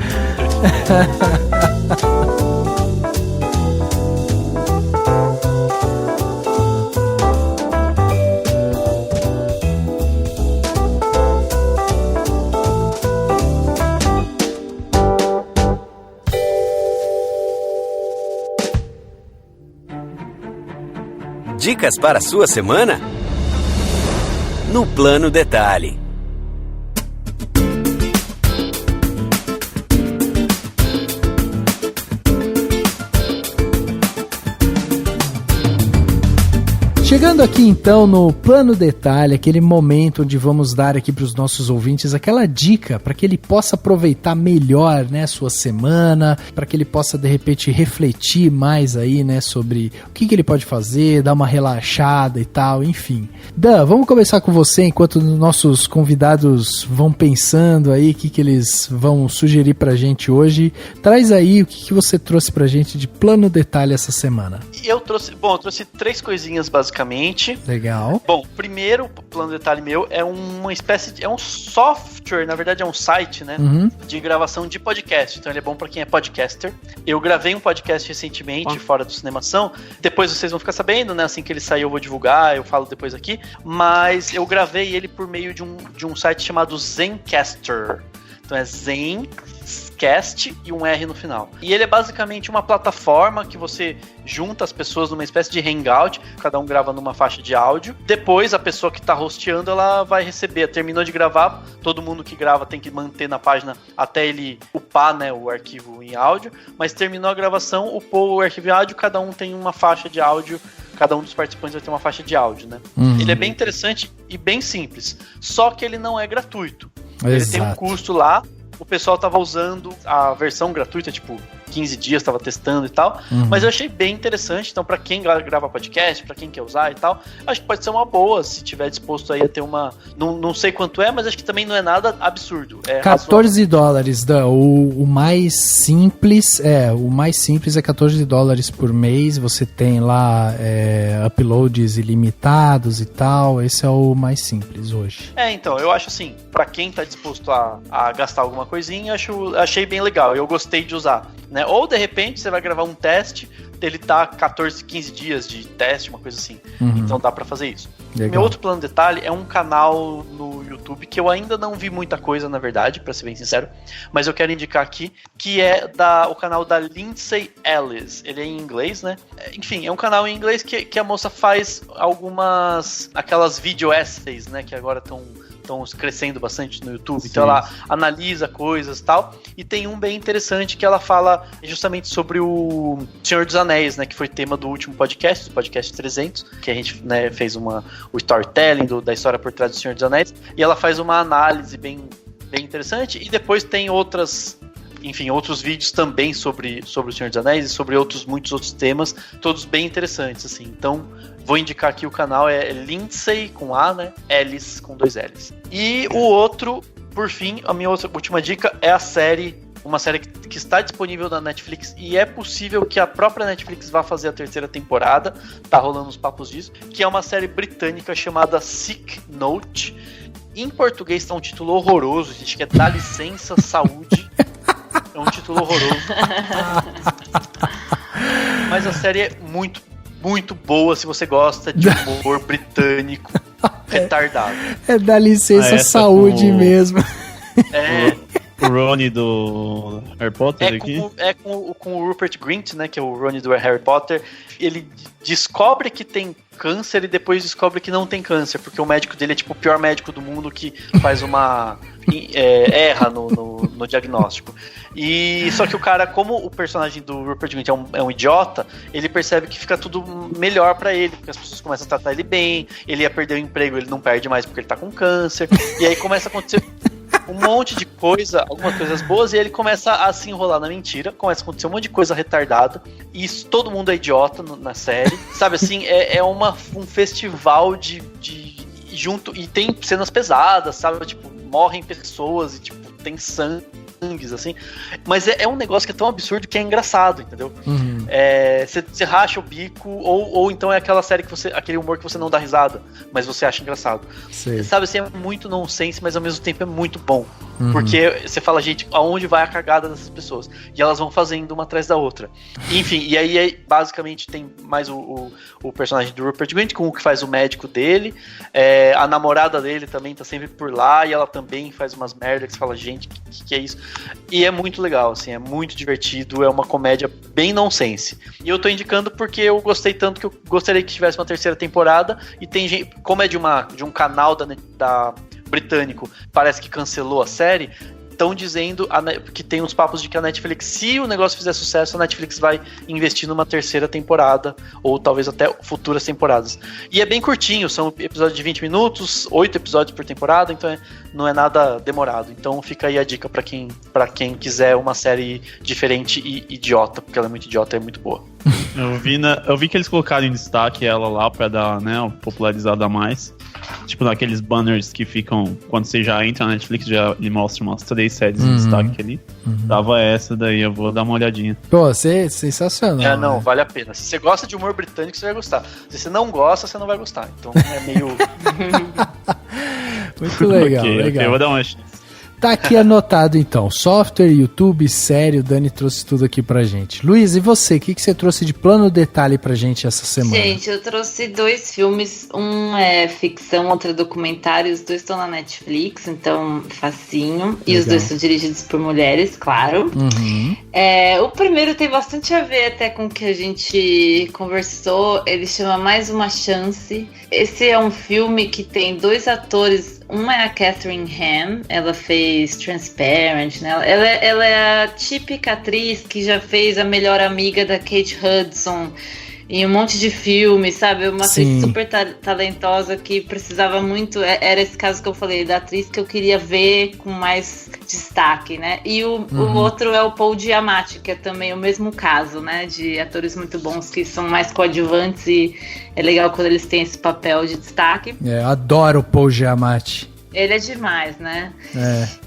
Dicas para a sua semana? No Plano Detalhe. Chegando aqui então no Plano Detalhe, aquele momento onde vamos dar aqui para os nossos ouvintes aquela dica para que ele possa aproveitar melhor, né, sua semana, para que ele possa de repente refletir mais aí, né, sobre o que ele pode fazer, dar uma relaxada e tal, enfim. Dan, vamos começar com você enquanto nossos convidados vão pensando aí o que eles vão sugerir pra gente hoje. Traz aí o que você trouxe pra gente de Plano Detalhe essa semana. Eu trouxe 3 coisinhas basicamente. Legal. Bom, primeiro plano de detalhe meu é uma espécie de... É um software, na verdade é um site, né? De gravação de podcast. Então ele é bom pra quem é podcaster. Eu gravei um podcast recentemente, fora do Cinemação. Depois vocês vão ficar sabendo, né? Assim que ele sair eu vou divulgar, eu falo depois aqui. Mas eu gravei ele por meio de um site chamado Zencastr. Então é Zencast e um R no final. E ele é basicamente uma plataforma que você junta as pessoas numa espécie de hangout, cada um grava numa faixa de áudio. Depois a pessoa que tá hosteando, ela vai receber. Terminou de gravar, todo mundo que grava tem que manter na página até ele upar, né, o arquivo em áudio. Mas terminou a gravação, upou o arquivo em áudio, cada um tem uma faixa de áudio. Cada um dos participantes vai ter uma faixa de áudio, né? Ele é bem interessante e bem simples. Só que ele não é gratuito. Ele tem um custo lá. O pessoal tava usando a versão gratuita, tipo, 15 dias, tava testando e tal. Mas eu achei bem interessante. Então, pra quem grava podcast, pra quem quer usar e tal, acho que pode ser uma boa, se tiver disposto aí a ter uma... Não sei quanto é, mas acho que também não é nada absurdo. É $14, Dan. O mais simples é $14 por mês. Você tem lá uploads ilimitados e tal. Esse é o mais simples hoje. Então, eu acho assim, pra quem tá disposto a gastar alguma coisinha, achei bem legal. Eu gostei de usar, né? Ou de repente você vai gravar um teste, ele dá 14, 15 dias de teste, uma coisa assim. Então dá pra fazer isso. Legal. Meu outro plano de detalhe é um canal no YouTube que eu ainda não vi muita coisa, na verdade, pra ser bem sincero, mas eu quero indicar aqui, que é o canal da Lindsay Ellis. Ele é em inglês, né? Enfim, é um canal em inglês que a moça faz aquelas video essays, né, que agora estão crescendo bastante no YouTube. Sim. Então ela analisa coisas e tal. E tem um bem interessante que ela fala justamente sobre o Senhor dos Anéis, né? Que foi tema do último podcast, do podcast 300, que a gente, né, fez o storytelling da história por trás do Senhor dos Anéis. E ela faz uma análise bem interessante. E depois tem outros vídeos também sobre o Senhor dos Anéis e sobre muitos outros temas, todos bem interessantes, assim. Então, vou indicar aqui o canal, é Lindsay, com A, né? Ellis, com 2 L's. E o outro, por fim, a minha última dica é uma série que está disponível na Netflix, e é possível que a própria Netflix vá fazer a 3ª temporada, tá rolando uns papos disso, que é uma série britânica chamada Sick Note. Em português tá um título horroroso, gente, que é Dá Licença, Saúde. É um título horroroso. Mas a série é muito, muito boa se você gosta de humor britânico retardado. Dá licença, saúde mesmo. O Ronnie do Harry Potter aqui? Com o Rupert Grint, né, que é o Ronnie do Harry Potter. Ele descobre que tem câncer e depois descobre que não tem câncer, porque o médico dele é tipo o pior médico do mundo, que faz erra no diagnóstico. E só que o cara, como o personagem do Rupert Grint é um idiota, ele percebe que fica tudo melhor pra ele, porque as pessoas começam a tratar ele bem, ele ia perder o emprego, ele não perde mais porque ele tá com câncer, e aí começa a acontecer um monte de coisa, algumas coisas boas, e ele começa a se enrolar na mentira, começa a acontecer um monte de coisa retardada, e todo mundo é idiota na série, sabe assim, é um festival de junto, e tem cenas pesadas, sabe, tipo, morrem pessoas e, tipo, tem sangues, assim. Mas é um negócio que é tão absurdo que é engraçado, entendeu? Você racha o bico, ou então é aquela série que aquele humor que você não dá risada, mas você acha engraçado. Sei. Sabe, assim, é muito nonsense, mas ao mesmo tempo é muito bom. Porque você fala, gente, aonde vai a cagada dessas pessoas? E elas vão fazendo uma atrás da outra. Enfim, e aí basicamente tem mais o personagem do Rupert Grint, com o que faz o médico dele. A namorada dele também tá sempre por lá, e ela também faz umas merdas que você fala, gente, que é isso? E é muito legal, assim, é muito divertido, é uma comédia bem nonsense. E eu tô indicando porque eu gostei tanto que eu gostaria que tivesse uma terceira temporada, e tem gente, como é de um canal da britânico, parece que cancelou a série, estão dizendo que tem uns papos de que a Netflix, se o negócio fizer sucesso, a Netflix vai investir numa terceira temporada, ou talvez até futuras temporadas. E é bem curtinho, são episódios de 20 minutos, 8 episódios por temporada, então não é nada demorado. Então fica aí a dica pra quem quiser uma série diferente e idiota, porque ela é muito idiota e é muito boa. Eu vi que eles colocaram em destaque ela lá pra dar, né, uma popularizada a mais. Tipo, naqueles banners que ficam, quando você já entra na Netflix, ele mostra umas 3 séries em destaque ali. Tava essa daí, eu vou dar uma olhadinha. Pô, sensacional. Não, vale a pena. Se você gosta de humor britânico, você vai gostar. Se você não gosta, você não vai gostar. Então é meio... Muito legal, legal. Ok, eu vou dar uma chance. Tá aqui anotado então, software, YouTube, série, o Dani trouxe tudo aqui pra gente. Luiz, e você, o que você trouxe de plano detalhe pra gente essa semana? Gente, eu trouxe 2 filmes, um é ficção, outro é documentário, os 2 estão na Netflix, então facinho, legal. E os 2 são dirigidos por mulheres, claro. O primeiro tem bastante a ver até com o que a gente conversou, ele chama Mais Uma Chance. Esse é um filme que tem 2 atores. Uma é a Catherine Ham, ela fez Transparent, né? Ela é a típica atriz que já fez a melhor amiga da Kate Hudson em um monte de filmes, sabe? Uma atriz super talentosa que precisava muito. Era esse caso que eu falei, da atriz que eu queria ver com mais destaque, né? E o outro é o Paul Giamatti, que é também o mesmo caso, né? De atores muito bons que são mais coadjuvantes e é legal quando eles têm esse papel de destaque. Adoro o Paul Giamatti. Ele é demais, né?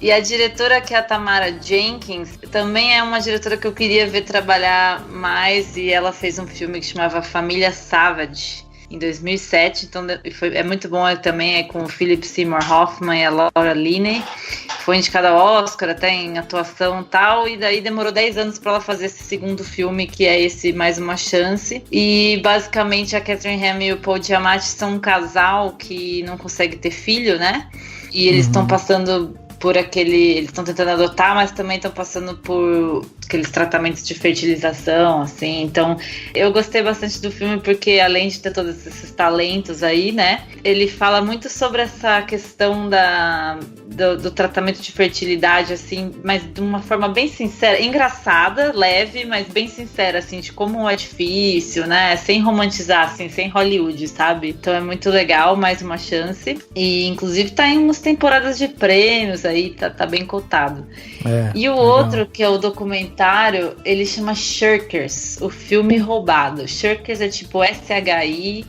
E a diretora, que é a Tamara Jenkins, também é uma diretora que eu queria ver trabalhar mais, e ela fez um filme que chamava Família Savage, em 2007, então é muito bom. Também é com o Philip Seymour Hoffman e a Laura Linney, foi indicada ao Oscar até em atuação e tal, e daí demorou 10 anos para ela fazer esse segundo filme, que é esse Mais Uma Chance. E basicamente a Catherine Ham e o Paul Giamatti são um casal que não consegue ter filho, né? E eles estão passando por eles estão tentando adotar, mas também estão passando por aqueles tratamentos de fertilização, assim. Então, eu gostei bastante do filme porque, além de ter todos esses talentos aí, né, ele fala muito sobre essa questão do tratamento de fertilidade, assim, mas de uma forma bem sincera, engraçada, leve, mas bem sincera, assim, de como é difícil, né, sem romantizar, assim, sem Hollywood, sabe? Então é muito legal, Mais Uma Chance. E, inclusive, tá em umas temporadas de prêmios aí, tá bem cotado. E o outro, que é o documentário, ele chama Shirkers, o filme roubado. Shirkers é tipo SHIRKERS.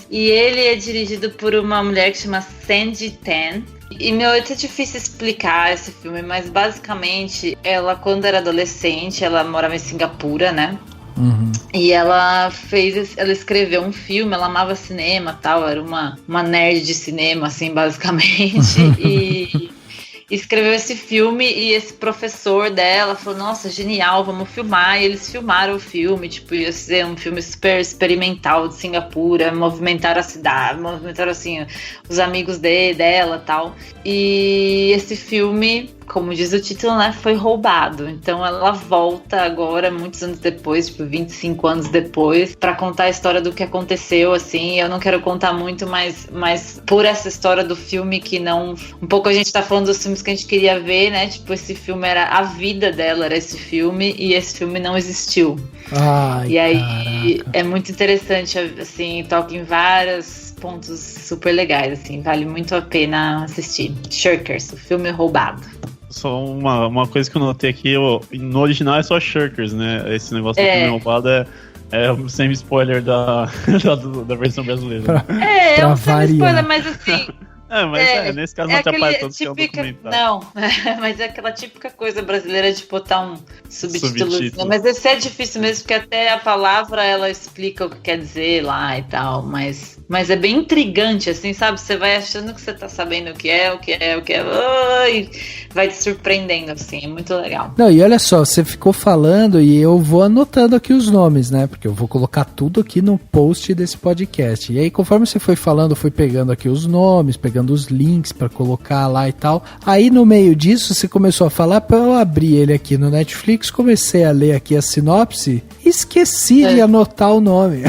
E ele é dirigido por uma mulher que chama Sandy Tan. E, é até difícil explicar esse filme, mas basicamente, ela, quando era adolescente, ela morava em Singapura, né? E ela escreveu um filme, ela amava cinema e tal, era uma nerd de cinema, assim, basicamente. E escreveu esse filme, e esse professor dela falou, nossa, genial, vamos filmar. E eles filmaram o filme, tipo, ia ser um filme super experimental de Singapura, movimentaram a cidade, movimentaram, assim, os amigos dela e tal. E esse filme, como diz o título, né, foi roubado. Então ela volta agora, muitos anos depois, tipo 25 anos depois, pra contar a história do que aconteceu, assim. Eu não quero contar muito, mas por essa história do filme, que não... Um pouco a gente tá falando dos filmes que a gente queria ver, né? Tipo, esse filme era a vida dela, era esse filme, e esse filme não existiu. E aí, caraca. É muito interessante, assim, toca em vários pontos super legais, assim, vale muito a pena assistir. Shirkers, o filme roubado. Só uma coisa que eu notei aqui, no original é só Shirkers, né? Esse negócio do filme roubado é um semi-spoiler da versão brasileira. É um semi-spoiler, mas assim, Mas nesse caso não atrapalha tanto que é um típica, documentário. não, mas é aquela típica coisa brasileira de botar um subtítulo. Mas esse é difícil mesmo, porque até a palavra ela explica o que quer dizer lá e tal, mas é bem intrigante, assim, sabe? Você vai achando que você tá sabendo o que é, e vai te surpreendendo, assim, é muito legal. Não, e olha só, você ficou falando e eu vou anotando aqui os nomes, né? Porque eu vou colocar tudo aqui no post desse podcast. E aí, conforme você foi falando, eu fui pegando aqui os nomes, pegando os links pra colocar lá e tal. Aí, no meio disso, você começou a falar, eu abri ele aqui no Netflix, comecei a ler aqui a sinopse e esqueci de anotar o nome.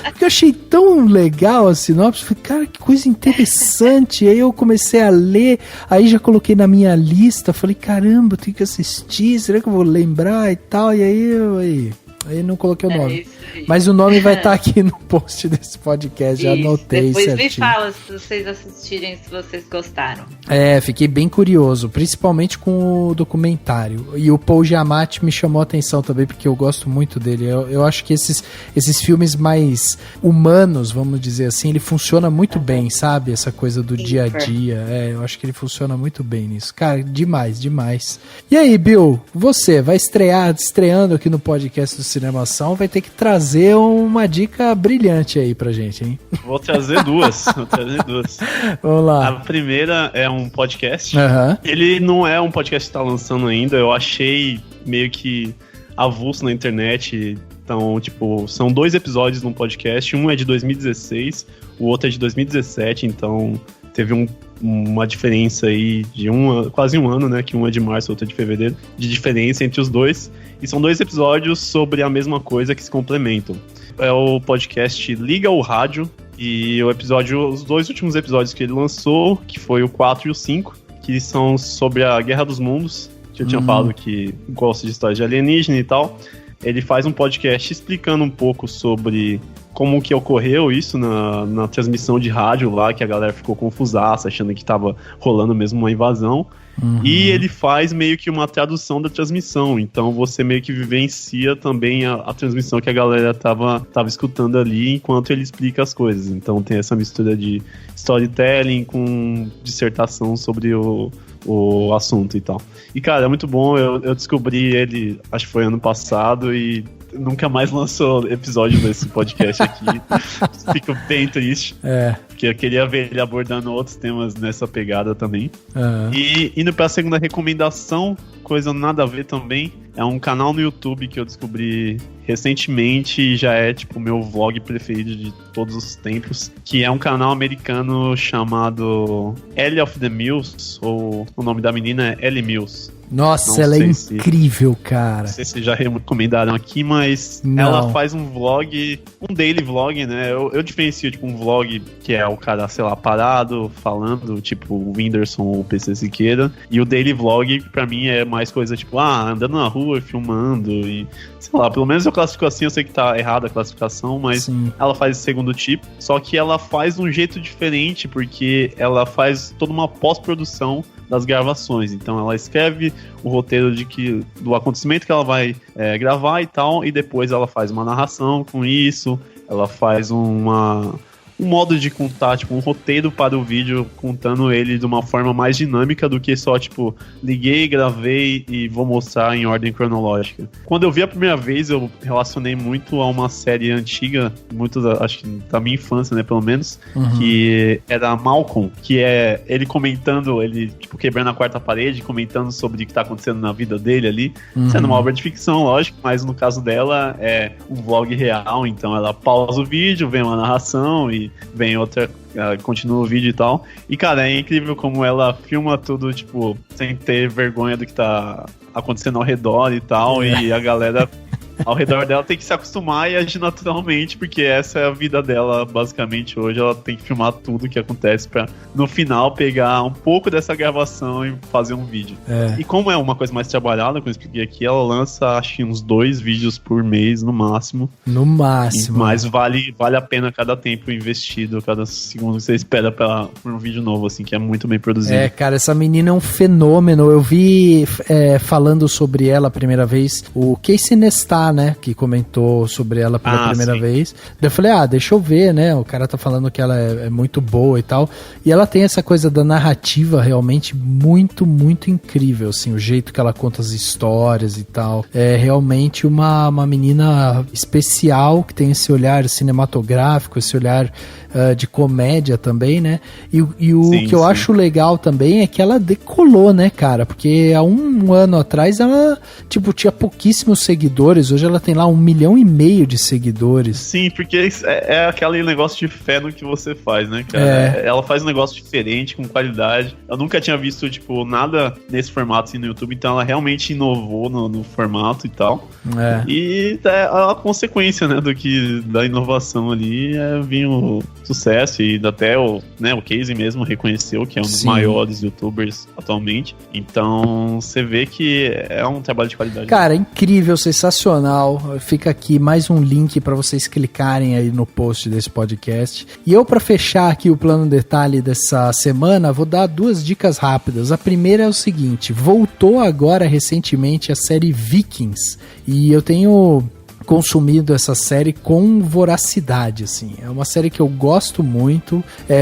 Porque eu achei tão legal a sinopse, falei, cara, que coisa interessante. Aí eu comecei a ler, aí já coloquei na minha lista, falei, caramba, eu tenho que assistir, será que eu vou lembrar e tal? E aí não coloquei o nome. Mas o nome vai estar aqui no post desse podcast, já anotei depois certinho. me fala se vocês assistirem, se vocês gostaram. Fiquei bem curioso, principalmente com o documentário. E o Paul Giamatti me chamou a atenção também, porque eu gosto muito dele. Eu acho que esses filmes mais humanos, vamos dizer assim, ele funciona muito bem, sabe? Essa coisa do dia a dia. Eu acho que ele funciona muito bem nisso. Cara, demais. E aí, Bill, você vai estreando aqui no podcast do Cinemação, vai ter que trazer uma dica brilhante aí pra gente, hein? Vou trazer duas. Vamos lá. A primeira é um podcast. Uhum. Ele não é um podcast que tá lançando ainda, eu achei meio que avulso na internet. Então, tipo, são 2 episódios num podcast, um é de 2016, o outro é de 2017, então teve uma diferença aí de quase um ano, né? Que um é de março, o outro é de fevereiro, de diferença entre os dois. E são 2 episódios sobre a mesma coisa que se complementam. É o podcast Liga o Rádio, e os 2 últimos episódios que ele lançou, que foi o 4 e o 5, que são sobre a Guerra dos Mundos, que eu tinha falado que gosto de histórias de alienígena e tal. Ele faz um podcast explicando um pouco sobre como que ocorreu isso na transmissão de rádio lá, que a galera ficou confusaça, achando que tava rolando mesmo uma invasão. E ele faz meio que uma tradução da transmissão, então você meio que vivencia também a transmissão que a galera tava escutando ali enquanto ele explica as coisas. Então tem essa mistura de storytelling com dissertação sobre o assunto e tal. E cara, é muito bom, eu descobri ele, acho que foi ano passado, e nunca mais lançou episódio desse podcast aqui. Fico bem triste. Porque eu queria ver ele abordando outros temas nessa pegada também. E indo pra segunda recomendação, coisa nada a ver também, é um canal no YouTube que eu descobri recentemente e já é tipo o meu vlog preferido de todos os tempos, que é um canal americano chamado Ellie of the Mills, ou o nome da menina é Ellie Mills. Nossa, ela é incrível, cara. Não sei se já recomendaram aqui, mas ela faz um vlog, um daily vlog, né? Eu diferencio, tipo, um vlog que é o cara, sei lá, parado, falando, tipo, o Whindersson ou o PC Siqueira. E o daily vlog, pra mim, é mais coisa, tipo, andando na rua, filmando e... Sei lá, pelo menos eu classifico assim, eu sei que tá errada a classificação, mas ela faz esse segundo tipo. Só que ela faz de um jeito diferente, porque ela faz toda uma pós-produção das gravações. Então ela escreve o roteiro do acontecimento que ela vai gravar e tal, e depois ela faz uma narração com isso, ela faz um modo de contar, tipo, um roteiro para o vídeo, contando ele de uma forma mais dinâmica do que só, tipo, liguei, gravei e vou mostrar em ordem cronológica. Quando eu vi a primeira vez, eu relacionei muito a uma série antiga, acho que da minha infância, né, pelo menos, que era Malcolm, que é ele comentando, ele, tipo, quebrando a quarta parede, comentando sobre o que tá acontecendo na vida dele ali, sendo uma obra de ficção, lógico, mas no caso dela é um vlog real, então ela pausa o vídeo, vem uma narração e vem outra, continua o vídeo e tal. E, cara, é incrível como ela filma tudo, tipo, sem ter vergonha do que tá acontecendo ao redor e tal. E a galera ao redor dela tem que se acostumar e agir naturalmente, porque essa é a vida dela, basicamente, hoje. Ela tem que filmar tudo que acontece pra, no final, pegar um pouco dessa gravação e fazer um vídeo. E como é uma coisa mais trabalhada, como eu expliquei aqui, ela lança, acho que uns 2 vídeos por mês, no máximo. No máximo. Mas vale a pena cada tempo investido, cada segundo que você espera por um vídeo novo, assim, que é muito bem produzido. Cara, essa menina é um fenômeno. Eu vi falando sobre ela a primeira vez, o Casey Neistat, lá, né, que comentou sobre ela pela primeira vez. Daí eu falei, deixa eu ver, né, o cara tá falando que ela é muito boa e tal. E ela tem essa coisa da narrativa realmente muito, muito incrível, assim, o jeito que ela conta as histórias e tal. É realmente uma menina especial, que tem esse olhar cinematográfico, esse olhar de comédia também, né? E o que eu acho legal também é que ela decolou, né, cara? Porque há um ano atrás ela, tipo, tinha pouquíssimos seguidores. Hoje ela tem lá 1,5 milhão de seguidores. Sim, porque é aquele negócio de fé no que você faz, né, cara? Ela faz um negócio diferente, com qualidade. Eu nunca tinha visto, tipo, nada nesse formato assim no YouTube, então ela realmente inovou no formato e tal. E a consequência, né, da inovação ali vinha o sucesso, e até o Casey mesmo reconheceu que é um dos maiores youtubers atualmente. Então você vê que é um trabalho de qualidade. Cara, incrível, sensacional. Fica aqui mais um link para vocês clicarem aí no post desse podcast. E eu, para fechar aqui o plano detalhe dessa semana, vou dar 2 dicas rápidas. A primeira é o seguinte: voltou agora recentemente a série Vikings, e eu tenho consumido essa série com voracidade, assim. É uma série que eu gosto muito.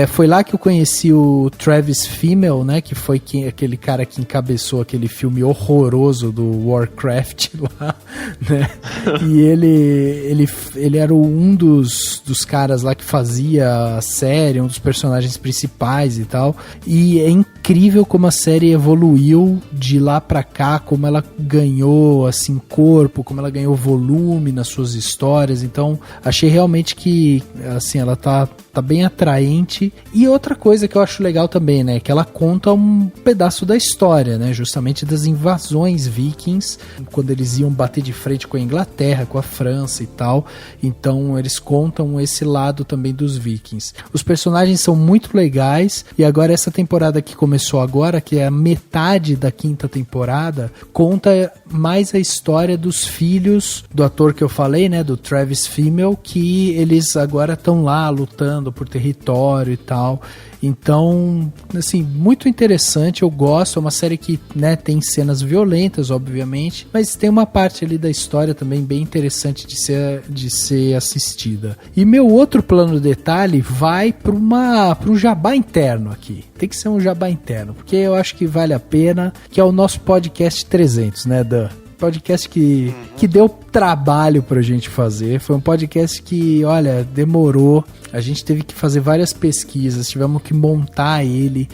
Foi lá que eu conheci o Travis Fimmel, né, que foi aquele cara que encabeçou aquele filme horroroso do Warcraft lá, né? E ele era um dos caras lá que fazia a série, um dos personagens principais e tal. E é incrível como a série evoluiu de lá pra cá, como ela ganhou, assim, corpo, como ela ganhou volume nas suas histórias. Então achei realmente que, assim, ela tá bem atraente. E outra coisa que eu acho legal também, né, que ela conta um pedaço da história, né, justamente das invasões vikings, quando eles iam bater de frente com a Inglaterra, com a França e tal. Então eles contam esse lado também dos vikings. Os personagens são muito legais, e agora essa temporada que começou agora, que é a metade da 5ª temporada, conta mais a história dos filhos do ator que eu falei, né, do Travis Fimmel, que eles agora estão lá lutando por território e tal. Então, assim, muito interessante, eu gosto. É uma série que, né, tem cenas violentas, obviamente, mas tem uma parte ali da história também bem interessante de ser assistida. E meu outro plano de detalhe vai para um jabá interno aqui. Tem que ser um jabá interno, porque eu acho que vale a pena, que é o nosso podcast 300, né, Dan? Podcast que deu trabalho pra gente fazer. Foi um podcast que, olha, demorou. A gente teve que fazer várias pesquisas, tivemos que montar ele.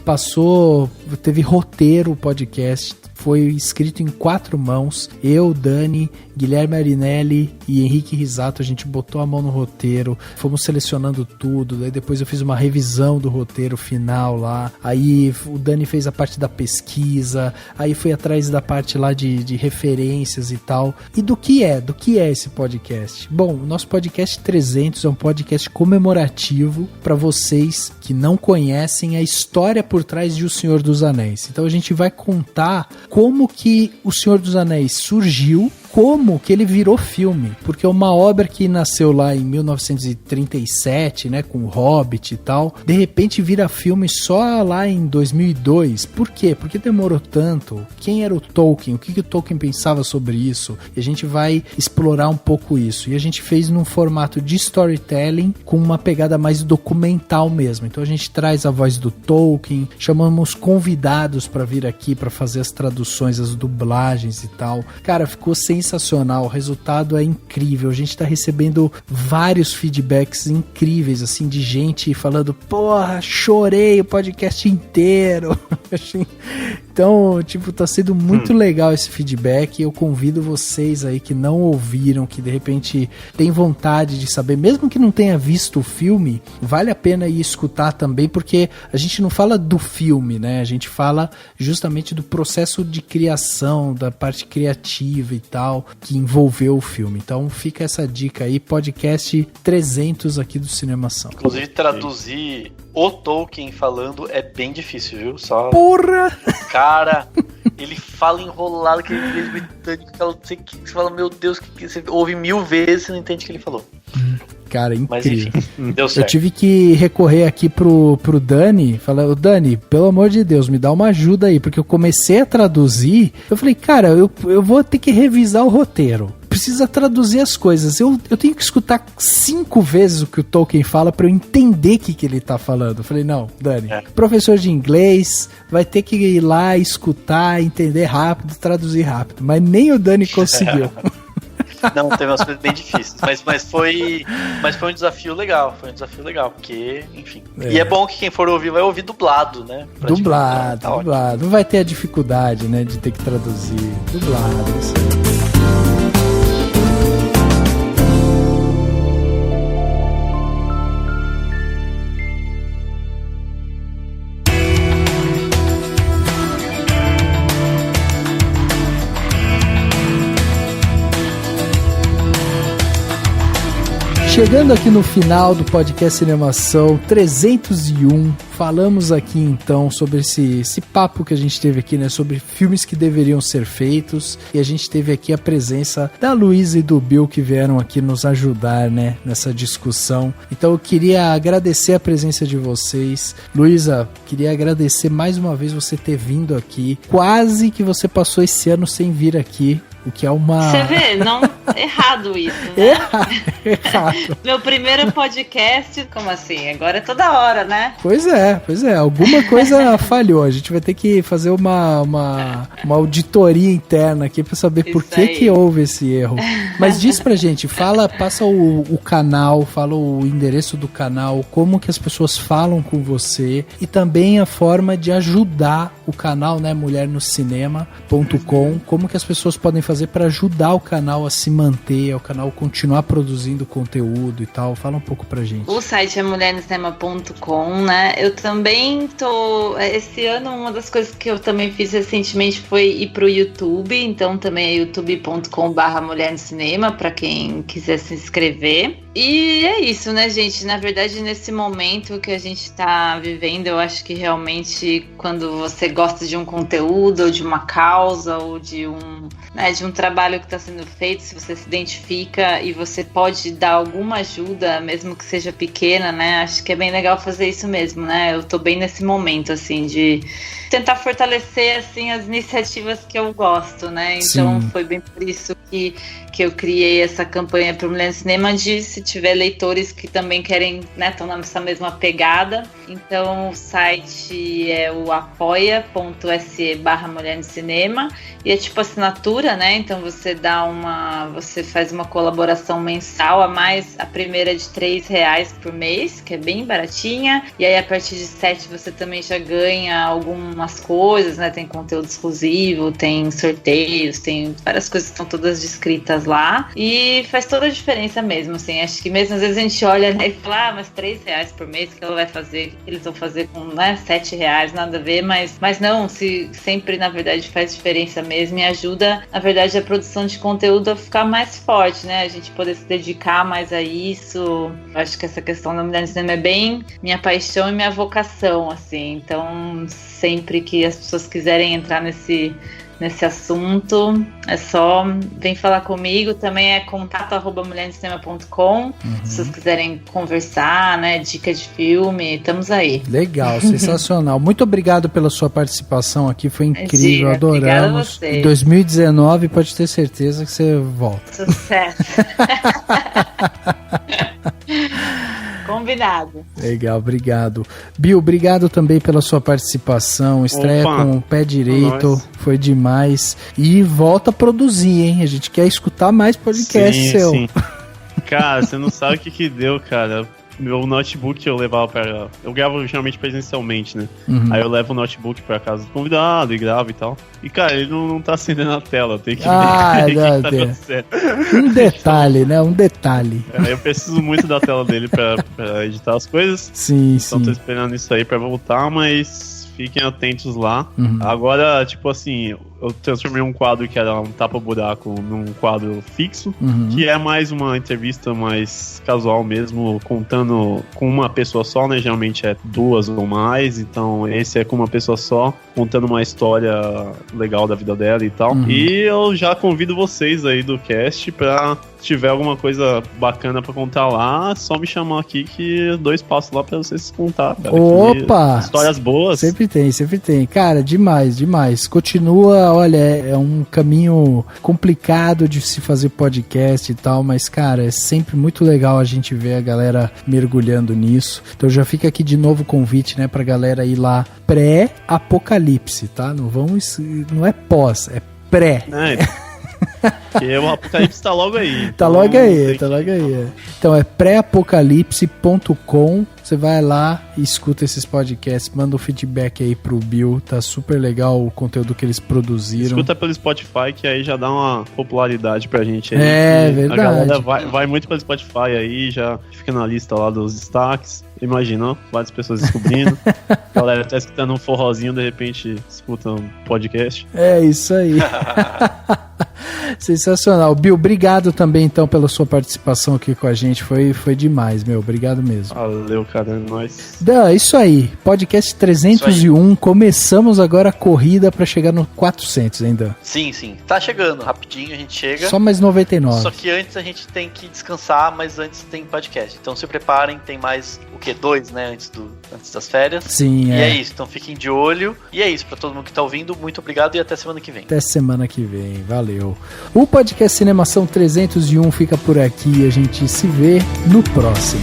Teve roteiro o podcast. Foi escrito em 4 mãos. Eu, Dani, Guilherme Arinelli e Henrique Risato, a gente botou a mão no roteiro, fomos selecionando tudo, daí depois eu fiz uma revisão do roteiro final lá, aí o Dani fez a parte da pesquisa, aí foi atrás da parte lá de referências e tal. E do que é esse podcast? Bom, o nosso podcast 300 é um podcast comemorativo para vocês que não conhecem a história por trás de O Senhor dos Anéis. Então a gente vai contar como que O Senhor dos Anéis surgiu, como que ele virou filme, porque é uma obra que nasceu lá em 1937, né, com o Hobbit e tal, de repente vira filme só lá em 2002. Por quê? Por que demorou tanto? Quem era o Tolkien? O que o Tolkien pensava sobre isso? E a gente vai explorar um pouco isso. E a gente fez num formato de storytelling com uma pegada mais documental mesmo. Então a gente traz a voz do Tolkien, chamamos convidados para vir aqui para fazer as traduções, as dublagens e tal. Cara, ficou sensacional, o resultado é incrível. A gente tá recebendo vários feedbacks incríveis, assim, de gente falando, porra, chorei o podcast inteiro. Então, tipo, tá sendo muito legal esse feedback. Eu convido vocês aí que não ouviram, que de repente tem vontade de saber, mesmo que não tenha visto o filme, vale a pena ir escutar também, porque a gente não fala do filme, né? A gente fala justamente do processo de criação, da parte criativa e tal, que envolveu o filme. Então fica essa dica aí, podcast 300 aqui do Cinemação. Inclusive traduzir o Tolkien falando é bem difícil, viu? Só... Porra! Cara, ele fala enrolado, aquele inglês britânico, que você fala, meu Deus, que você ouve 1000 vezes e não entende o que ele falou. Cara, incrível. Mas enfim, deu certo. Eu tive que recorrer aqui pro Dani, falar, Dani, pelo amor de Deus, me dá uma ajuda aí, porque eu comecei a traduzir, eu falei, cara, eu vou ter que revisar o roteiro. precisa traduzir as coisas. Eu tenho que escutar 5 vezes o que o Tolkien fala pra eu entender o que ele tá falando. Eu falei, não, Dani, professor de inglês vai ter que ir lá, escutar, entender rápido, traduzir rápido. Mas nem o Dani conseguiu. Não, teve umas coisas bem difíceis, mas foi um desafio legal, porque, enfim. E é bom que quem for ouvir vai ouvir dublado, né? Dublado. Não vai ter a dificuldade, né, de ter que traduzir. Dublado, isso aí. Chegando aqui no final do podcast Cinemação 301, falamos aqui então sobre esse papo que a gente teve aqui, né, sobre filmes que deveriam ser feitos, e a gente teve aqui a presença da Luísa e do Bill que vieram aqui nos ajudar, né, nessa discussão. Então eu queria agradecer a presença de vocês. Luísa, queria agradecer mais uma vez você ter vindo aqui. Quase que você passou esse ano sem vir aqui. O que é uma... Você vê, não... errado isso, né? Errado. Meu primeiro podcast, como assim? Agora é toda hora, né? Pois é. Alguma coisa falhou. A gente vai ter que fazer uma auditoria interna aqui pra saber por que houve esse erro. Mas diz pra gente, passa o canal, fala o endereço do canal, como que as pessoas falam com você e também a forma de ajudar o canal, né, mulhernocinema.com, como que as pessoas podem fazer para ajudar o canal a se manter, o canal continuar produzindo conteúdo e tal. Fala um pouco pra gente. O site é mulhernocinema.com, né? Eu também esse ano, uma das coisas que eu também fiz recentemente foi ir pro YouTube, então também é youtube.com/mulhernocinema para quem quiser se inscrever. E é isso, né, gente? Na verdade, nesse momento que a gente tá vivendo, eu acho que realmente quando você gosta de um conteúdo, ou de uma causa, ou de um trabalho que está sendo feito, se você se identifica e você pode dar alguma ajuda, mesmo que seja pequena, né? Acho que é bem legal fazer isso mesmo, né? Eu tô bem nesse momento, assim, de tentar fortalecer, assim, as iniciativas que eu gosto, né? Então, foi bem por isso que eu criei essa campanha para o Mulher no Cinema, de se tiver leitores que também querem, né, estão nessa mesma pegada. Então, o site é o apoia.se/Mulher no Cinema e é tipo assinatura, né? Então, você faz uma colaboração mensal a mais, a primeira de R$3 por mês, que é bem baratinha, e aí a partir de 7 você também já ganha algumas coisas, né? Tem conteúdo exclusivo, tem sorteios, tem várias coisas que estão todas descritas lá, e faz toda a diferença mesmo, assim. Acho que mesmo às vezes a gente olha, né, e fala, mas R$3 por mês que ela vai fazer, que eles vão fazer com, né, R$7, nada a ver, mas não, se sempre na verdade faz diferença mesmo e ajuda, na verdade, a produção de conteúdo a ficar mais forte, né, a gente poder se dedicar mais a isso. Eu acho que essa questão da mulher no cinema é bem minha paixão e minha vocação, assim. Então, sempre que as pessoas quiserem entrar nesse assunto, é só vem falar comigo. Também é contato@mulhernocinema.com. Se vocês quiserem conversar, né, dica de filme, estamos aí. Legal, sensacional. Muito obrigado pela sua participação aqui, foi incrível, adoramos. Em 2019 pode ter certeza que você volta. Sucesso. Combinado. Legal, obrigado. Bill, obrigado também pela sua participação. Estreia com o pé direito, foi demais. E volta a produzir, hein? A gente quer escutar mais podcast seu. Sim. Cara, você não sabe o que deu, cara. Meu notebook eu levava para... Eu gravo geralmente presencialmente, né? Aí eu levo o notebook pra casa do convidado e gravo e tal. E, cara, ele não tá acendendo a tela. Tem que ver o que tá acontecendo. Um detalhe, né? Um detalhe. Eu preciso muito da tela dele pra editar as coisas. Sim. Então tô esperando isso aí pra voltar, mas... Fiquem atentos lá. Agora, tipo assim, eu transformei um quadro que era um tapa-buraco num quadro fixo, que é mais uma entrevista mais casual mesmo, contando com uma pessoa só, né? Geralmente é 2 ou mais, então esse é com uma pessoa só, contando uma história legal da vida dela e tal. E eu já convido vocês aí do cast pra tiver alguma coisa bacana pra contar lá, só me chamar aqui que 2 passos lá pra vocês contar, cara. Opa! Histórias boas. Sempre tem. Cara, demais. Continua, olha, é um caminho complicado de se fazer podcast e tal, mas, cara, é sempre muito legal a gente ver a galera mergulhando nisso. Então já fica aqui de novo o convite, né, pra galera ir lá pré-apocalipse, tá? Não é pós, é pré. Porque o apocalipse tá logo aí. Tá logo aí. Então é pré-apocalipse.com. Você vai lá e escuta esses podcasts, manda um feedback aí pro Bill, tá super legal o conteúdo que eles produziram. Escuta pelo Spotify, que aí já dá uma popularidade pra gente aí. É, verdade. A galera vai muito pelo Spotify aí, já fica na lista lá dos destaques. Imagina, várias pessoas descobrindo. A galera tá escutando um forrozinho, de repente escuta um podcast. É isso aí. Sensacional. Bill, obrigado também então pela sua participação aqui com a gente. Foi demais, meu. Obrigado mesmo. Valeu, cara. É nóis. É isso aí. Podcast 301. Começamos agora a corrida pra chegar no 400 ainda. Sim. Tá chegando. Rapidinho a gente chega. Só mais 99. Só que antes a gente tem que descansar, mas antes tem podcast. Então se preparem, tem mais, 2, né? Antes das férias. Sim, E é isso. Então fiquem de olho. E é isso. Pra todo mundo que tá ouvindo, muito obrigado e até semana que vem. Até semana que vem. Valeu. O podcast Cinemação 301 fica por aqui. A gente se vê no próximo.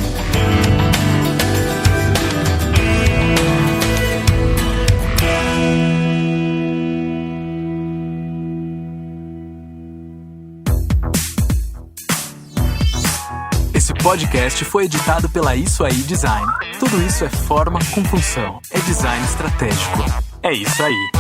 Esse podcast foi editado pela Isso Aí Design. Tudo isso é forma com função. É design estratégico. É isso aí.